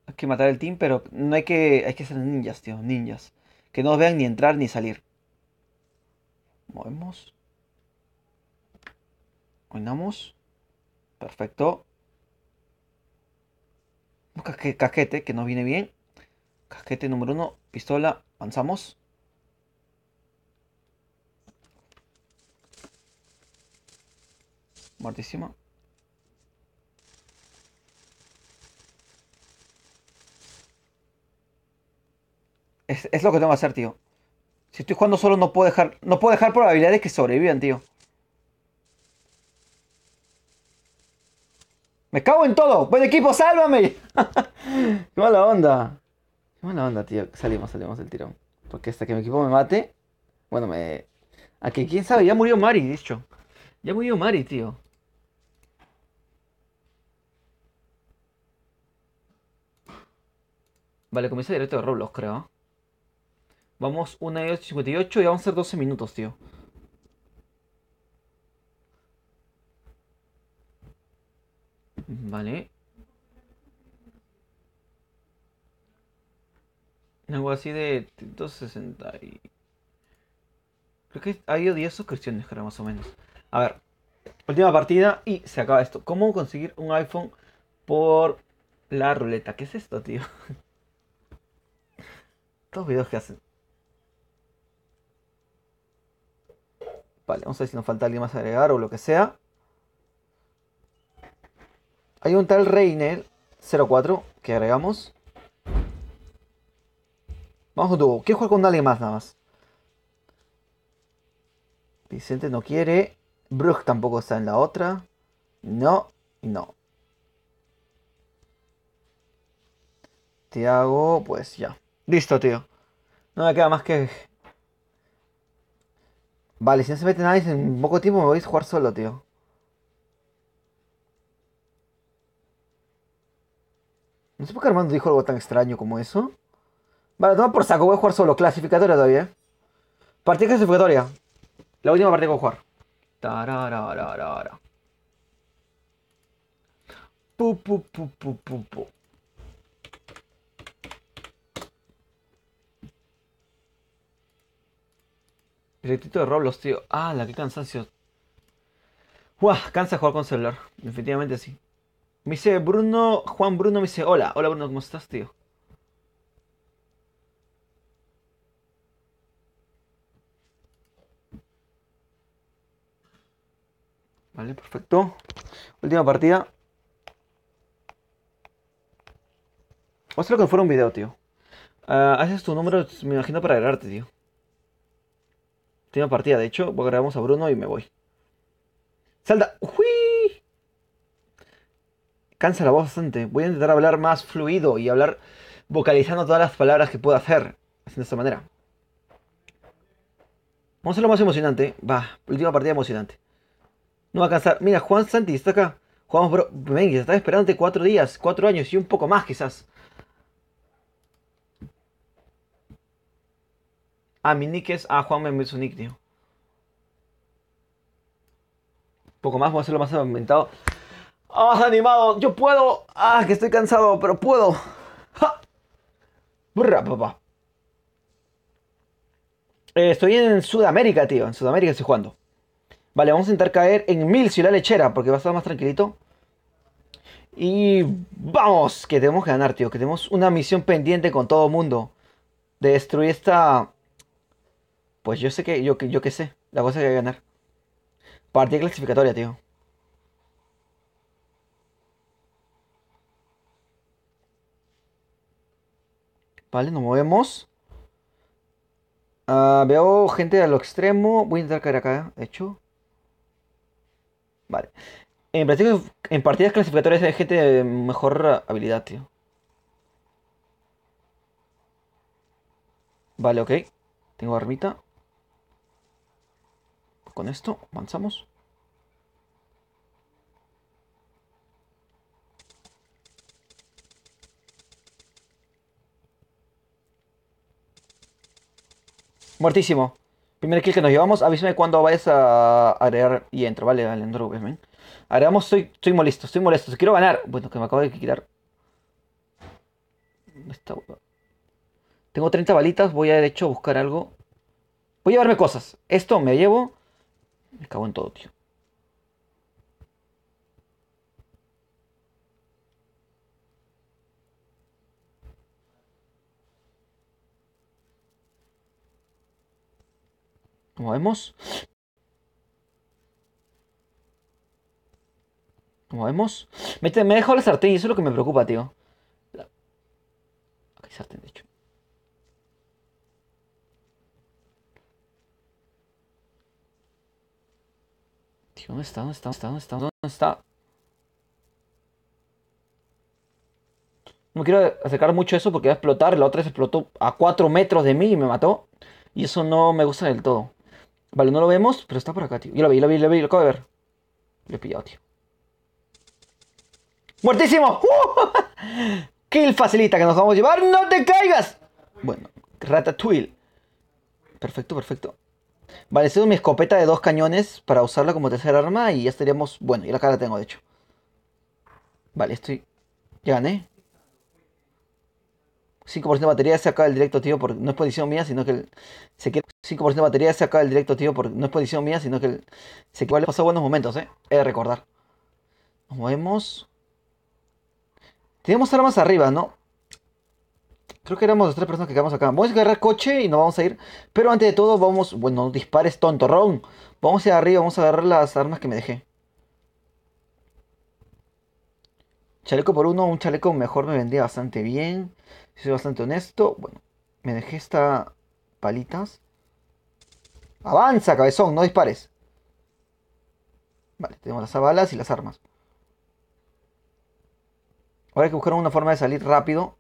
hay que matar el team, pero no hay que ser ninjas, tío. Ninjas. Que no nos vean ni entrar ni salir. Movemos. Coinamos. Perfecto. Un casquete que nos viene bien. Casquete número uno. Pistola. Avanzamos. Muertísima. Es lo que tengo que hacer, tío. Si estoy jugando solo no puedo dejar probabilidades que sobrevivan, tío. Me cago en todo. Buen equipo, sálvame. Qué mala onda. Qué mala onda, tío. Salimos del tirón. Porque hasta que mi equipo me mate. Bueno, me. A que quién sabe, ya murió Mari, dicho. Ya murió Mari, tío. Vale, comienza directo de Roblox, creo. Vamos 1:58 y vamos a hacer 12 minutos, tío. Vale. Algo así de 160 y... Creo que ha habido 10 suscripciones, creo, más o menos. A ver. Última partida y se acaba esto. ¿Cómo conseguir un iPhone por la ruleta? ¿Qué es esto, tío? Estos videos que hacen. Vale, vamos a ver si nos falta alguien más a agregar o lo que sea. Hay un tal Reiner 04 que agregamos. Vamos con tu. Quiero jugar con alguien más nada más. Vicente no quiere. Brooke tampoco está en la otra. No y no. Tiago, pues ya. Listo, tío. No me queda más que. Vale, si no se mete nadie en poco tiempo me voy a jugar solo, tío. No sé por qué Armando dijo algo tan extraño como eso. Vale, toma por saco, voy a jugar solo. Clasificatoria todavía. Partida clasificatoria. La última partida que voy a jugar. Tararararara. Pu, pu, pu, pu, pu, pu. Directito de Roblox, tío. Ah, la que cansancio. Uah, cansa jugar con celular. Definitivamente sí. Me dice Bruno, Juan Bruno me dice, hola, hola Bruno, ¿cómo estás, tío? Vale, perfecto. Última partida. O sea, lo que fuera un video, tío. Haces tu número, me imagino, para agregarte, tío. Última partida, de hecho, agregamos a Bruno y me voy. ¡Salta! ¡Uy! Cansa la voz bastante. Voy a intentar hablar más fluido y hablar vocalizando todas las palabras que puedo hacer. De esta manera. Vamos a hacerlo más emocionante. Va, última partida emocionante. No va a cansar. Mira, Juan Santi está acá. Jugamos, bro. Venga, está esperándote 4 días, 4 años y un poco más, quizás. Ah, mi nick es. Ah, Juan me envió su nick, tío. Un poco más, voy a hacerlo más aumentado. ¡Ah, más animado! ¡Yo puedo! ¡Ah, que estoy cansado, pero puedo! ¡Ja! ¡Burra, papá! Estoy en Sudamérica, tío. En Sudamérica estoy jugando. Vale, vamos a intentar caer en Mil Ciudad Lechera, porque va a estar más tranquilito. Y vamos, que tenemos que ganar, tío. Que tenemos una misión pendiente con todo el mundo. De destruir esta. Pues yo sé que. Yo que sé. La cosa que hay que ganar. Partida clasificatoria, tío. Vale, nos movemos. Veo gente a lo extremo. Voy a intentar caer acá, de hecho. Vale. En partidas clasificatorias hay gente de mejor habilidad, tío. Vale, ok. Tengo armita. Con esto avanzamos. Muertísimo. Primer kill que nos llevamos. Avísame cuando vayas a agregar y entro. Vale, vale, entro, ven. Agregamos, estoy molesto, estoy molesto. Quiero ganar. Bueno, que me acabo de quitar. ¿Dónde está? Tengo 30 balitas. Voy a de hecho buscar algo. Voy a llevarme cosas. Esto me llevo. Me cago en todo, tío. Nos movemos. Nos movemos. Me he dejado la sartén y eso es lo que me preocupa, tío. Aquí hay sartén, de hecho. Tío, ¿dónde está? ¿Dónde está? ¿Dónde está? ¿Dónde está? No me quiero acercar mucho a eso porque va a explotar. La otra vez explotó a 4 metros de mí y me mató. Y eso no me gusta del todo. Vale, no lo vemos, pero está por acá, tío. Yo lo acabo de ver. Lo he pillado, tío. ¡Muertísimo! Kill facilita que nos vamos a llevar. ¡No te caigas! Bueno, Ratatouille. Perfecto, perfecto. Vale, cedo mi escopeta de 2 cañones para usarla como tercer arma y ya estaríamos... Bueno, y la cara la tengo, de hecho. Vale, estoy... Ya gané. 5% de batería se acaba el directo, tío, porque no es posición mía, sino que se quiere 5% de batería se acaba el directo, tío, porque no es posición mía, sino que se quiere pasar buenos momentos, he de recordar. Nos movemos. Tenemos armas arriba, ¿no? Creo que éramos las 3 personas que quedamos acá. Vamos a agarrar coche y nos vamos a ir. Pero antes de todo, vamos. Bueno, no dispares, tontorrón. Vamos a ir arriba, vamos a agarrar las armas que me dejé. Chaleco por uno, un chaleco mejor me vendría bastante bien. Si soy bastante honesto. Bueno, me dejé estas palitas. Avanza, cabezón, no dispares. Vale, tenemos las balas y las armas. Ahora hay que buscar una forma de salir rápido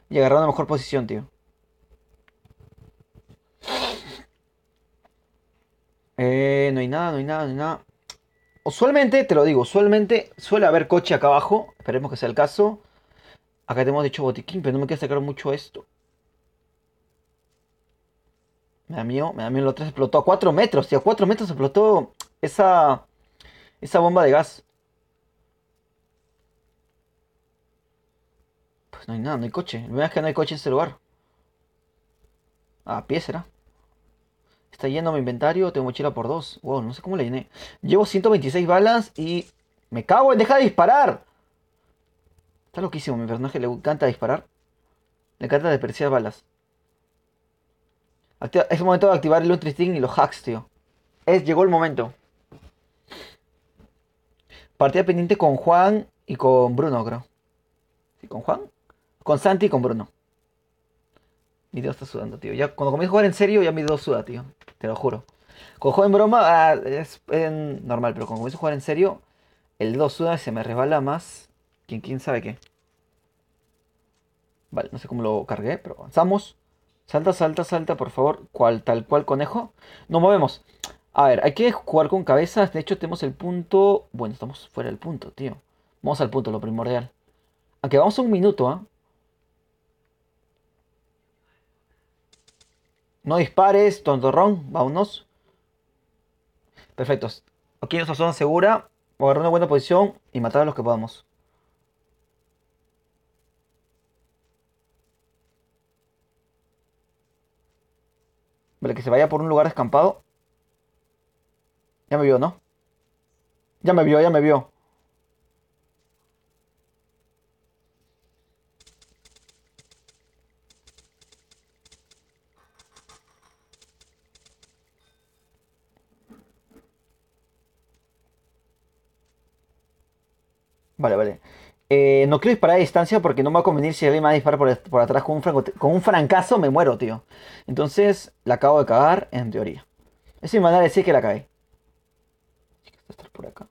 y agarrar una mejor posición, tío. No hay nada, no hay nada, no hay nada. Usualmente, te lo digo, usualmente suele haber coche acá abajo. Esperemos que sea el caso. Acá tenemos de hecho botiquín, pero no me quiero sacar mucho esto. Me da miedo, la otra explotó a 4 metros, tío. A 4 metros explotó esa bomba de gas. Pues no hay nada, no hay coche. La verdad es que no hay coche en ese lugar. A pie será. Está lleno mi inventario, tengo mochila por 2. Wow, no sé cómo le llené. Llevo 126 balas y... Me cago en... ¡Deja de disparar! Está loquísimo, mi personaje le encanta disparar. Le encanta desperdiciar balas. Es el momento de activar el Ultra Instinct y los hacks, tío. Llegó el momento. Partida pendiente con Juan y con Bruno, creo. ¿Sí, con Juan? Con Santi y con Bruno. Mi dedo está sudando, tío. Ya, cuando comienzo a jugar en serio, ya mi dedo suda, tío. Te lo juro. Cuando juego en broma, es normal, pero cuando comienzo a jugar en serio, el dedo suda y se me resbala más. ¿Quién sabe qué? Vale, no sé cómo lo cargué, pero avanzamos. Salta, salta, salta, por favor. Tal cual conejo. Nos movemos. A ver, hay que jugar con cabezas. De hecho, tenemos el punto. Bueno, estamos fuera del punto, tío. Vamos al punto, lo primordial. Aunque vamos a un minuto, ¿ah? No dispares, tontorrón. Vámonos. Perfectos. Aquí en nuestra zona segura. Agarrar una buena posición y matar a los que podamos. Vale, que se vaya por un lugar escampado. Ya me vio, ¿no? Ya me vio, ya me vio. Vale, vale. No quiero disparar a distancia porque no me va a convenir si alguien me va a disparar por atrás con un francazo, me muero, tío. Entonces, la acabo de cagar, en teoría. Eso me van a decir que la cagué. Estar por acá.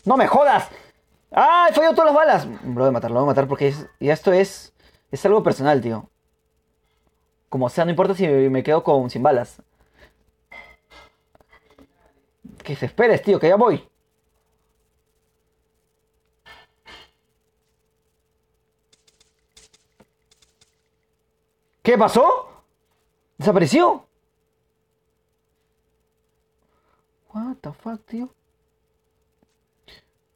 ¡No me jodas! ¡Ah! He fallado todas las balas. Lo voy a matar porque y esto es algo personal, tío. Como sea, no importa si me quedo sin balas. Que se esperes, tío, que ya voy. ¿Qué pasó? ¿Desapareció? What the fuck, tío.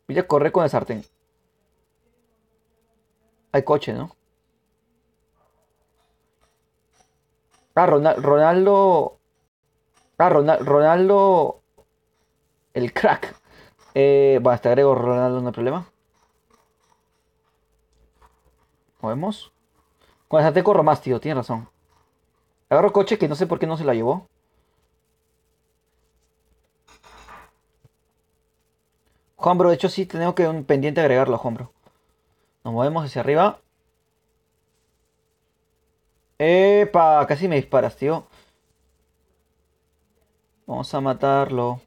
Voy a correr con el sartén. Hay coche, ¿no? Ah, Ronaldo. Ah, Ronaldo. El crack. Bueno, te agrego Ronaldo, no hay problema. Movemos. Con el sartén corro más, tío, tienes razón. Agarro coche que no sé por qué no se la llevó. Juanbro, de hecho sí tenemos que un pendiente agregarlo, Juanbro. Nos movemos hacia arriba. ¡Epa! Casi me disparas, tío. Vamos a matarlo.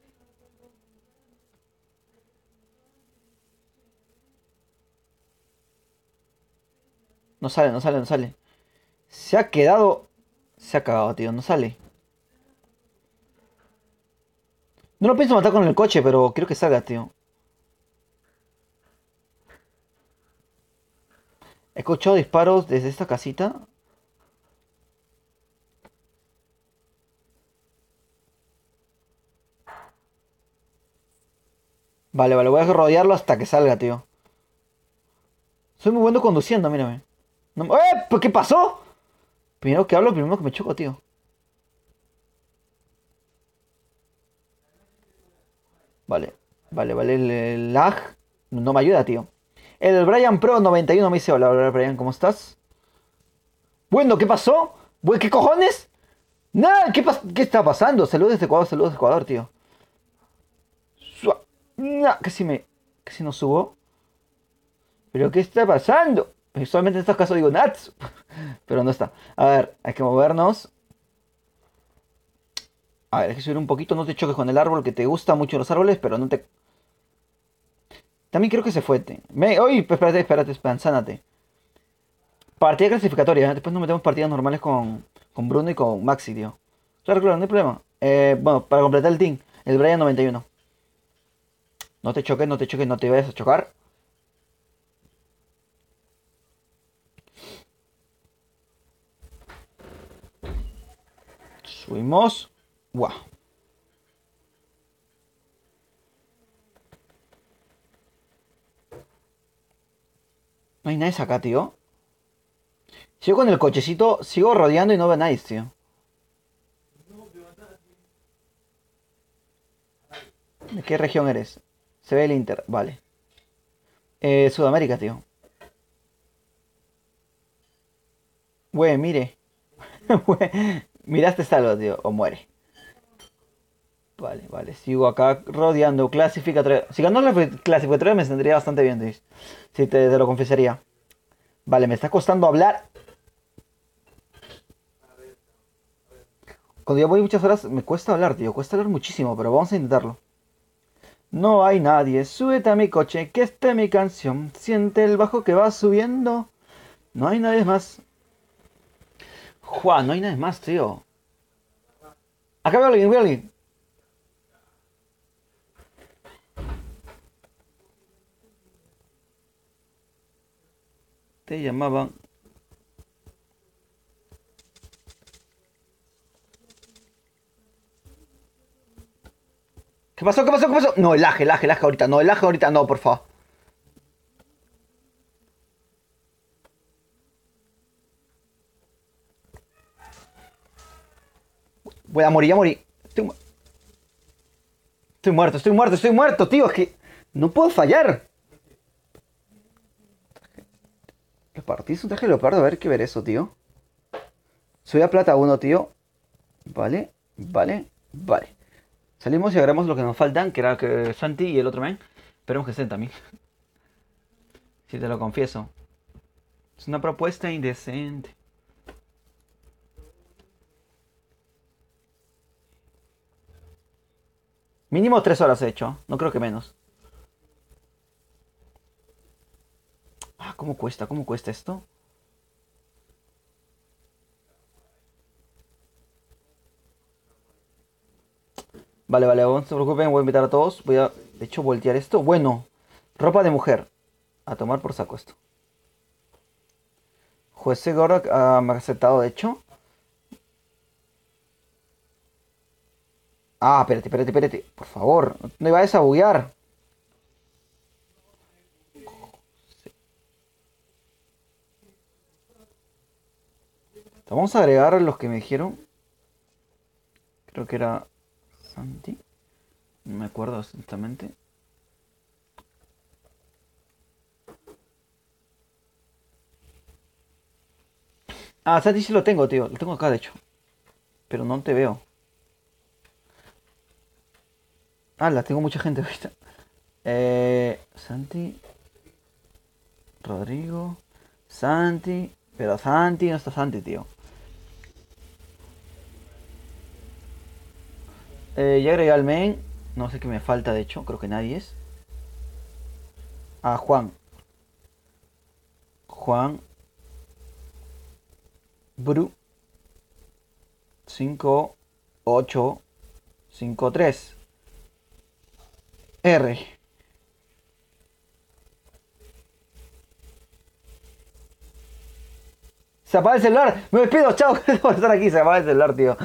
No sale, no sale, no sale. Se ha quedado. Se ha cagado, tío. No sale. No lo pienso matar con el coche, pero quiero que salga, tío. He escuchado disparos desde esta casita. Vale, vale, voy a rodearlo hasta que salga, tío. Soy muy bueno conduciendo, mírame. ¿Pues qué pasó? Primero que hablo, primero que me choco, tío. Vale, vale, vale. El lag no me ayuda, tío. El Brian Pro 91 me dice: Hola, hola, Brian, ¿cómo estás? Bueno, ¿qué pasó? ¿Qué cojones? Nada, ¿qué está pasando? Saludos de Ecuador, tío. Nah, casi no subo. ¿Pero qué está pasando? Solamente en estos casos digo Nats. Pero no está. A ver, hay que movernos. A ver, hay que subir un poquito. No te choques con el árbol, que te gustan mucho los árboles, pero no te. También creo que se fue. Oye, espérate, sánate. Partida clasificatoria, ¿eh? Después nos metemos partidas normales con Bruno y con Maxi, tío. Claro, claro, no hay problema. Bueno, para completar el team, el Brian 91. No te choques, no te choques, no te vayas a chocar. Subimos. Guau. No hay nadie acá, tío. Sigo con el cochecito, sigo rodeando y no veo a nadie, tío. ¿De qué región eres? Se ve el Inter, vale. Sudamérica, tío. Güey, mire. Güey, miraste salvo, tío. O muere. Vale, vale. Sigo acá rodeando. Clasificatoria. Si ganó la clasificatoria me sentiría bastante bien, tío. Si te lo confesaría. Vale, me está costando hablar. Cuando ya voy muchas horas me cuesta hablar, tío. Cuesta hablar muchísimo, pero vamos a intentarlo. No hay nadie. Súbete a mi coche, que esta es mi canción. Siente el bajo que va subiendo. No hay nadie más. Juan, no hay nadie más, tío. Acá veo a alguien, veo a alguien. Te llamaban. ¿Qué pasó? ¿Qué pasó? ¿Qué pasó? No, el aje ahorita. No, el aje ahorita no, por favor. Voy a morir, ya morí. Estoy muerto, estoy muerto, estoy muerto, tío. Es que no puedo fallar. Le partís un traje de leopardo, a ver qué ver eso, tío. Soy a plata 1, tío. Vale, vale, vale. Salimos y agarramos lo que nos faltan, que era que Santi y el otro men. Esperemos que estén también. Si te lo confieso. Es una propuesta indecente. Mínimo 3 horas he hecho. No creo que menos. Ah, ¿cómo cuesta? ¿Cómo cuesta esto? Vale, vale, no se preocupen, voy a invitar a todos. Voy a, de hecho, voltear esto. Bueno, ropa de mujer. A tomar por saco esto. Juez Seguro me ha aceptado, de hecho. Ah, espérate, espérate, espérate. Por favor, no me vayas a buguear. Vamos a agregar los que me dijeron. Creo que era Santi. No me acuerdo exactamente. Ah, Santi sí lo tengo, tío. Lo tengo acá, de hecho. Pero no te veo. Ah, la tengo mucha gente ahorita. Santi. Rodrigo. Santi. Pero Santi no está Santi, tío. Ya agregué al main. No sé qué me falta, de hecho. Creo que nadie es. Ah, Juan. Juan. Bru. 5 8 5 3 R. Se apaga el celular. Me despido, chao. Gracias por estar aquí. Se apaga el celular, tío.